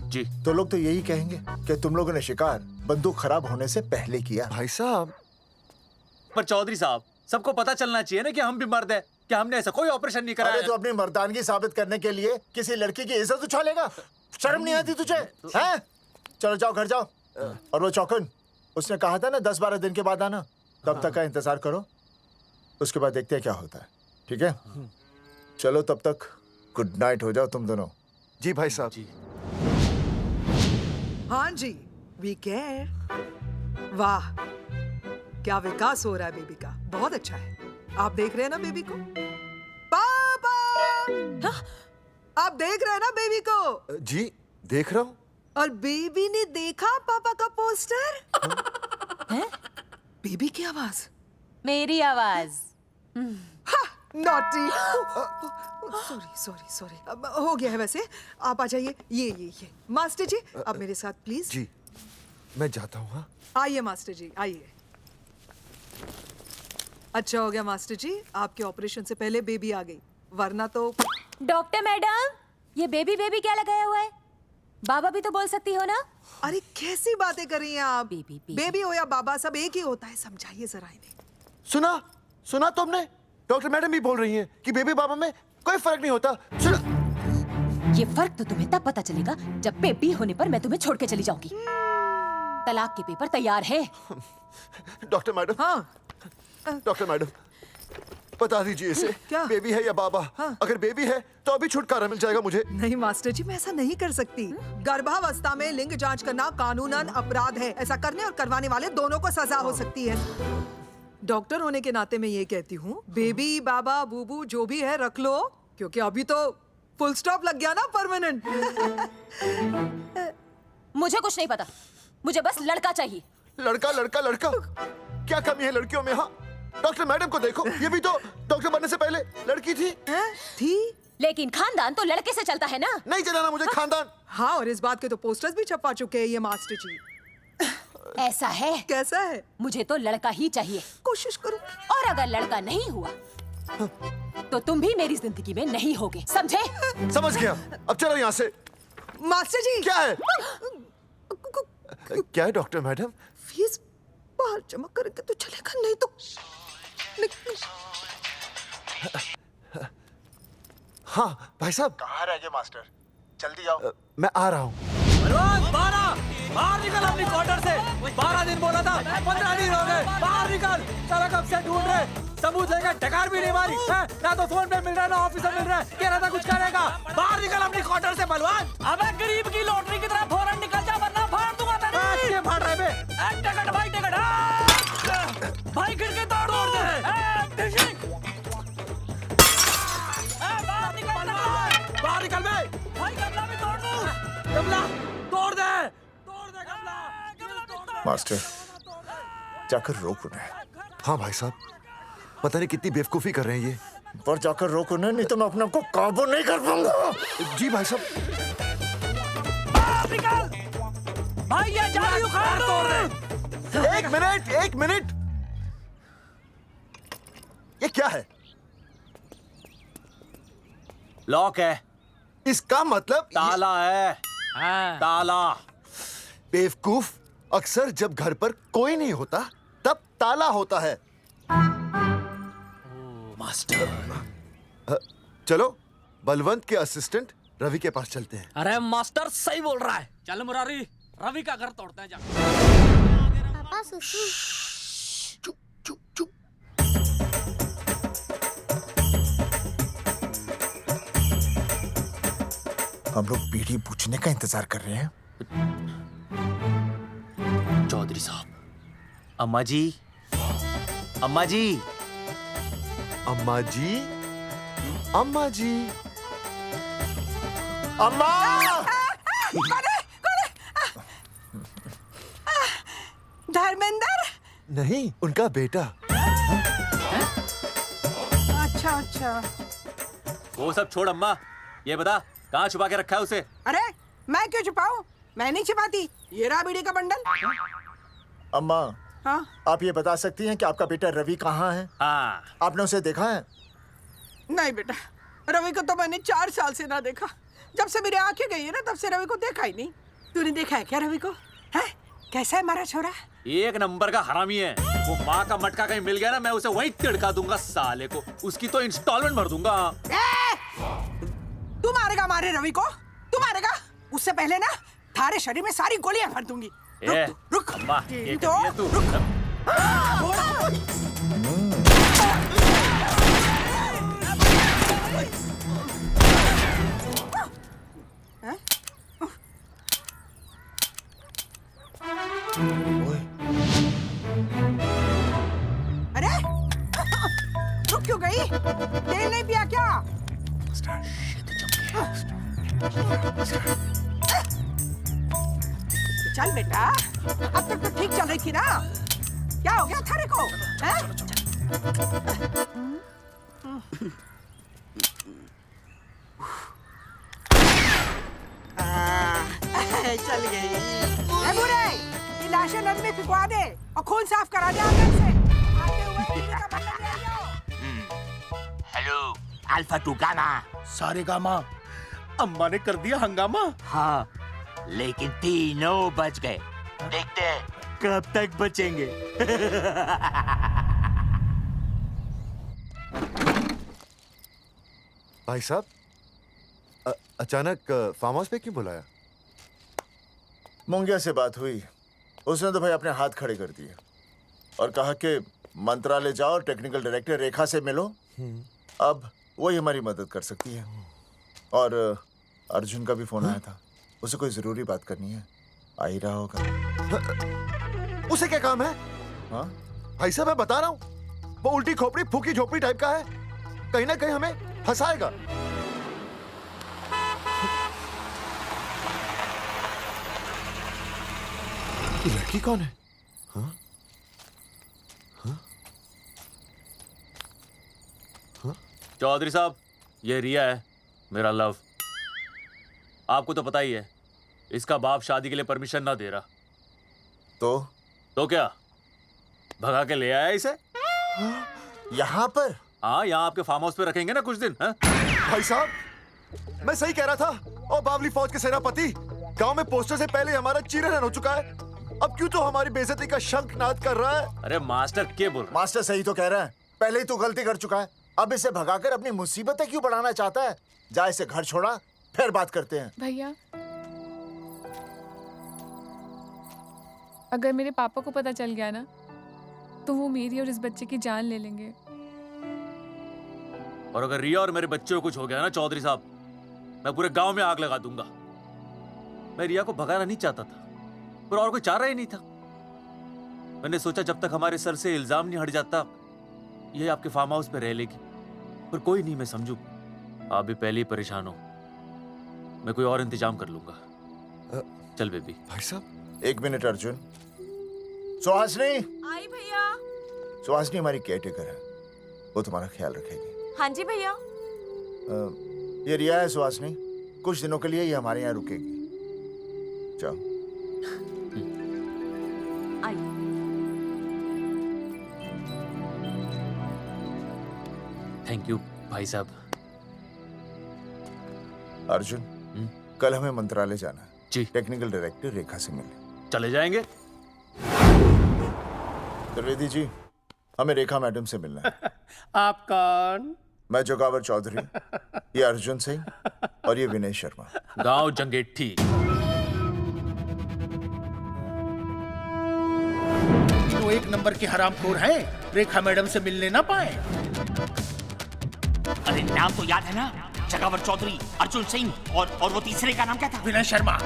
जी तो लोग तो यही कहेंगे कि तुम लोगों ने शिकार बंदूक खराब होने से पहले किया। भाई साहब, पर चौधरी साहब, सबको पता चलना चाहिए ना कि हम भी मर्द हैं, कि हमने ऐसा कोई ऑपरेशन नहीं कराया। अरे तो अपनी मर्दानगी साबित करने के लिए किसी लड़की की इज्जत उछालेगा? शर्म नहीं आती तुझे? हैं? चलो जाओ, घर जाओ। और वो चौकन, उसने कहा था ना 10-12 दिन के बाद आना, तब तक का इंतजार करो, उसके बाद देखते हैं क्या होता है। ठीक है? चलो तब तक गुड नाइट हो जाओ तुम दोनों। जी भाई साहब। हाँ जी, वी केयर। वाह, क्या विकास हो रहा है बेबी का, बहुत अच्छा है। आप देख रहे हैं ना बेबी को? पापा! आप देख रहे हैं ना बेबी को? जी देख रहा हूँ। और बेबी ने देखा पापा का पोस्टर? हैं? बेबी की आवाज? मेरी आवाज। नॉटी। सॉरी सॉरी सॉरी, हो गया है वैसे। आप आ जाइए। ये मास्टर जी, आप मेरे साथ प्लीज। जी मैं जाता हूँ। हाँ आइए मास्टर जी, आइए। अच्छा हो गया मास्टर जी, आपके ऑपरेशन से पहले बेबी आ गई, वरना तो। डॉक्टर मैडम, ये बेबी बेबी क्या लगाया हुआ है? बाबा भी तो बोल सकती हो ना? अरे कैसी बातें कर रही हैं आप? बेबी हो या बाबा, सब एक ही होता है, समझाइए जरा इन्हें। सुना तुमने? डॉक्टर मैडम भी बोल रही हैं कि बेबी बाबा में कोई फर्क नहीं होता। सुना? ये फर्क तो तुम्हें तब पता चलेगा जब बेबी होने पर मैं तुम्हें छोड़ के चली जाऊंगी। तलाक के पेपर तैयार है। Doctor madam. हाँ डॉक्टर मैडम, बता दीजिए इसे, क्या बेबी है या बाबा? हाँ। अगर बेबी है तो अभी छुटकारा मिल जाएगा मुझे। नहीं मास्टर जी, मैं ऐसा नहीं कर सकती। गर्भावस्था में लिंग जांच करना कानूनन अपराध है। ऐसा करने और करवाने वाले दोनों को सजा हो सकती है। डॉक्टर होने के नाते मैं ये कहती हूँ, बेबी बाबा बूबू जो भी है रख लो, क्योंकि अभी तो फुल स्टॉप लग गया ना परमानेंट। मुझे कुछ नहीं पता, मुझे बस लड़का चाहिए। लड़का लड़का लड़का, क्या कमी है लड़कियों में? हाँ डॉक्टर मैडम को देखो, ये भी तो डॉक्टर बनने से पहले लड़की थी। लेकिन खानदान तो लड़के से चलता है ना। नहीं चलाना मुझे खानदान। हाँ, और इस बात के तो पोस्टर्स भी छपवा चुके हैं ये मास्टर जी। ऐसा है? कैसा है? मुझे तो लड़का ही चाहिए। कोशिश करो। और अगर लड़का नहीं हुआ तो तुम भी मेरी जिंदगी में नहीं होगे, समझे? समझ गया, अब चलो यहाँ से। मास्टर जी। क्या है? क्या है डॉक्टर मैडम? फीस बाहर जमा करेंगे तो चलेगा, नहीं तो हाँ भाई साहब। कहाँ रह गए मास्टर? जल्दी आओ। मैं आ रहा हूँ। बाहर निकल अपनी क्वार्टर से। 12 दिन बोला था, 15 दिन हो गए। बाहर निकल, साला कब से ढूंढ रहे, सबूत लेकर डकार भी नहीं मारी है? ना तो फोन पे मिल रहा है, ना ऑफिस में मिल रहा है। कह रहा था कुछ करेगा। बाहर निकल अपनी क्वार्टर से बलवान। अबे गरीब की लॉटरी की तरह फौरन निकल जा, वरना फाड़ दूंगा तेरी। क्या फाड़ रहे बे? टिकट भाई, टिकट भाई, खिड़की तोड़ दे। बाहर निकल बे भाई, गमला भी तोड़ दूं। गमला तोड़ दे। मास्टर जाकर रोक उन्हें। हाँ भाई साहब, पता नहीं कितनी बेवकूफी कर रहे हैं ये। पर जाकर रोक उन्हें, नहीं तो मैं अपने आप को काबू नहीं कर पाऊंगा। जी भाई साहब। भाई ये जाली उखाड़ दो। एक मिनट। ये क्या है? लॉक है। इसका मतलब ताला है। ताला। बेवकूफ, अक्सर जब घर पर कोई नहीं होता तब ताला होता है। मास्टर। चलो बलवंत के असिस्टेंट रवि के पास चलते हैं। अरे मास्टर सही बोल रहा है, चल मुरारी, रवि का घर तोड़ते हैं। जा पापा सुसु। हम लोग पीढ़ी पूछने का इंतजार कर रहे हैं। चौधरी साहब। अम्मा जी, अम्मा जी, अम्मा जी, अम्मा जी, अम्मा। धर्मेंद्र? नहीं, उनका बेटा। अच्छा। वो सब छोड़ अम्मा, ये बता कहाँ छुपा के रखा है उसे? अरे मैं क्यों छुपाऊं? मैं नहीं छुपाती। ये रहा बीड़ी का बंडल। अम्मा, हाँ? आप ये बता सकती हैं कि आपका बेटा रवि कहाँ है? हाँ। आपने उसे देखा है? नहीं बेटा, रवि को तो मैंने 4 साल से ना देखा। जब से मेरी आंखें गई है ना, तब से रवि को देखा ही नहीं। तूने देखा है क्या रवि को? है? कैसा है हमारा छोरा? एक नंबर का हरामी है। वो माँ का मटका कहीं मिल गया ना, मैं उसे वहीं तिड़का दूंगा साले को। उसकी तो इंस्टॉलमेंट भर दूंगा। तू मारेगा मारे रवि को? तू मारेगा? उससे पहले ना थारे शरीर में सारी गोलियां भर दूंगी। रुक। अम्मा, ये तो कर दिया तू। रुक क्यों गई? तेल नहीं पिया क्या? चल बेटा, अब तक तो ठीक चल रही थी ना? क्या हो गया थारे को? चल गई। ए बुरे, ये लाशें नदी में फिकवा दे और खून साफ करा दे आंगन से। आते हुए टीवी का बटन ले आओ। Hello alpha two gamma. सारे गामा अम्मा ने कर दिया हंगामा। हाँ लेकिन तीनों बच गए। देखते हैं कब तक बचेंगे। भाई साहब अचानक फार्म हाउस पे क्यों बुलाया? मुंगिया से बात हुई, उसने तो भाई अपने हाथ खड़े कर दिए और कहा कि मंत्रालय जाओ, टेक्निकल डायरेक्टर रेखा से मिलो, अब वही हमारी मदद कर सकती है। और अर्जुन का भी फोन आया था, उसे कोई जरूरी बात करनी है, आ ही रहा होगा। उसे क्या काम है? हाँ भाई साहब मैं बता रहा हूँ, वो उल्टी खोपड़ी फूकी झोपड़ी टाइप का है, कहीं ना कहीं हमें फंसाएगा। ये लड़की कौन है? हाँ? हाँ? हाँ? चौधरी साहब, ये रिया है, मेरा लव। आपको तो पता ही है, इसका बाप शादी के लिए परमिशन ना दे रहा। तो क्या भगा के ले आया इसे? यहाँ पर? हाँ, यहाँ आपके फार्म हाउस पे रखेंगे ना कुछ दिन। हाँ? भाई साहब मैं सही कह रहा था। और बावली फौज के सेनापति, गांव में पोस्टर से पहले हमारा चीरहरण हो चुका है, अब क्यों तो हमारी बेइज्जती का शंखनाद कर रहा है? अरे मास्टर क्या बोल रहा? मास्टर सही तो कह रहा है, पहले ही तो गलती कर चुका है, अब इसे भगाकर अपनी मुसीबतें क्यों बढ़ाना चाहता है? जा इसे घर छोड़ा, फिर बात करते हैं। भैया अगर मेरे पापा को पता चल गया ना, तो वो मेरी और इस बच्चे की जान ले लेंगे। और अगर रिया और मेरे बच्चे को कुछ हो गया ना चौधरी साहब, मैं पूरे गांव में आग लगा दूंगा। मैं रिया को भगाना नहीं चाहता था, पर और कोई चारा ही नहीं था। मैंने सोचा जब तक हमारे सर से इल्जाम नहीं हट जाता, ये आपके फार्म हाउस पे रह लेगी। पर कोई नहीं, मैं समझू आप भी पहले ही परेशान हो, मैं कोई और इंतजाम कर लूंगा। चल बेबी। भाई साहब एक मिनट अर्जुन। सुहासनी। आई भैया। सुहासनी हमारी केयरटेकर है, वो तुम्हारा ख्याल रखेगी। हाँ जी भैया। ये रिया है सुहासनी, कुछ दिनों के लिए ये हमारे यहाँ रुकेगी। जाओ। थैंक यू भाई साहब। अर्जुन, कल हमें मंत्रालय जाना है जी। टेक्निकल डायरेक्टर रेखा से मिलने चले जाएंगे। त्रिवेदी जी, हमें रेखा मैडम से मिलना है। आप कौन? मैं जोगावर चौधरी, ये अर्जुन सिंह और ये विनय शर्मा। गांव जंगेठी। तो एक नंबर के हरामखोर हैं, रेखा मैडम से मिलने ना पाए। अरे नाम तो याद है ना, जगावर चौधरी, अर्जुन सिंह और वो तीसरे का नाम क्या था? विनय शर्मा।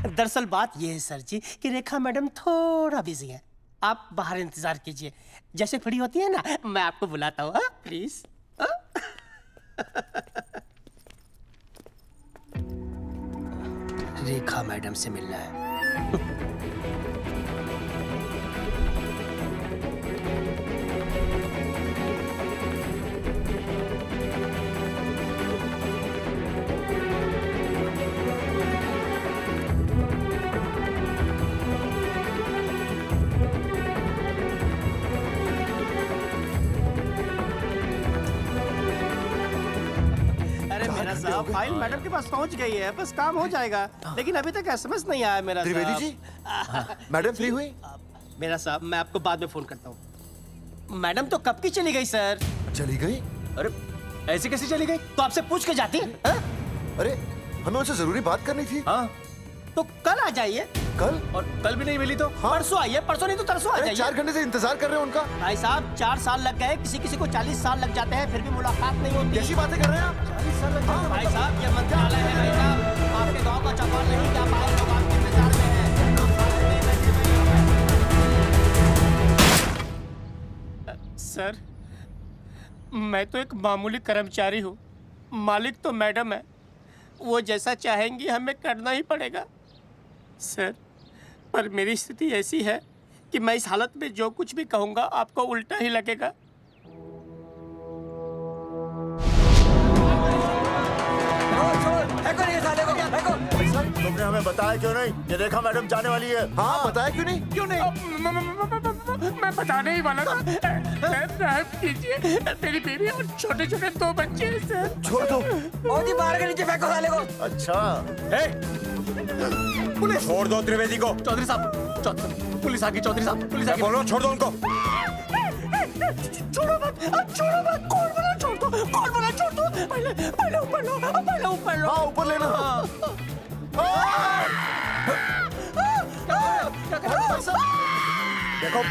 दरअसल बात ये है सर जी कि रेखा मैडम थोड़ा बिजी है, आप बाहर इंतजार कीजिए, जैसे फ्री होती है ना मैं आपको बुलाता हूँ, प्लीज। रेखा मैडम से मिलना है। मेरा साहब फाइल मैडम के पास पहुंच गई है, बस काम हो जाएगा, लेकिन अभी तक एसएमएस नहीं आया मेरा साहब। त्रिवेदी जी, मैडम फ्री हुई? मेरा साहब मैं आपको बाद में फोन करता हूँ। मैडम तो कब की चली गई सर। चली गई? अरे ऐसे कैसे चली गई? तो आपसे पूछ के जाती। अरे हमें उनसे जरूरी बात करनी थी। हाँ तो कल आ जाइए। कल? और कल भी नहीं मिली तो? हाँ? परसों आइए, परसों नहीं तो तरसों आ जाइए। 4 घंटे से इंतजार कर रहे हैं उनका। भाई साहब 4 साल लग गए, किसी किसी को 40 साल लग जाते हैं, फिर भी मुलाकात नहीं होती। कैसी बातें कर रहे हैं आप? 40 साल लग जाते हैं। भाई साहब ये मंत्रालय है भाई साहब, आपके गाँव का चौपाल नहीं क्या पाए लोग आपके इंतजार में हैं। सर, मैं तो एक मामूली कर्मचारी हूँ, मालिक तो मैडम है, वो जैसा चाहेंगी हमें करना ही पड़ेगा। सर, पर मेरी स्थिति ऐसी है कि मैं इस हालत में जो कुछ भी कहूँगा आपको उल्टा ही लगेगा। तुमने हमें बताया क्यों नहीं? ये रेखा मैडम जाने वाली है। हाँ, बताया क्यों नहीं? क्यों नहीं? मैं बताने ही वाला था। रहम कीजिए, मेरी बीवी और छोटे छोटे 2 बच्चे हैं सर। छोड़ दो। मोदी बाहर के नीचे फेंको साले को। अच्छा। पुलिस छोड़ दो त्रिवेदी को। चौधरी साहब, पुलिस आ गई। चौधरी साहब, पुलिस आ गई। बोलो, छोड़ दो उनको। छोड़ो मत, कौन बोला छोड़ दो? कौन बोला छोड़ दो? पहले ऊपर लो, पहले ऊपर लो। हाँ, ऊपर लेना। देखो,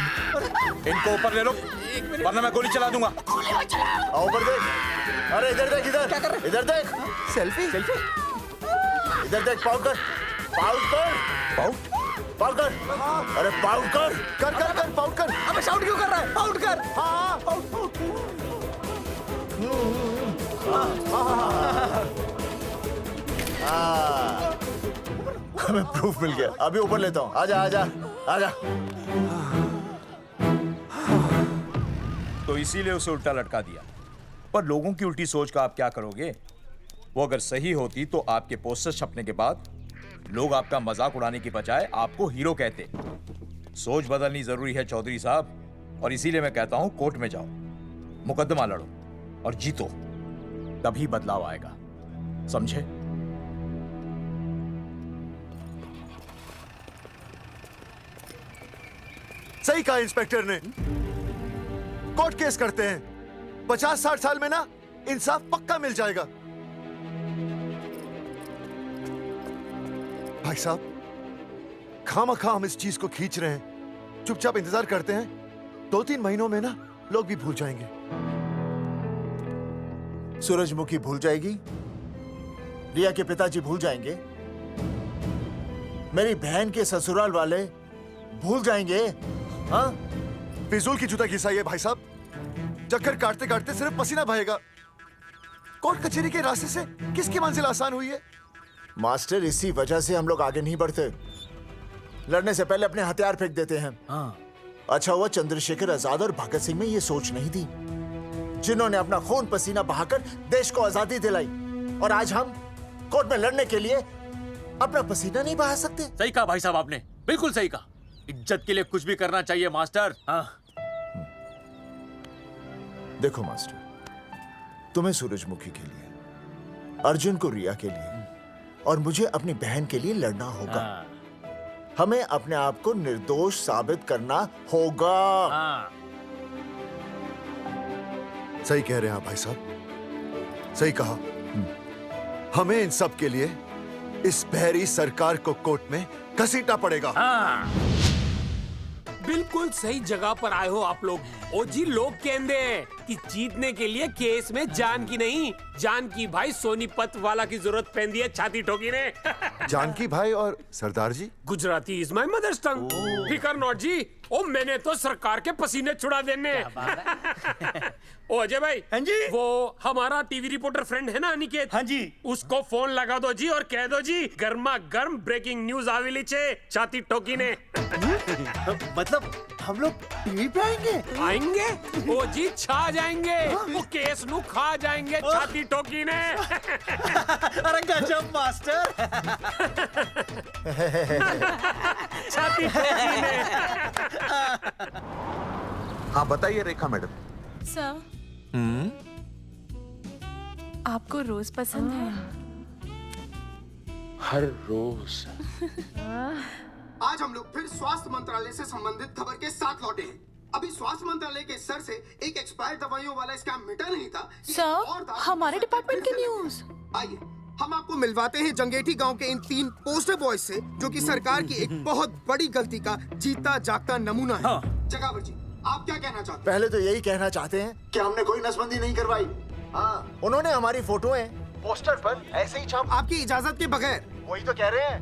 इनको ऊपर ले लो, वरना मैं गोली चला दूंगा। आओ ऊपर देख। अरे इधर देख, इधर इधर देख। सेल्फी इधर देख। पाउट कर। अरे पाउट कर पाउट कर। अबे शाउट क्यों कर रहा है? पाउट कर। हाँ, पाउट। हमें प्रूफ मिल गया। अभी ऊपर लेता हूँ। आजा। तो इसीलिए उसे उल्टा लटका दिया। पर लोगों की उल्टी सोच का आप क्या करोगे? वो अगर सही होती तो आपके पोस्टर छपने के बाद लोग आपका मजाक उड़ाने की बजाय आपको हीरो कहते। सोच बदलनी जरूरी है चौधरी साहब, और इसीलिए मैं कहता हूं कोर्ट में जाओ, मुकदमा लड़ो और जीतो, तभी बदलाव आएगा। समझे? सही कहा इंस्पेक्टर ने। कोर्ट केस करते हैं, 50-60 साल में ना इंसाफ पक्का मिल जाएगा। भाई साहब, खामखा हम इस चीज को खींच रहे हैं। चुपचाप इंतजार करते हैं, 2-3 महीनों में ना लोग भी भूल जाएंगे। सूरजमुखी भूल जाएगी, रिया के पिताजी भूल जाएंगे, मेरी बहन के ससुराल वाले भूल जाएंगे। हाँ, फिजूल की जूता घिसाई है भाई साहब। चक्कर काटते काटते सिर्फ पसीना बहेगा। कोर्ट कचहरी के रास्ते से किसकी मंजिल आसान हुई है? मास्टर, इसी वजह से हम लोग आगे नहीं बढ़ते। लड़ने से पहले अपने हथियार फेंक देते हैं। अच्छा हुआ चंद्रशेखर आजाद और भगत सिंह में ये सोच नहीं थी, जिन्होंने अपना खून पसीना बहाकर देश को आजादी दिलाई। और आज हम कोर्ट में लड़ने के लिए अपना पसीना नहीं बहा सकते। सही कहा भाई साहब आपने, बिल्कुल सही कहा। इज्जत के लिए कुछ भी करना चाहिए मास्टर। देखो मास्टर, तुम्हें सूरजमुखी के लिए, अर्जुन को रिया के लिए और मुझे अपनी बहन के लिए लड़ना होगा। हमें अपने आप को निर्दोष साबित करना होगा। सही कह रहे हैं आप भाई साहब, सही कहा। हमें इन सब के लिए इस बहरी सरकार को कोर्ट में घसीटना पड़ेगा। बिल्कुल सही जगह पर आए हो आप लोग। ओ जी, लोग कहते हैं कि जीतने के लिए केस में जान की नहीं, जान की भाई सोनीपत वाला की जरूरत पैंदी है छाती ठोकी ने। जानकी भाई और सरदार जी, गुजराती इज माय मदर्स टंग। फिकर नॉट जी। ओ मैंने तो सरकार के पसीने छुड़ा देने। ओ अजय भाई, हाँ जी, वो हमारा टीवी रिपोर्टर फ्रेंड है ना अनिकेत, हाँ जी, उसको फोन लगा दो जी और कह दो जी गर्मा गर्म ब्रेकिंग न्यूज आवेली छे छाती ठोकी ने। मतलब हम लोग टीवी पे आएंगे? ओ जी, छा जाएंगे। वो केस नु खा जाएंगे छाती ठोकी ने। अरे गजब मास्टर। छाती ठोकी ने। हाँ बताइए रेखा मैडम। सर, आपको रोज पसंद है? हर रोज। आज हम लोग फिर स्वास्थ्य मंत्रालय से संबंधित खबर के साथ लौटे हैं। अभी स्वास्थ्य मंत्रालय के सर से एक एक्सपायर्ड दवाइयों वाला स्कैम मिटा नहीं था। सर, हमारे डिपार्टमेंट की न्यूज। आइए हम आपको मिलवाते हैं जंगेठी गांव के इन 3 पोस्टर बॉयज से, जो कि सरकार की एक बहुत बड़ी गलती का जीता जागता नमूना है। जगावर जी, आप क्या कहना चाहते हैं? पहले तो यही कहना चाहते हैं कि हमने कोई नसबंदी नहीं करवाई। हाँ, उन्होंने हमारी फोटोएं पोस्टर पर ऐसे ही छाप आपकी इजाजत के बगैर। वही तो कह रहे हैं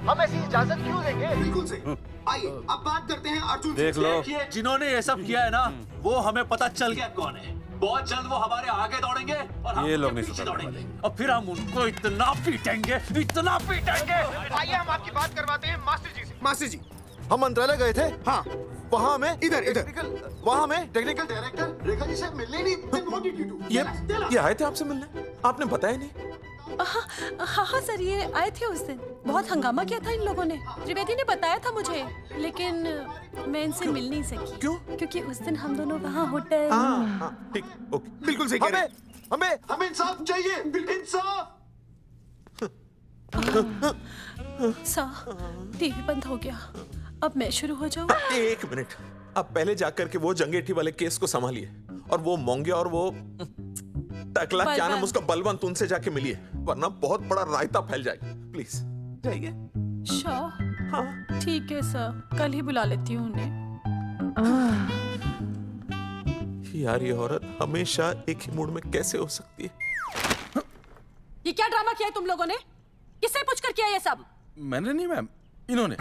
हम ऐसी इजाजत क्यों देंगे? बिल्कुल सही। आइए अब बात करते हैं अर्जुन देख लो, जिन्होंने ये सब किया है ना, वो हमें पता चल गया कौन है। बहुत जल्द वो हमारे आगे दौड़ेंगे और हम ये लोग उनके नहीं पीछे सुधरने दौड़ेंगे और फिर हम उनको इतना पीटेंगे। आइए हम आपकी बात करवाते हैं मास्टर जी से। मास्टर जी, हम मंत्रालय गए थे। हाँ, वहाँ हमें इधर वहाँ हमें टेक्निकल डायरेक्टर रेखा जी से मिलने नहीं। Then what did you do? ये आए थे आपसे मिलने, आपने बताया नहीं। हाँ सर, ये आए थे उस दिन। बहुत हंगामा किया था इन लोगों ने। त्रिवेदी ने बताया था मुझे, लेकिन मैं इनसे मिल नहीं सकी। क्यों? क्योंकि उस दिन हम दोनों वहाँ होटल। ठीक, ओके। बिल्कुल सही कह रहे हैं। हमें इंसाफ चाहिए, इंसाफ। टीवी बंद हो गया, अब मैं शुरू हो जाऊँ? एक मिनट, आप पहले जाकर के वो जंगेठी वाले केस को संभालिए और वो मोंगे और वो टकला क्या नाम उसका बलवंत, उनसे जाके मिलिए, वरना बहुत बड़ा रायता फैल जाएगा। प्लीज जाइए। हाँ ठीक है सर, कल ही बुला लेती हूँ उन्हें। यार ये औरत हमेशा एक ही मूड में कैसे हो सकती है? ये क्या ड्रामा किया है तुम लोगों ने? किससे पूछकर किया ये सब? मैंने नहीं मैम, इन्होंने।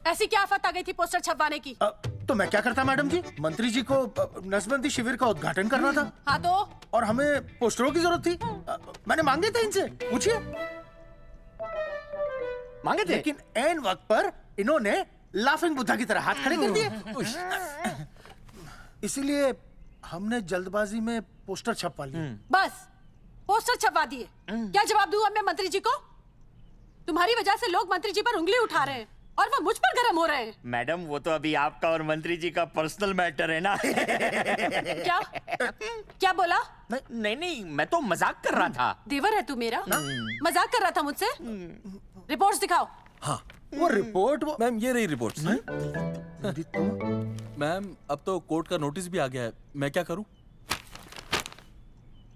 ऐसी क्या आफत आ गई थी पोस्टर छपवाने की? तो मैं क्या करता मैडम जी? मंत्री जी को नसबंदी शिविर का उद्घाटन करना था। हाँ तो? और हमें पोस्टरों की जरूरत थी। मैंने मांगे थे इनसे, पूछिए। मांगे थे, लेकिन ऐन वक्त पर इन्होंने लाफिंग बुद्धा की तरह हाथ खड़े कर दिए। इसीलिए हमने जल्दबाजी में पोस्टर छपवा लिए। बस पोस्टर छपवा दिए। क्या जवाब दूं अब मैं मंत्री जी को? तुम्हारी वजह से लोग मंत्री जी पर उंगली उठा रहे हैं और वो मुझ पर गर्म हो रहे हैं। मैडम, वो तो अभी आपका और मंत्री जी का पर्सनल मैटर है ना। क्या क्या बोला? नहीं, मैं तो मजाक कर रहा था। देवर है तू मेरा? मजाक कर रहा था मुझसे? रिपोर्ट्स दिखाओ। हाँ, वो रिपोर्ट मैम ये रही रिपोर्ट्स। मैम अब तो कोर्ट का नोटिस भी आ गया है, मैं क्या करूं?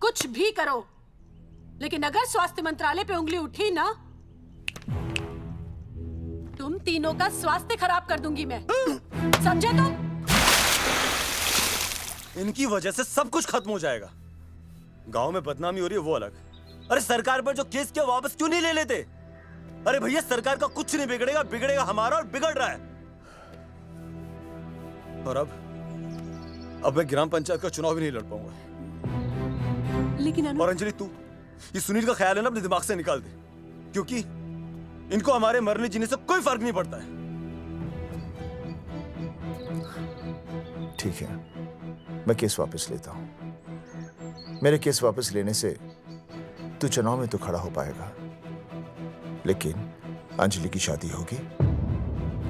कुछ भी करो, लेकिन अगर स्वास्थ्य मंत्रालय पे उंगली उठी ना, तुम तीनों का स्वास्थ्य खराब कर दूंगी मैं। समझे तुम? इनकी वजह से सब कुछ खत्म हो जाएगा। गांव में बदनामी हो रही है वो अलग। अरे सरकार पर जो केस किया वापस क्यों नहीं ले लेते? अरे भैया, सरकार का कुछ नहीं बिगड़ेगा, बिगड़ेगा हमारा, और बिगड़ रहा है। और अब मैं ग्राम पंचायत का चुनाव भी नहीं लड़ पाऊंगा। लेकिन और अंजलि, तू ये सुनील का ख्याल है ना, अपने दिमाग से निकाल दे, क्योंकि इनको हमारे मरने जीने से कोई फर्क नहीं पड़ता है। ठीक है, मैं केस वापस लेता हूं। मेरे केस वापस लेने से तू चुनाव में तो खड़ा हो पाएगा, लेकिन अंजलि की शादी होगी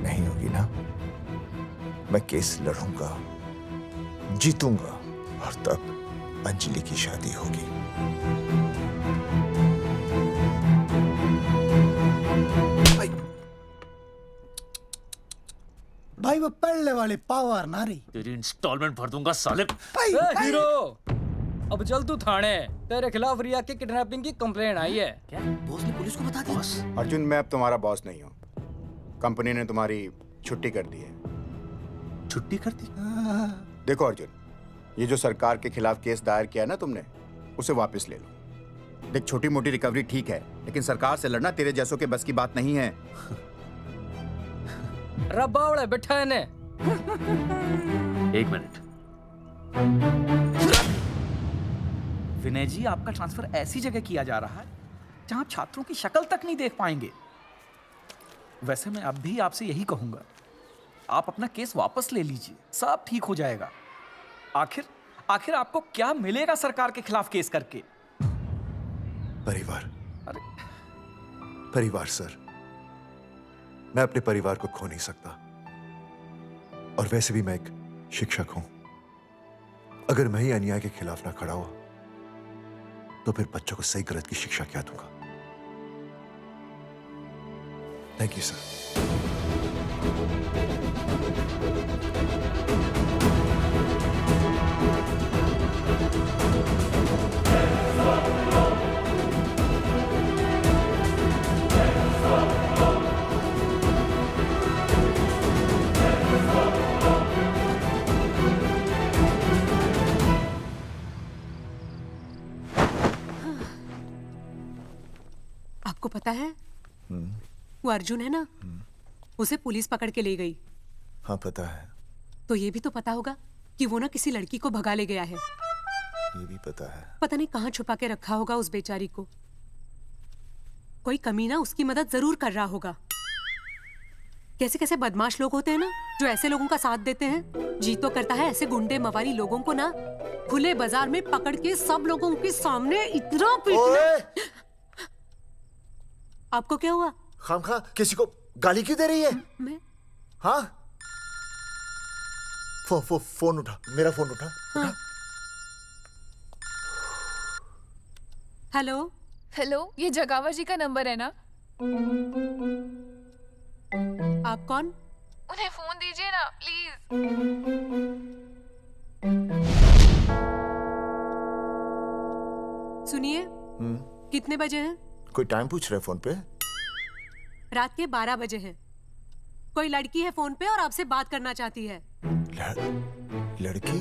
नहीं होगी ना? मैं केस लड़ूंगा, जीतूंगा, और तब अंजलि की शादी होगी। भाई वो पढ़ने वाले पावर नारी। तेरी इंस्टॉलमेंट भर दूंगा साले। हीरो, अब चल तू थाने। तेरे खिलाफ रिया की किडनैपिंग की कंप्लेंट आई है। क्या बॉस ने पुलिस को बता दिया? अर्जुन, मैं अब तुम्हारा बॉस नहीं हूँ। कंपनी ने तुम्हारी छुट्टी कर दी है। छुट्टी कर दी? देखो अर्जुन, ये जो सरकार के खिलाफ केस दायर किया ना तुमने, उसे वापस ले लो। देख, छोटी मोटी रिकवरी ठीक है, लेकिन सरकार से लड़ना तेरे जैसों के बस की बात नहीं है। रबावड़े बैठा है ने। एक मिनट। विनय जी, आपका ट्रांसफर ऐसी जगह किया जा रहा है जहां आप छात्रों की शक्ल तक नहीं देख पाएंगे। वैसे मैं अब भी आपसे यही कहूंगा, आप अपना केस वापस ले लीजिए, सब ठीक हो जाएगा। आखिर आपको क्या मिलेगा सरकार के खिलाफ केस करके? परिवार। परिवार सर, मैं अपने परिवार को खो नहीं सकता, और वैसे भी मैं एक शिक्षक हूं। अगर मैं ही अन्याय के खिलाफ ना खड़ा हुआ तो फिर बच्चों को सही गलत की शिक्षा क्या दूंगा? Thank you sir. पता है वो अर्जुन है ना, उसे पुलिस पकड़ के ले गई। हाँ पता है। तो ये भी तो पता होगा कि वो ना किसी लड़की को भगा ले गया है। ये भी पता है। पता नहीं कहाँ छुपा के रखा होगा उस बेचारी को। कोई कमीना उसकी मदद जरूर कर रहा होगा। कैसे कैसे बदमाश लोग होते हैं ना जो ऐसे लोगों का साथ देते हैं। जी तो करता है ऐसे गुंडे मवाली लोगों को ना खुले बाजार में पकड़ के सब लोगों के सामने इतना पीटना। आपको क्या हुआ? खामखा किसी को गाली क्यों दे रही है? मैं? हाँ फोन उठा, मेरा फोन उठा। हाँ। हेलो हेलो, ये जगावर जी का नंबर है ना? आप कौन? उन्हें फोन दीजिए ना प्लीज। सुनिए, कितने बजे हैं? कोई टाइम पूछ रहे फोन पे? रात के 12 बजे हैं। कोई लड़की है फोन पे और आपसे बात करना चाहती है। लड़की?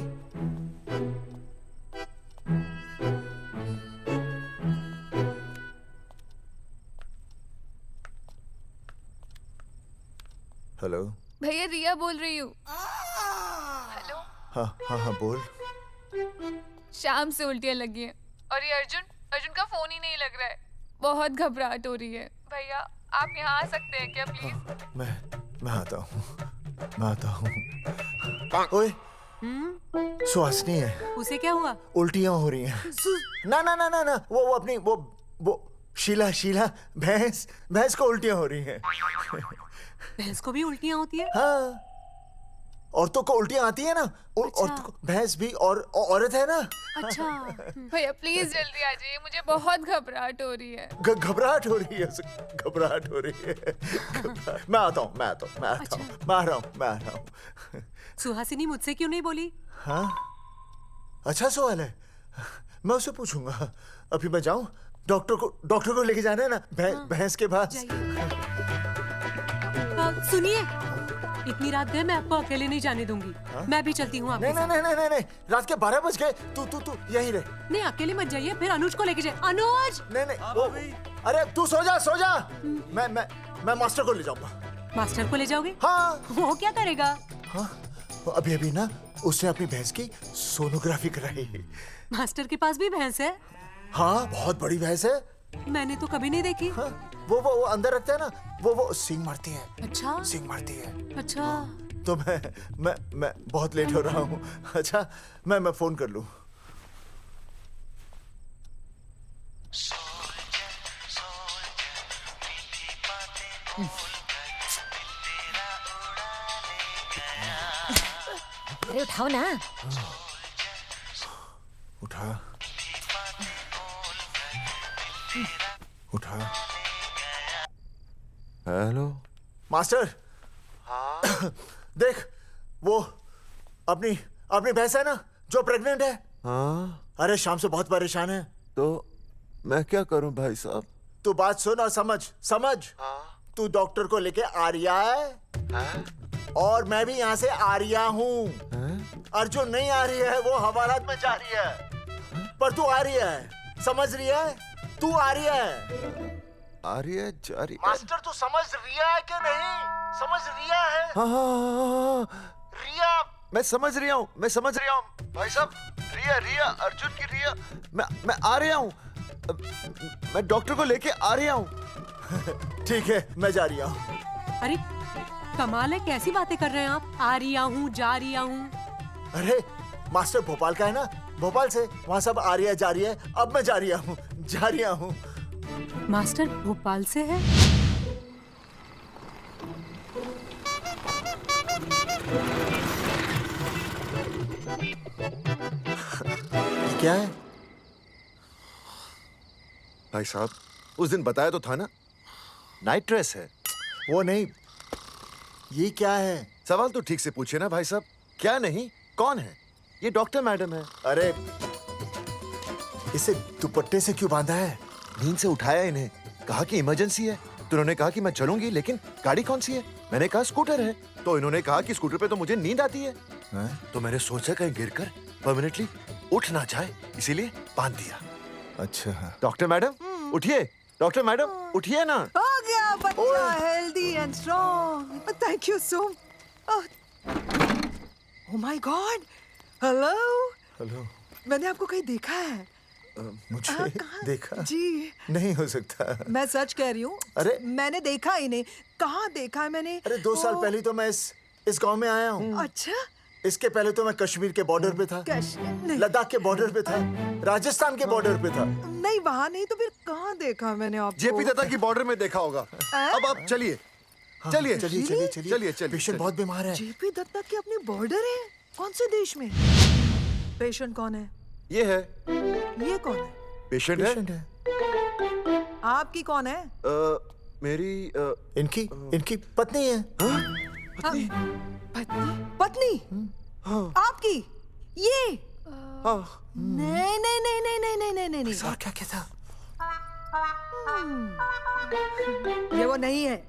हेलो भैया, रिया बोल रही हूँ। हेलो। हाँ हाँ हाँ बोल। शाम से उल्टियाँ लगी हैं और ये अर्जुन का फोन ही नहीं लग रहा है। बहुत घबराहट हो रही है। भैया आप यहाँ आ सकते हैं क्या प्लीज? मैं आता हूँ। ओए सुहासिनी है। उसे क्या हुआ? उल्टियाँ हो रही हैं। ना ना ना ना ना वो अपनी वो शीला भैंस को उल्टियाँ हो रही हैं। भैंस को भी उल्टियाँ होती है? हाँ, औरतों को उल्टियाँ आती है ना। अच्छा। औरतों को, भैंस भी और औरत है ना। अच्छा भैया प्लीज जल्दी आ जाइए, मुझे बहुत घबराहट हो रही है। घबराहट हो रही है। मैं आता हूँ। मैं आ रहा हूँ। सुहासिनी मुझसे क्यों नहीं बोली? हाँ अच्छा सवाल है, मैं उससे पूछूंगा। अभी मैं जाऊँ? डॉक्टर को लेके जाना है ना भैंस के पास। सुनिए, इतनी रात गए मैं आपको अकेले नहीं जाने दूंगी। मैं भी चलती हूँ आपके साथ। नहीं, रात के 12 बज गए। तू यहीं रह। नहीं अकेले मत जाइए, फिर अनुज को लेके जाइए। अनुज! नहीं अरे तू सो जा। मैं मास्टर को ले जाऊंगा। मास्टर को ले जाओगे? हाँ। वो क्या करेगा? हाँ अभी ना उसने अपनी भैंस की सोनोग्राफी कराई। मास्टर के पास भी भैंस है? हाँ बहुत बड़ी भैंस है। मैंने तो कभी नहीं देखी। हाँ, वो अंदर रखते हैं ना, वो सींग मारती है। अच्छा सींग मारती है। अच्छा तो मैं बहुत लेट हो रहा हूँ। अच्छा मैं फोन कर लूँ। अरे उठाओ ना। उठा। Hello master. हाँ देख वो अपनी भैंस है ना जो प्रेग्नेंट है। हाँ अरे शाम से बहुत परेशान है। तो मैं क्या करूं भाई साहब? तू बात सुन और समझ। तू डॉक्टर को लेके आ रिया है और मैं भी यहाँ से आ रिया हूँ। अर्जुन नहीं आ रही है, वो हवालात में जा रही है, पर तू आ रही है। समझ रही है? तू आ रही है। आ रही है जा रही है। मास्टर तू समझ रिया है कि नहीं? समझ रिया है? हाँ। रिया मैं समझ रहा हूँ भाई साहब। रिया अर्जुन की रिया। मैं आ रहा हूँ। मैं डॉक्टर को लेके आ रहा हूँ। ठीक है मैं जा रही हूँ। अरे कमाल है, कैसी बातें कर रहे हैं आप? आ रिया हूँ, जा रिया हूँ। अरे मास्टर भोपाल का है ना, भोपाल से वहाँ सब आ रही है जा रही है। अब मैं जा रही हूँ। मास्टर भोपाल से है? क्या है भाई साहब? उस दिन बताया तो था ना, नाइट ड्रेस है। वो नहीं, ये क्या है? सवाल तो ठीक से पूछे ना भाई साहब। क्या नहीं, कौन है? ये डॉक्टर मैडम है। अरे इसे दुपट्टे से क्यों बांधा है? नींद से उठाया इन्हें, कहा कि इमरजेंसी है। तो उन्होंने कहा कि मैं चलूंगी, लेकिन गाड़ी कौन सी है? मैंने कहा स्कूटर है। तो इन्होंने कहा कि स्कूटर पे तो मुझे नींद आती है। तो मैंने सोचा कहीं गिरकर परमानेंटली उठ ना जाए, इसीलिए बांध दिया। अच्छा डॉक्टर मैडम उठिए, डॉक्टर मैडम उठिए ना। हो गया बच्चा healthy and strong. Thank you so. Oh my God. Hello. Hello. मैंने आपको कहीं देखा है? मुझे देखा? जी नहीं हो सकता। मैं सच कह रही हूँ। अरे मैंने देखा ही नहीं। कहाँ देखा है मैंने? अरे 2 साल पहले तो मैं इस गांव में आया हूँ। अच्छा। इसके पहले तो मैं कश्मीर के बॉर्डर पे था, नहीं। लद्दाख के बॉर्डर पे था, राजस्थान के बॉर्डर पे था। नहीं वहाँ नहीं तो फिर कहाँ देखा मैंने आपको? जेपी दत्ता की बॉर्डर में देखा होगा। अब आप चलिए चलिए चलिए, चलिए चलिए, चलिए चलिए। पेशेंट बहुत बीमार है। जेपी दत्ता की अपनी बॉर्डर है? कौन से देश में? पेशेंट कौन है? ये है। ये कौन है? पेशेंट है। आपकी कौन है? मेरी इनकी पत्नी है। पत्नी? आपकी? ये? नहीं नहीं नहीं नहीं नहीं नहीं नहीं नहीं। सर क्या था? ये वो नहीं है।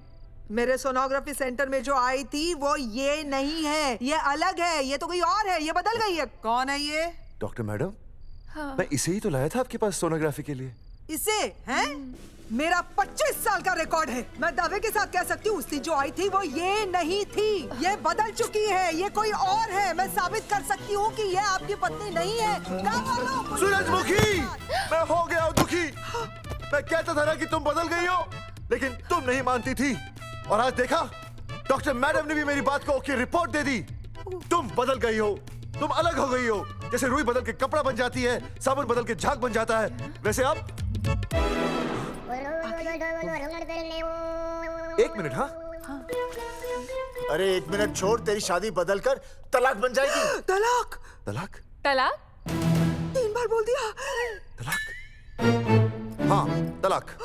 मेरे सोनोग्राफी सेंटर में जो आई थी वो ये नहीं है, ये अलग है, ये तो कोई और है, ये बदल गई है। कौन है ये? डॉक्टर मैडम हाँ। मैं इसे ही तो लाया था आपके पास सोनोग्राफी के लिए। इसे हैं? मेरा 25 साल का रिकॉर्ड है। मैं दावे के साथ कह सकती हूँ उसकी जो आई थी वो ये नहीं थी, ये बदल चुकी है, ये कोई और है। मैं साबित कर सकती हूँ कि ये आपकी पत्नी नहीं है। सूरजमुखी, मैं हो गया हूँ दुखी। मैं कहता था ना कि तुम बदल गई हो, लेकिन तुम नहीं मानती थी। और आज देखा, डॉक्टर मैडम ने भी मेरी बात को ओके रिपोर्ट दे दी। तुम बदल गई हो, तुम अलग हो गई हो। जैसे रुई बदल के कपड़ा बन जाती है, साबुन बदल के झाग बन जाता है, वैसे अब। एक मिनट। हाँ अरे 1 मिनट छोड़, तेरी शादी बदल कर तलाक बन जाएगी। तलाक? तलाक? तलाक? 3 बार बोल दिया। हाँ तलाक।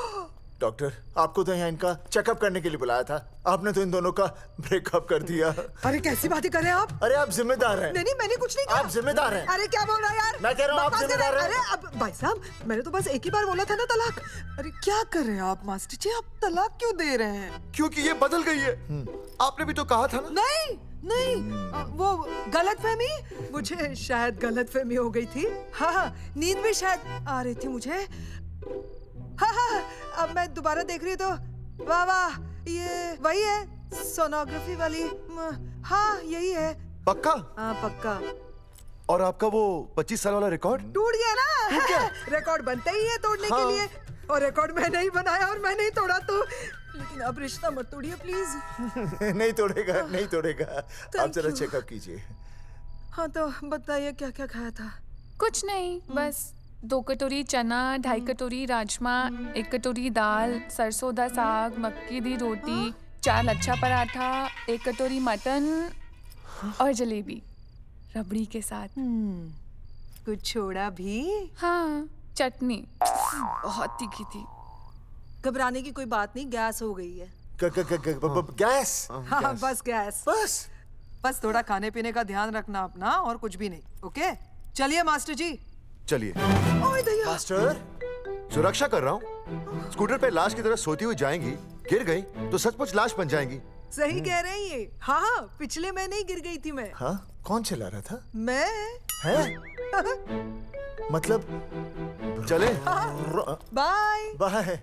डॉक्टर आपको तो यहाँ इनका चेकअप करने के लिए बुलाया था, आपने तो इन दोनों का ब्रेकअप कर दिया। अरे कैसी बातें कर रहे हैं आप? अरे आप जिम्मेदार हैं। नहीं मैंने कुछ नहीं कहा। आप जिम्मेदार हैं। अरे क्या बोल रहा है यार? मैं कह रहा हूँ आप जिम्मेदार हैं। अरे अब भाई साहब मैंने तो बस एक ही बार बोला था ना तलाक। अरे क्या कर रहे हैं आप मास्टर जी? आप तलाक क्यों दे रहे हैं? क्योंकि ये बदल गई है। आपने भी तो कहा था ना। नहीं नहीं वो गलतफहमी, मुझे शायद गलतफहमी हो गई थी। हाँ नींद भी शायद आ रही थी मुझे। हाँ अब मैं दोबारा देख रही तो वाह वाह, ये वही है सोनोग्राफी वाली। हाँ यही है। पक्का? हाँ पक्का। और आपका वो 25 साल वाला रिकॉर्ड टूट गया ना? रिकॉर्ड बनते ही है तोड़ने के लिए, और रिकॉर्ड मैंने ही बनाया और मैंने ही तोड़ा। तो लेकिन अब रिश्ता मत तोड़िए प्लीज। नहीं तोड़ेगा, नहीं तोड़ेगा। आप जरा चेकअप कीजिए। हाँ तो बताइए क्या क्या खाया था? कुछ नहीं, बस 2 कटोरी चना, 2.5 कटोरी राजमा, 1 कटोरी दाल, सरसों दा साग, मक्की दी रोटी, 4 लच्छा पराठा, 1 कटोरी मटन और जलेबी रबड़ी के साथ। कुछ छोड़ा भी? हाँ चटनी बहुत तीखी थी। घबराने की कोई बात नहीं, गैस हो गई है। गैस? हाँ बस गैस। बस थोड़ा खाने पीने का ध्यान रखना अपना, और कुछ भी नहीं। ओके चलिए मास्टर जी। चलिए। मास्टर सुरक्षा कर रहा हूँ। स्कूटर पे लाश की तरह सोती हुई जाएंगी, गिर गई तो सचमुच लाश बन जाएंगी। सही कह रहे हैं ये। हाँ पिछले महीने ही गिर गई थी मैं। हाँ कौन चला रहा था? मैं। है? मतलब चले? Bye bye.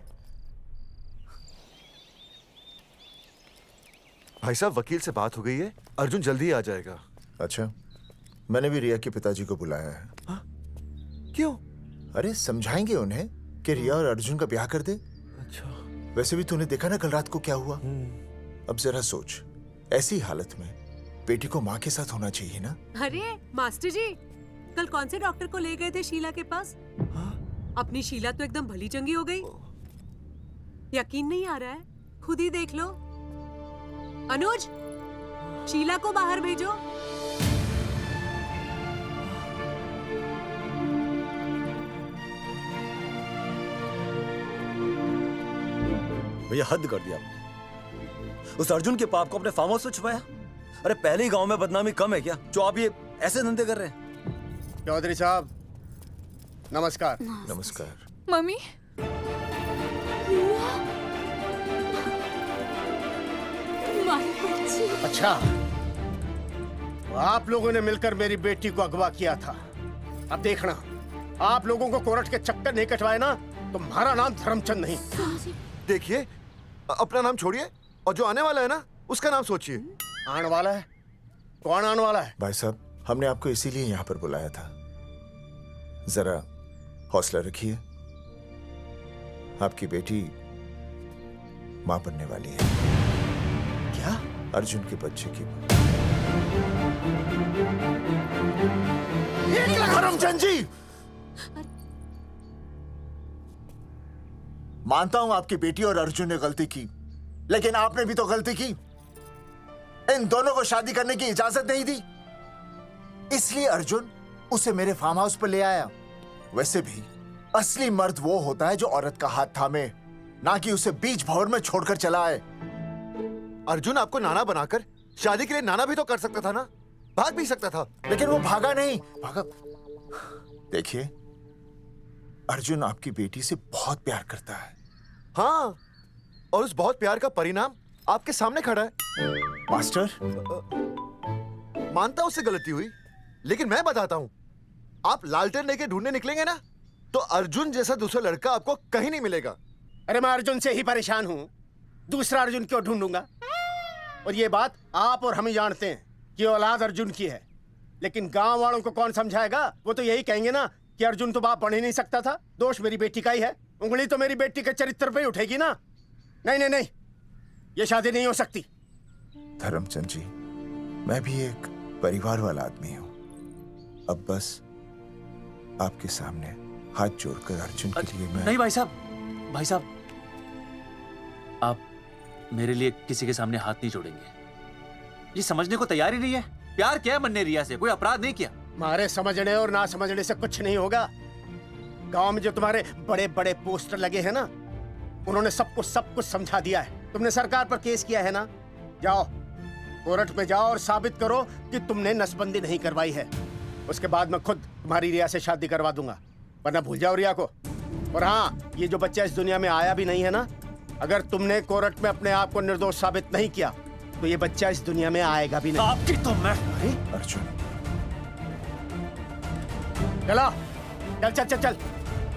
भाई साहब वकील से बात हो गई है, अर्जुन जल्दी आ जाएगा। अच्छा मैंने भी रिया के पिताजी को बुलाया है। क्यों? अरे समझाएंगे उन्हें कि रिया और अर्जुन का ब्याह कर दे। अच्छा वैसे भी तूने देखा ना कल रात को क्या हुआ। अब जरा सोच, ऐसी हालत में बेटी को माँ के साथ होना चाहिए ना। अरे मास्टर जी कल कौन से डॉक्टर को ले गए थे शीला के पास? अपनी शीला तो एकदम भली चंगी हो गई। यकीन नहीं आ रहा है? खुद ही देख लो। अनुज शीला को बाहर भेजो। भैया हद कर दिया। उस अर्जुन के पाप को अपने फार्म हाउस में छुपाया। अरे पहले ही गांव में बदनामी कम है क्या, जो आप ये ऐसे धंधे कर रहे हैं? चौधरी साहब नमस्कार। नमस्कार। मम्मी अच्छा तो आप लोगों ने मिलकर मेरी बेटी को अगवा किया था। अब देखना, आप लोगों को कोर्ट के चक्कर नहीं कटवाए ना तुम्हारा नाम धर्मचंद नहीं। देखिए, अपना नाम छोड़िए और जो आने वाला है ना उसका नाम सोचिए। आने वाला है? कौन आने वाला है? भाई साहब, हमने आपको इसीलिए यहाँ पर बुलाया था। जरा हौसला रखिए, आपकी बेटी मां बनने वाली है। क्या? अर्जुन के बच्चे की। धर्मचंद जी, मानता हूं आपकी बेटी और अर्जुन ने गलती की, लेकिन आपने भी तो गलती की। इन दोनों को शादी करने की इजाजत नहीं दी, इसलिए अर्जुन उसे मेरे फार्म हाउस पर ले आया। वैसे भी असली मर्द वो होता है जो औरत का हाथ थामे, ना कि उसे बीच भंवर में छोड़कर चला आए। अर्जुन आपको नाना बनाकर शादी के लिए नाना भी तो कर सकता था ना, भाग भी सकता था, लेकिन वो भागा नहीं। भागा। देखिए, अर्जुन आपकी बेटी से बहुत प्यार करता है। हाँ, और उस बहुत प्यार का परिणाम आपके सामने खड़ा है। मास्टर, मानता हूं उससे गलती हुई, लेकिन मैं बताता हूं, आप लालटेन लेके ढूंढने निकलेंगे ना तो अर्जुन जैसा दूसरा लड़का आपको कहीं नहीं मिलेगा। अरे मैं अर्जुन से ही परेशान हूँ, दूसरा अर्जुन क्यों ढूंढूंगा? और ये बात आप और हम ही जानते हैं कि औलाद अर्जुन की है, लेकिन गांव वालों को कौन समझाएगा? वो तो यही कहेंगे ना कि अर्जुन तो बाप बन ही नहीं सकता था, दोष मेरी बेटी का ही है। उंगली तो मेरी बेटी के चरित्र पे ही उठेगी ना। नहीं नहीं नहीं, ये शादी नहीं हो सकती। धर्मचंद जी, मैं भी एक परिवार वाला आदमी हूं। अब बस आपके सामने हाथ जोड़कर अर्जुन के लिए मैं... नहीं भाई साहब, भाई साहब, आप मेरे लिए किसी के सामने हाथ नहीं जोड़ेंगे। ये समझने को तैयार ही नहीं है। प्यार किया मन्ने रिया से, कोई अपराध नहीं किया। मारे समझने और ना समझने से कुछ नहीं होगा। गांव में जो तुम्हारे बड़े बड़े पोस्टर लगे हैं ना, उन्होंने सब कुछ समझा दिया है। तुमने सरकार पर केस किया है ना, जाओ कोर्ट में जाओ और साबित करो कि तुमने नसबंदी नहीं करवाई है। उसके बाद मैं खुद तुम्हारी रिया से शादी करवा दूंगा, वरना भूल जाओ रिया को। और हाँ, ये जो बच्चा इस दुनिया में आया भी नहीं है ना, अगर तुमने कोर्ट में अपने आप को निर्दोष साबित नहीं किया तो ये बच्चा इस दुनिया में आएगा भी नहीं। आपकी तो मैं... अर्जुन, चलो चल चल चल चल।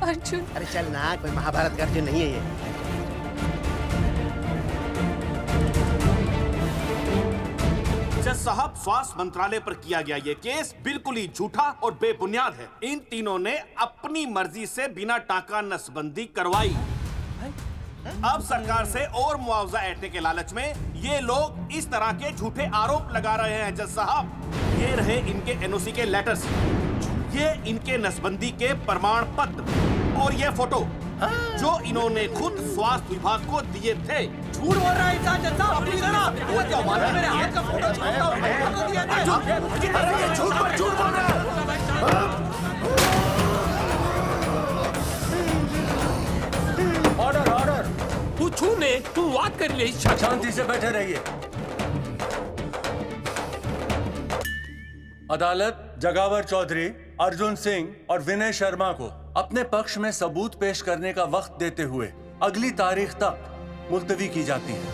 अर्जुन, अरे चल ना, कोई महाभारत का अर्जुन नहीं है ये। जज साहब, स्वास्थ्य मंत्रालय पर किया गया ये केस बिल्कुल ही झूठा और बेबुनियाद है। इन तीनों ने अपनी मर्जी से बिना टाका नसबंदी करवाई। अब सरकार से और मुआवजा ऐंठने के लालच में ये लोग इस तरह के झूठे आरोप लगा रहे हैं। जज साहब, ये रहे इनके एनओसी के लेटर्स, ये इनके नसबंदी के प्रमाण पत्र और ये फोटो जो इन्होंने खुद स्वास्थ्य विभाग को दिए थे। झूठ बोल रहा है इंसान, जज साहब, प्लीज ना। मेरे हाथ का फोटो छोड़ता हूं, फोटो दिया था। अरे ये झूठ बोल रहा है। ऑर्डर ऑर्डर, तू छूने तू बात कर ले। शांति से बैठे रहिए। अदालत जगावर चौधरी, अर्जुन सिंह और विनय शर्मा को अपने पक्ष में सबूत पेश करने का वक्त देते हुए अगली तारीख तक मुलतवी की जाती है।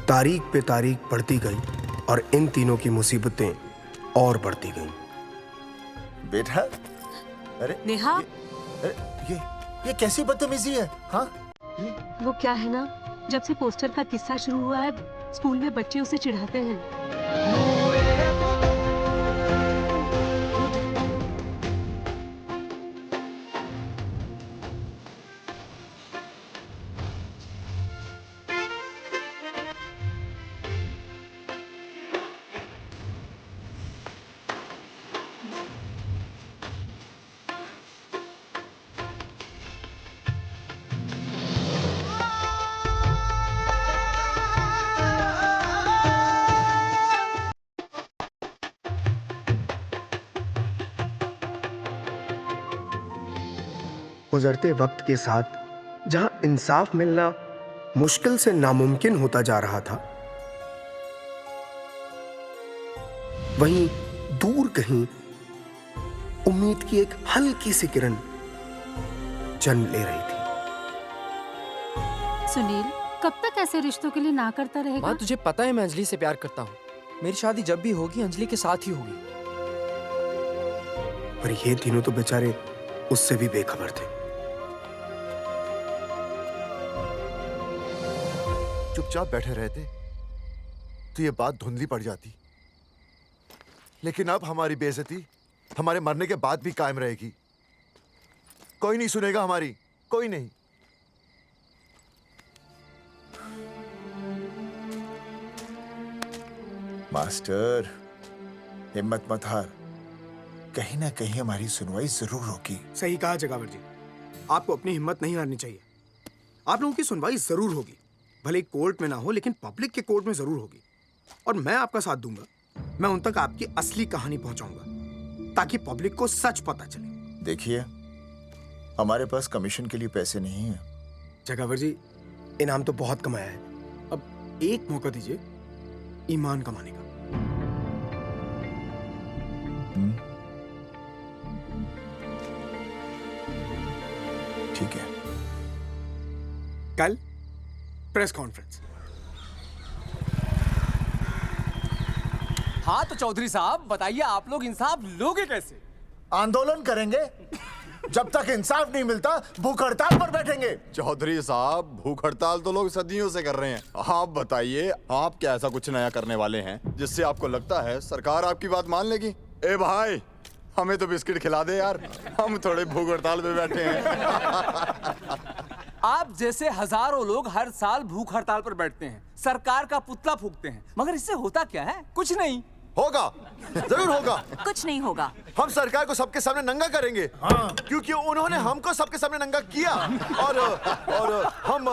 तारीख पे तारीख बढ़ती गई और इन तीनों की मुसीबतें और बढ़ती गईं। बेटा, अरे नेहा, ये कैसी बदतमीजी है? हाँ, वो क्या है ना, जब से पोस्टर का किस्सा शुरू हुआ है, स्कूल में बच्चे उसे चिढ़ाते हैं। गुजरते वक्त के साथ जहां इंसाफ मिलना मुश्किल से नामुमकिन होता जा रहा था, वहीं दूर कहीं उम्मीद की एक हल्की सी किरण जन्म ले रही थी। सुनील, कब तक ऐसे रिश्तों के लिए ना करता रहेगा? माँ, तुझे पता है मैं अंजलि से प्यार करता हूँ। मेरी शादी जब भी होगी अंजलि के साथ ही होगी। पर ये तीनों तो बेचारे उससे भी बेखबर थे। चुपचाप बैठे रहते तो ये बात धुंधली पड़ जाती, लेकिन अब हमारी बेइज्जती हमारे मरने के बाद भी कायम रहेगी। कोई नहीं सुनेगा हमारी, कोई नहीं। मास्टर, हिम्मत मत हार, कहीं ना कहीं हमारी सुनवाई जरूर होगी। सही कहा जगावर जी, आपको अपनी हिम्मत नहीं हारनी चाहिए। आप लोगों की सुनवाई जरूर होगी, भले कोर्ट में ना हो लेकिन पब्लिक के कोर्ट में जरूर होगी। और मैं आपका साथ दूंगा, मैं उन तक आपकी असली कहानी पहुंचाऊंगा ताकि पब्लिक को सच पता चले। देखिए, हमारे पास कमीशन के लिए पैसे नहीं है। जगावर जी, इनाम तो बहुत कमाया है, अब एक मौका दीजिए ईमान कमाने का। ठीक है, कल प्रेस कॉन्फ्रेंस। हाँ तो चौधरी साहब बताइए, आप लोग इंसाफ लोगे कैसे? आंदोलन करेंगे, जब तक इंसाफ नहीं मिलता भूख हड़ताल पर बैठेंगे। चौधरी साहब, भूख हड़ताल तो लोग सदियों से कर रहे हैं। आप बताइए, आप क्या ऐसा कुछ नया करने वाले हैं जिससे आपको लगता है सरकार आपकी बात मान लेगी? ए भाई, हमें तो बिस्किट खिला दे यार, हम थोड़े भूख हड़ताल पे बैठे हैं। आप जैसे हजारों लोग हर साल भूख हड़ताल पर बैठते हैं, सरकार का पुतला फूंकते हैं, मगर इससे होता क्या है? कुछ नहीं होगा, जरूर होगा। कुछ नहीं होगा। हम सरकार को सबके सामने नंगा करेंगे, क्योंकि उन्होंने हमको सबके सामने नंगा किया। और हम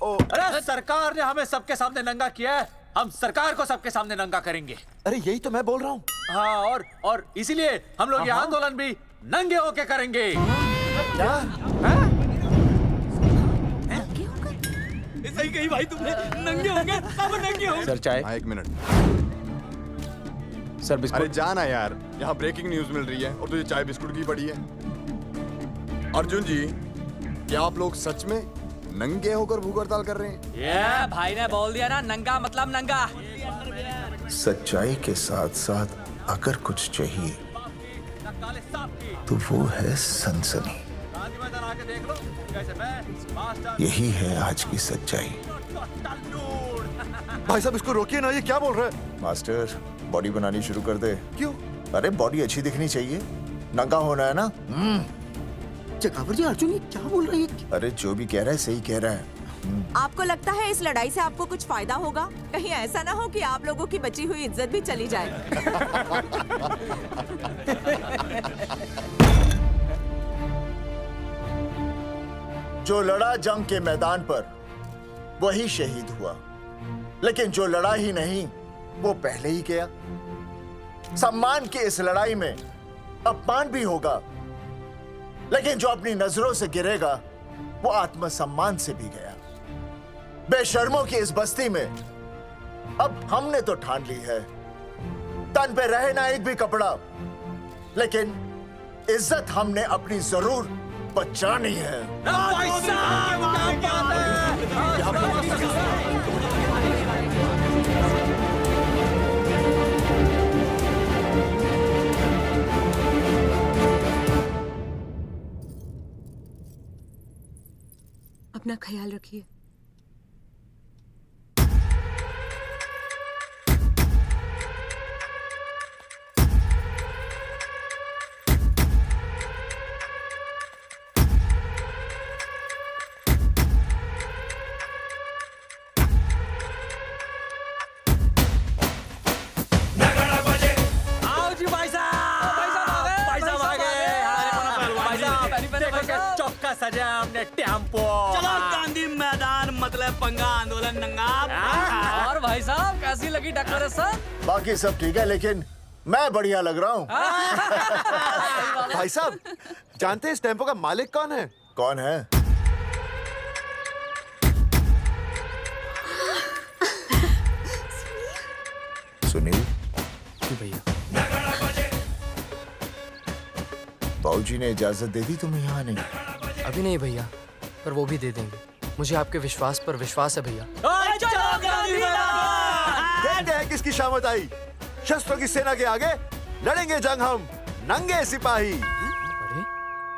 अरे सरकार ने हमें सबके सामने नंगा किया है, हम सरकार को सबके सामने नंगा करेंगे। अरे यही तो मैं बोल रहा हूँ। हाँ, और इसीलिए हम लोग ये आंदोलन भी नंगे होके करेंगे। सही कही भाई तुमने, नंगे होंगे, अब नंगे होंगे। सर चाय। एक मिनट सर, बिस्कुट। अरे जाना यार, यहाँ ब्रेकिंग न्यूज मिल रही है और तुझे चाय बिस्कुट की पड़ी है। अर्जुन जी, क्या आप लोग सच में नंगे होकर भूख हड़ताल कर रहे हैं? ये भाई ने बोल दिया ना, नंगा मतलब नंगा। सच्चाई के साथ साथ अगर कुछ चाहिए तो वो है सनसनी। यही है आज की सच्चाई। भाई साहब, इसको रोकिए ना, ये क्या बोल रहा है? मास्टर, बॉडी बनानी शुरू कर दे। क्यों? अरे बॉडी अच्छी दिखनी चाहिए, नंगा होना है ना। जगावर जी, अर्जुन ये क्या बोल रही है? अरे जो भी कह रहा है सही कह रहा है। आपको लगता है इस लड़ाई से आपको कुछ फायदा होगा? कहीं ऐसा ना हो कि आप लोगों की बची हुई इज्जत भी चली जाए। जो लड़ा जंग के मैदान पर वही शहीद हुआ, लेकिन जो लड़ा ही नहीं वो पहले ही गया। सम्मान की इस लड़ाई में अपमान भी होगा, लेकिन जो अपनी नजरों से गिरेगा वो आत्मसम्मान से भी गया। बेशर्मों की इस बस्ती में अब हमने तो ठान ली है, तन पे रहे ना एक भी कपड़ा, लेकिन इज्जत हमने अपनी जरूर बचानी है। अपना ख्याल रखिए। सजा हमने टेम्पो। चलो गांधी मैदान, मतलब पंगा आंदोलन नंगा। और भाई साहब कैसी लगी टक्कर है सर? बाकी सब ठीक है, लेकिन मैं बढ़िया लग रहा हूँ। भाई साहब, जानते हैं इस टेम्पो का मालिक कौन है? कौन है? सुनील। भैया, बाबूजी ने इजाजत दे दी तुम्हें यहाँ आने की? अभी नहीं भैया, पर वो भी दे देंगे। मुझे आपके विश्वास पर विश्वास है भैया। कहते हैं किसकी शामत आई, शस्त्रों की सेना के आगे लड़ेंगे जंग हम नंगे सिपाही। अरे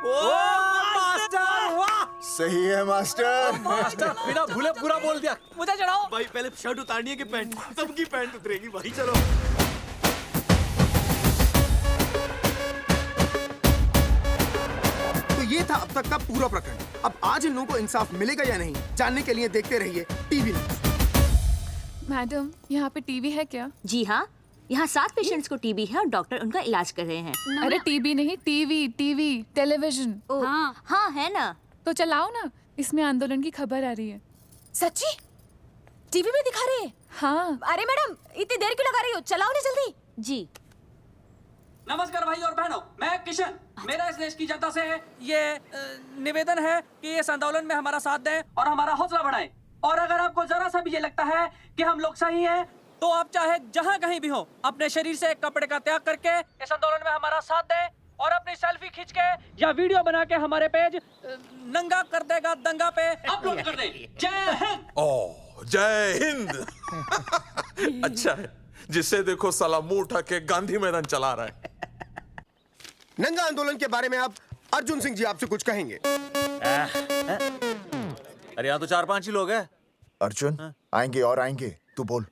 मास्टर वाह, सही है मास्टर। मास्टर बिना भूले पूरा बोल दिया। मुझे चढ़ाओ भाई पहले शर्ट उतारनी है कि पैंट? सबकी पैंट उतरेगी भाई। चलो तो ये था अब तक का पूरा प्रकरण। अब आज इन लोगों को इंसाफ मिलेगा या नहीं, जानने के लिए देखते रहिए टीवी न्यूज़। मैडम, यहाँ पे टीवी है क्या? जी हाँ, यहाँ 7 पेशेंट्स को टीबी है और डॉक्टर उनका इलाज कर रहे हैं। अरे टीबी नहीं, टीवी, टेलीविजन। हाँ हाँ है ना। तो चलाओ ना, इसमें आंदोलन की खबर आ रही है। सच्ची? टीवी में दिखा रहे हैं? हाँ। अरे मैडम, इतनी देर क्यों लगा रही हो? चलाओ ना जल्दी। जी। नमस्कार भाई और बहनों, मैं किशन। मेरा इस देश की जनता से ये निवेदन है कि इस आंदोलन में हमारा साथ दें और हमारा हौसला बढ़ाएं। और अगर आपको जरा सा भी ये लगता है कि हम लोग सही हैं, तो आप चाहे जहाँ कहीं भी हो, अपने शरीर से एक कपड़े का त्याग करके इस आंदोलन में हमारा साथ दें और अपनी सेल्फी खींच के या वीडियो बना के हमारे पेज नंगा कर देगा दंगा पे अपलोड कर दें। जय हिंद। ओह जय हिंद। अच्छा है, जिसे देखो साला मुंह उठा के गांधी मैदान चला रहा है। नंगा आंदोलन के बारे में आप अर्जुन सिंह जी आपसे कुछ कहेंगे। अरे यहाँ तो 4-5 ही लोग हैं। अर्जुन आएंगे और आएंगे, तू बोल।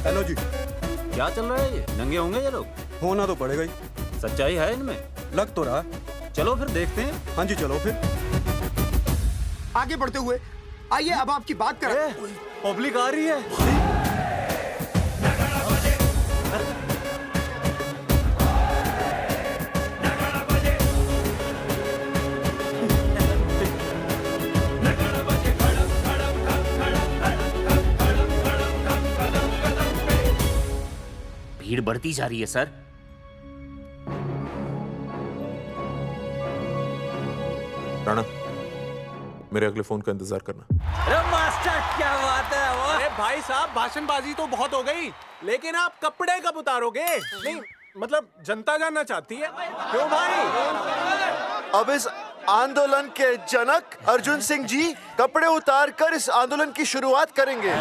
हेलो जी। क्या चल रहा है ये? नंगे होंगे ये लोग? होना तो पड़ेगा ही। सच्चाई है इनमें? लग तो रहा। चलो फिर देखते हैं। हाँ जी चलो फिर। आगे बढ़ते हुए आइए अब आपकी बात करें। पब्लिक आ रही है। भीड़ बढ़ती जा रही है सर। राणा, मेरे अगले फोन का इंतजार करना। अरे मास्टर क्या बात है वो? अरे भाई साहब, भाषणबाजी तो बहुत हो गई, लेकिन आप कपड़े कब उतारोगे? नहीं मतलब जनता जानना चाहती है। क्यों भाई? अब इस आंदोलन के जनक अर्जुन सिंह जी कपड़े उतार कर इस आंदोलन की शुरुआत करेंगे।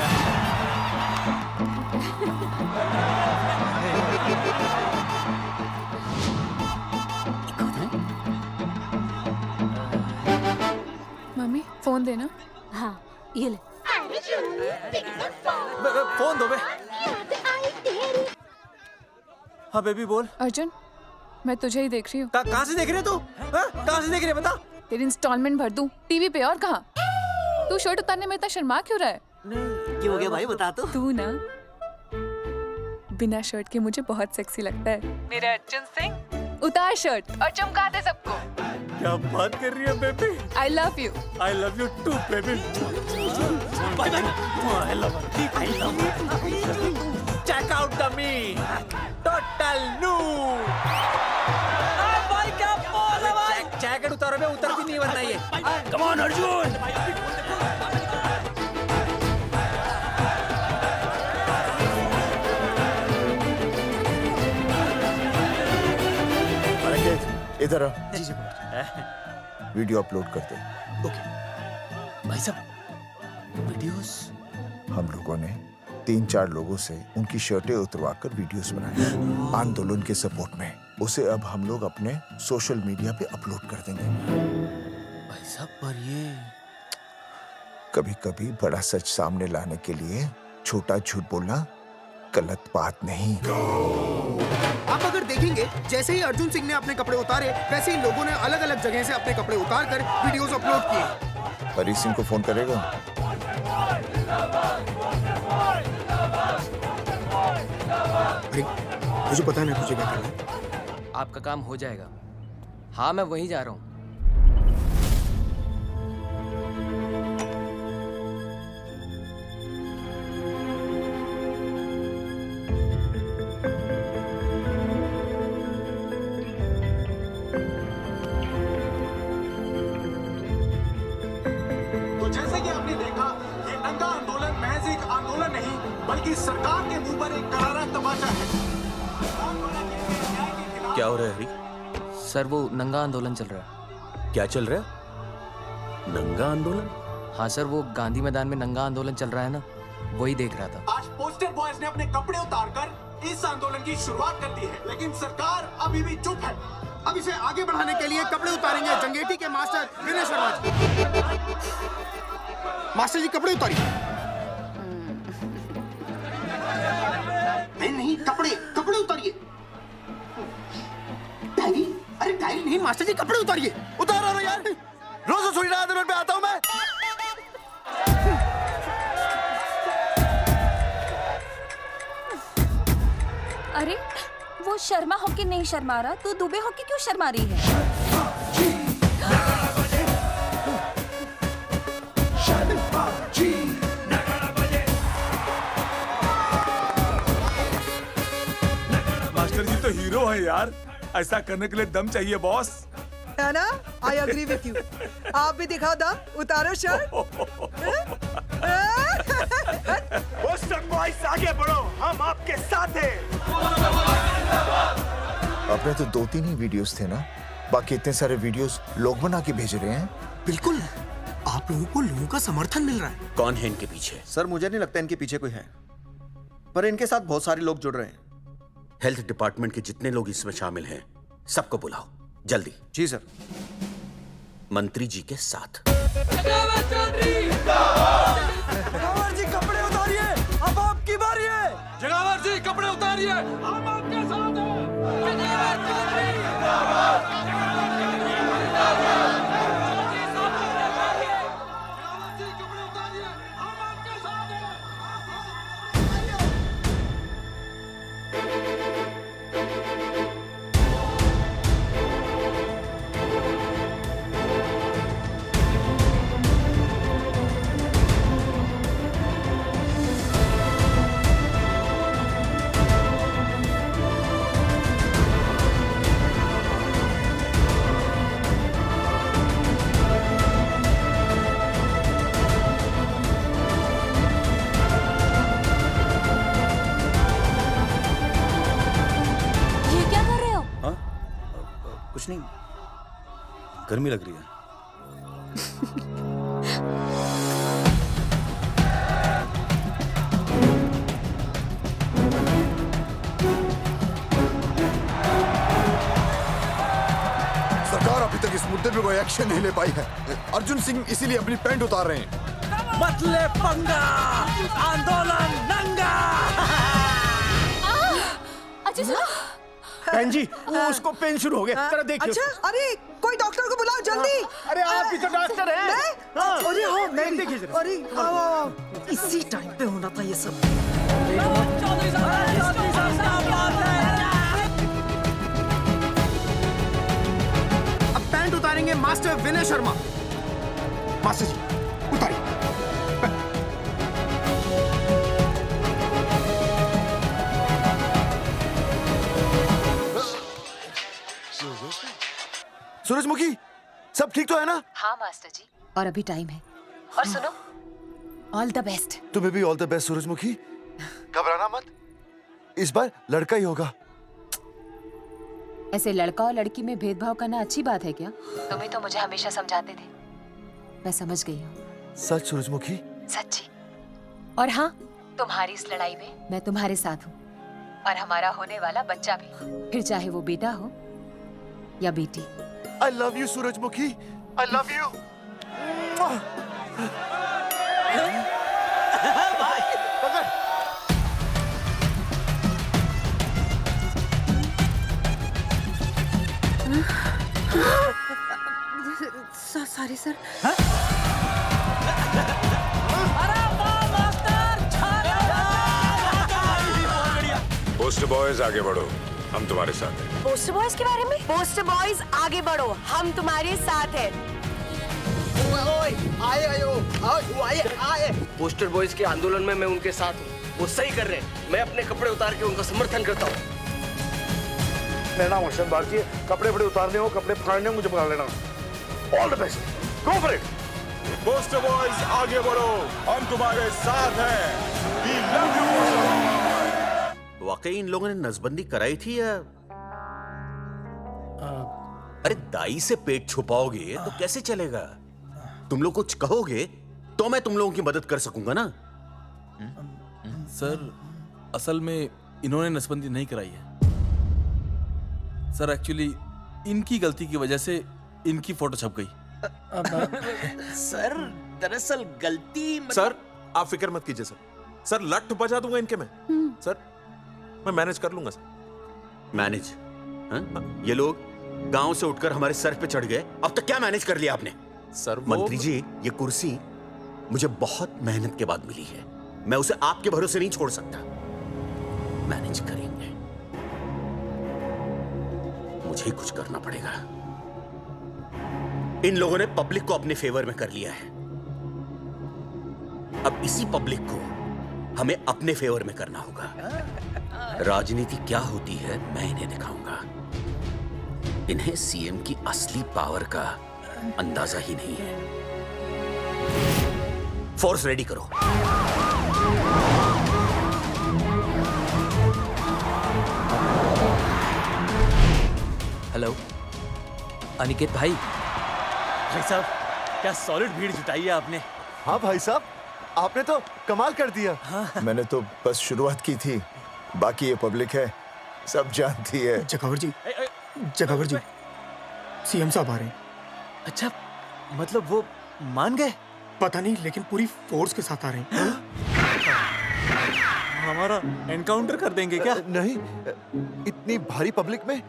मम्मी फोन देना। हाँ ये ले। फोन दो बे। हाँ बेबी बोल। अर्जुन, मैं तुझे ही देख रही हूँ। कहाँ से देख रही है तू? कहाँ से देख रही है बता? तेरी इंस्टॉलमेंट भर दूं टीवी पे और कहाँ? तू शर्ट उतारने में इतना शर्मा क्यों रहा है? क्या हो गया भाई, बता तो। तू ना बिना शर्ट के मुझे बहुत सेक्सी लगता है। मेरे अर्जुन सिंह, उतार शर्ट और चमका दे सबको। क्या बात कर रही है baby? I love you. I love you too baby. Bye bye. I love you। Check out the me. Total new। भाई क्या बोल है भाई? जैकेट उतारो बे, उतर भी नहीं वरना ये। Come on Arjun. इधर आ। वीडियो अपलोड करते। भाई साहब वीडियोस? हम लोगों ने 3-4 लोगों से उनकी शर्टें उतरवाकर वीडियोस बनाए आंदोलन के सपोर्ट में। उसे अब हम लोग अपने सोशल मीडिया पे अपलोड कर देंगे। भाई साहब पर ये कभी-कभी बड़ा सच सामने लाने के लिए छोटा झूठ बोलना गलत बात नहीं। आप अगर देखेंगे जैसे ही अर्जुन सिंह ने अपने कपड़े उतारे, वैसे ही लोगों ने अलग अलग जगह से अपने कपड़े उतार कर वीडियोस अपलोड किए। हरी सिंह को फोन करेगा? अरे मुझे पता है ना तुझे क्या करना है। आपका काम हो जाएगा। हाँ मैं वहीं जा रहा हूँ। तो जैसे कि आपने देखा, ये नंगा आंदोलन महज एक क्योंकि सरकार के मुंह पर एक करारा तमाचा है। क्या हो रहा है हरी? सर वो नंगा आंदोलन चल रहा है। क्या चल रहा है? नंगा आंदोलन? हाँ सर, वो गांधी मैदान में नंगा आंदोलन चल रहा है ना, वही देख रहा था। आज पोस्टर बॉयज ने अपने कपड़े उतारकर इस आंदोलन की शुरुआत कर दी है, लेकिन सरकार अभी भी चुप है। अब इसे आगे बढ़ाने के लिए कपड़े उतारेंगे जंगेटी के मास्टर विनय शर्मा जी। मास्टर जी कपड़े उतारिए। नहीं, कपड़े उतारिए। डायरी? अरे डायरी नहीं मास्टर जी, कपड़े उतारिए। उतारो ना यार, रोज थोड़ी ना आंदोलन पे आता हूँ मैं। अरे वो शर्मा होके नहीं शर्मा रहा, तू दुबे होके क्यों शर्मा रही है? मास्टर जी तो हीरो है यार, ऐसा करने के लिए दम चाहिए बॉस। है ना? I agree with you. आप भी दिखाओ दम, उतारो शर्ट। बॉयज आगे बढ़ो, हम आपके साथ हैं। अपने तो 2-3 ही वीडियोस थे ना, बाकी इतने सारे वीडियोस लोग बना के भेज रहे हैं। बिल्कुल, आप लोगों को लोगों का समर्थन मिल रहा है। कौन है इनके पीछे? सर मुझे नहीं लगता इनके पीछे कोई है, पर इनके साथ बहुत सारे लोग जुड़ रहे हैं। हेल्थ डिपार्टमेंट के जितने लोग इसमें शामिल हैं, सबको बुलाओ जल्दी। जी सर। मंत्री जी के साथ। जगावर जी कपड़े उतारिए, अब आपकी बारी है। जगावर जी कपड़े उतारिए, हम आपके साथ हैं। कुछ नहीं, गर्मी लग रही है। सरकार अभी तक इस मुद्दे पे कोई एक्शन नहीं ले पाई है। अर्जुन सिंह इसीलिए अपनी पैंट उतार रहे हैं। मत ले पंगा, आंदोलन नंगा। बहन जी, वो उसको पेन शुरू हो गया, जरा देखिए। अच्छा, अरे कोई डॉक्टर को बुलाओ जल्दी। अरे आप भी तो डॉक्टर हैं। अरे हाँ, मैं देखिए जरा। अरे इसी टाइम पे होना था ये सब। अब पैंट उतारेंगे मास्टर विनय शर्मा। मास्टर जी उतारिए। सूरजमुखी, सब ठीक तो है ना? हाँ मास्टर जी, और अभी टाइम है। और सुनो, ऑल द बेस्ट। तुम्हें भी ऑल द बेस्ट सूरजमुखी। घबराना मत, इस बार लड़का ही होगा। ऐसे लड़का और लड़की में भेदभाव करना अच्छी बात है क्या? तुम ही तो मुझे हमेशा समझाते थे। मैं समझ गई हूँ। सच सूरजमुखी? सच्ची। और हाँ, तुम्हारी इस लड़ाई में मैं तुम्हारे साथ हूँ, और हमारा होने वाला बच्चा भी, फिर चाहे वो बेटा हो या बेटी। I love you सूरजमुखी, I love you। Sorry sir. Poster boys आगे बढ़ो, हम तुम्हारे साथ हैं। पोस्टर बॉयज के बारे में? पोस्टर बॉयज आगे बढ़ो, हम तुम्हारे साथ हैं। आए। पोस्टर बॉयज के आंदोलन में मैं उनके साथ हूँ, वो सही कर रहे हैं। मैं अपने कपड़े उतार के उनका समर्थन करता हूँ। मेरा नाम हर्षद भारती है। कपड़े उतारने हो, कपड़े फाड़ने हो, मुझे बुला लेना। All the best, go for it. Poster boys आगे बढ़ो, हम तुम्हारे साथ हैं। We love you, poster boy. वाकई इन लोगों ने नसबंदी कराई थी या अरे दाई से पेट छुपाओगे तो कैसे चलेगा? तुम लोग कुछ कहोगे तो मैं तुम लोगों की मदद कर सकूंगा ना। सर असल में इन्होंने नसबंदी नहीं कराई है सर। एक्चुअली इनकी गलती की वजह से इनकी फोटो छप गई। सर दरअसल गलती सर आप फिक्र मत कीजिए सर। सर लट बजा दूंगा इनके मैं। सर मैं मैनेज कर लूंगा सर। मैनेज? ये लोग गांव से उठकर हमारे सर पे चढ़ गए, अब तक क्या मैनेज कर लिया आपने? सर मंत्री जी, ये कुर्सी मुझे बहुत मेहनत के बाद मिली है, मैं उसे आपके भरोसे नहीं छोड़ सकता। मैनेज करेंगे, मुझे कुछ करना पड़ेगा। इन लोगों ने पब्लिक को अपने फेवर में कर लिया है, अब इसी पब्लिक को हमें अपने फेवर में करना होगा। राजनीति क्या होती है मैं इन्हें दिखाऊंगा। इन्हें सीएम की असली पावर का अंदाजा ही नहीं है। फोर्स रेडी करो। हेलो अनिकेत भाई। भाई साहब क्या सॉलिड भीड़ जुटाई है आपने। हाँ भाई साहब, आपने तो कमाल कर दिया। मैंने तो बस शुरुआत की थी, बाकी ये पब्लिक है, सब जानती है। जगावर जी, जगावर जी, सीएम साहब आ रहे हैं। अच्छा, मतलब वो मान गए? पता नहीं, लेकिन पूरी फोर्स के साथ आ रहे हैं। हमारा एनकाउंटर कर देंगे क्या? नहीं, इतनी भारी पब्लिक में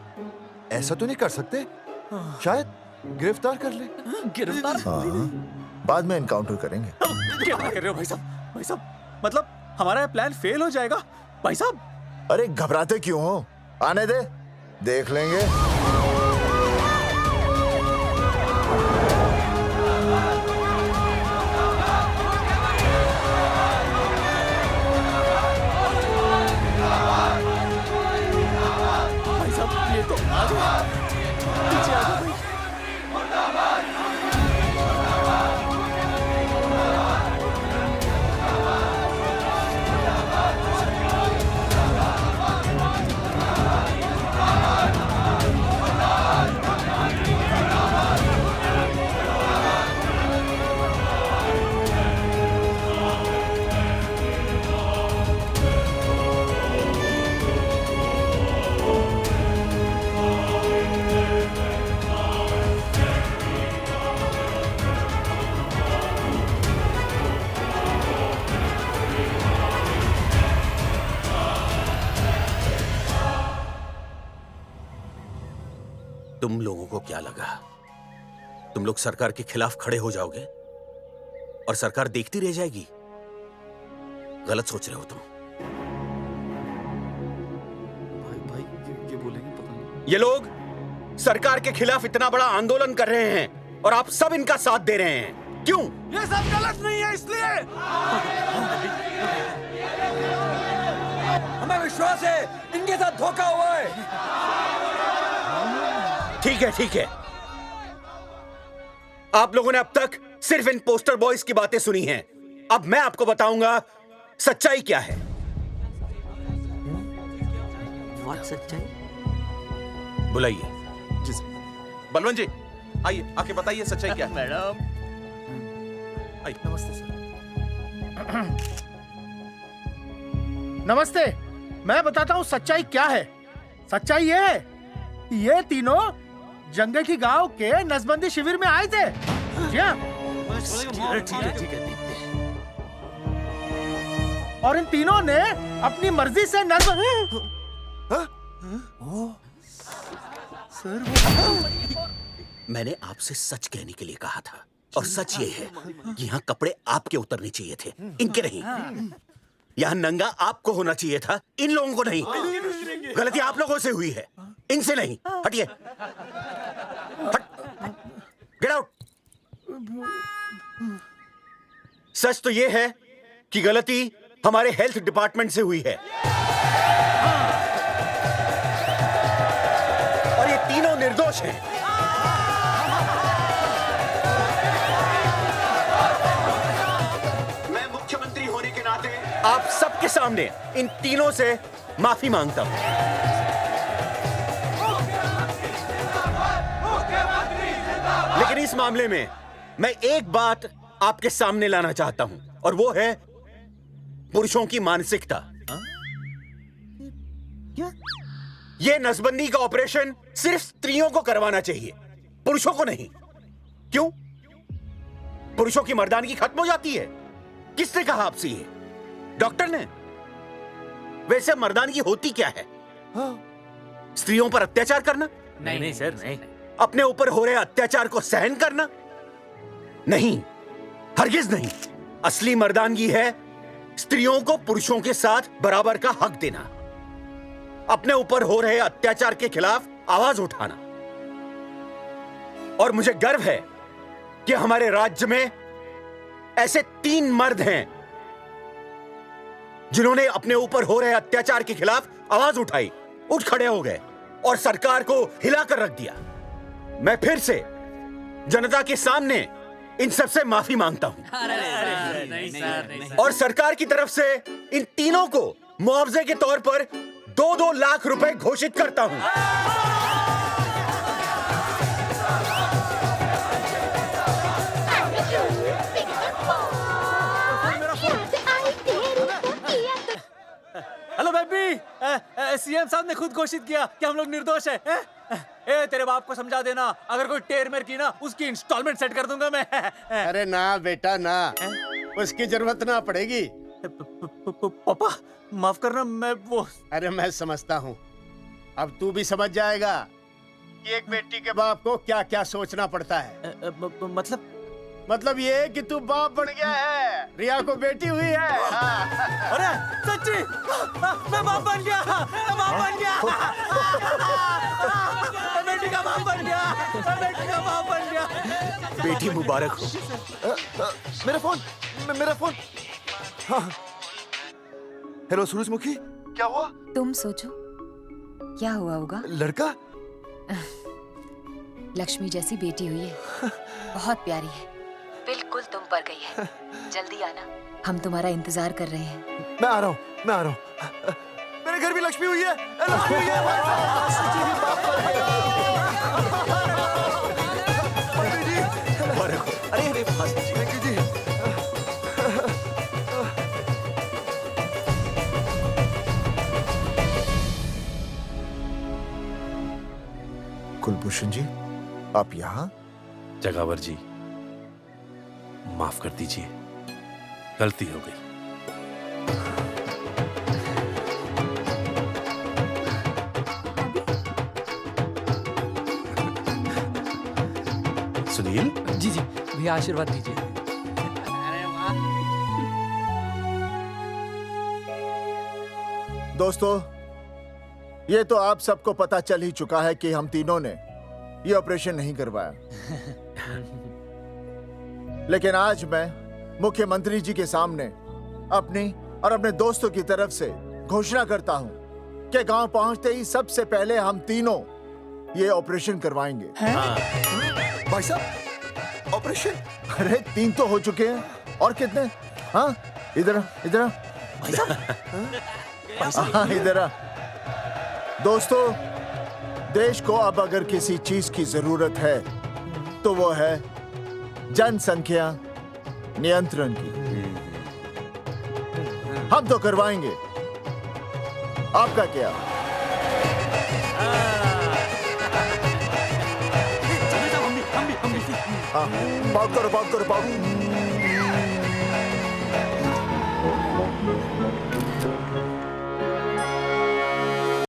ऐसा तो नहीं कर सकते। शायद गिरफ्तार कर ले। गिरफ्तार? बाद में एनकाउंटर करेंगे। क्या कर रहे हो भाई साहब? भाई साहब मतलब हमारा प्लान फेल हो जाएगा भाई साहब? अरे घबराते क्यों हो, आने दे, देख लेंगे। भाई साहब ये तो आ गया, पीछे आ जाओ भाई। तुम लोगों को क्या लगा तुम लोग सरकार के खिलाफ खड़े हो जाओगे और सरकार देखती रह जाएगी? गलत सोच रहे हो तुम। भाई ये बोलेंगे पता नहीं। ये लोग सरकार के खिलाफ इतना बड़ा आंदोलन कर रहे हैं और आप सब इनका साथ दे रहे हैं, क्यों? ये सब गलत नहीं है इसलिए। हमें विश्वास है इनके साथ धोखा हुआ है। ठीक है, ठीक है। आप लोगों ने अब तक सिर्फ इन पोस्टर बॉयज की बातें सुनी हैं। अब मैं आपको बताऊंगा सच्चाई क्या है। सच्चाई? बुलाइए। जी सर। बलवंत जी आइए, आके बताइए सच्चाई क्या है। मैडम आइए। नमस्ते सर। नमस्ते, मैं बताता हूँ सच्चाई क्या है। सच्चाई ये है, ये तीनों जंगल की गांव के नसबंदी शिविर में आए थे। जी हाँ। ठीक है। और इन तीनों ने अपनी मर्जी से मैंने आपसे सच कहने के लिए कहा था और सच ये है कि यहाँ कपड़े आपके उतरने चाहिए थे, इनके नहीं। यहाँ नंगा आपको होना चाहिए था, इन लोगों को नहीं। गलती आप लोगों से हुई है, इनसे नहीं। हटिए, गेट आउट। सच तो ये है कि गलती हमारे हेल्थ डिपार्टमेंट से हुई है और ये तीनों निर्दोष हैं। सबके सामने इन तीनों से माफी मांगता हूं। लेकिन इस मामले में मैं एक बात आपके सामने लाना चाहता हूं, और वो है पुरुषों की मानसिकता। ये नसबंदी का ऑपरेशन सिर्फ स्त्रियों को करवाना चाहिए, पुरुषों को नहीं। क्यों? पुरुषों की मर्दानगी खत्म हो जाती है? किसने कहा आपसे ये? डॉक्टर ने? वैसे मर्दानगी होती क्या है? स्त्रियों पर अत्याचार करना? नहीं सर, नहीं। अपने ऊपर हो रहे अत्याचार को सहन करना? नहीं, हरगिज नहीं। असली मर्दानगी है स्त्रियों को पुरुषों के साथ बराबर का हक देना, अपने ऊपर हो रहे अत्याचार के खिलाफ आवाज उठाना। और मुझे गर्व है कि हमारे राज्य में ऐसे 3 मर्द हैं जिन्होंने अपने ऊपर हो रहे अत्याचार के खिलाफ आवाज उठाई, उठ खड़े हो गए और सरकार को हिलाकर रख दिया। मैं फिर से जनता के सामने इन सबसे माफी मांगता हूं, और सरकार की तरफ से इन तीनों को मुआवजे के तौर पर 2-2 लाख रुपए घोषित करता हूं। हेलो बेबी, सीएम साहब ने खुद घोषित किया कि हम लोग निर्दोष हैं। ए, तेरे बाप को समझा देना, अगर कोई टेर मेर की ना, उसकी इंस्टॉलमेंट सेट कर दूंगा मैं। अरे ना बेटा ना, उसकी जरूरत ना पड़ेगी। पापा माफ करना, मैं वो। अरे मैं समझता हूँ, अब तू भी समझ जाएगा कि एक बेटी के बाप को क्या क्या सोचना पड़ता है। मतलब ये कि तू बाप बन गया है, रिया को बेटी हुई है। अरे सच्ची, मैं बाप बन गया, मैं बाप बन गया, बेटी का बाप बन गया, बेटी का बाप बन गया। बेटी मुबारक हो। मेरा फोन। हाँ। हेलो सूरजमुखी, क्या हुआ? तुम सोचो क्या हुआ होगा। लड़का? लक्ष्मी जैसी बेटी हुई है, बहुत प्यारी है, बिल्कुल तुम पर गई है। जल्दी आना, हम तुम्हारा इंतजार कर रहे हैं। मैं आ रहा हूँ। मेरे घर भी लक्ष्मी हुई है। अरे कुलभूषण जी, आप यहाँ? जगावर जी, माफ कर दीजिए, गलती हो गई। सुनील जी भैया आशीर्वाद दीजिए। दोस्तों, ये तो आप सबको पता चल ही चुका है कि हम तीनों ने ये ऑपरेशन नहीं करवाया। लेकिन आज मैं मुख्यमंत्री जी के सामने अपनी और अपने दोस्तों की तरफ से घोषणा करता हूं कि गांव पहुंचते ही सबसे पहले हम तीनों ये ऑपरेशन करवाएंगे। भाई साहब, ऑपरेशन? अरे 3 तो हो चुके हैं, और कितने? हाँ, इधर हाँ, इधर। दोस्तों, देश को अब अगर किसी चीज की जरूरत है तो वो है जनसंख्या नियंत्रण की। हम तो करवाएंगे, आपका क्या? बात करो।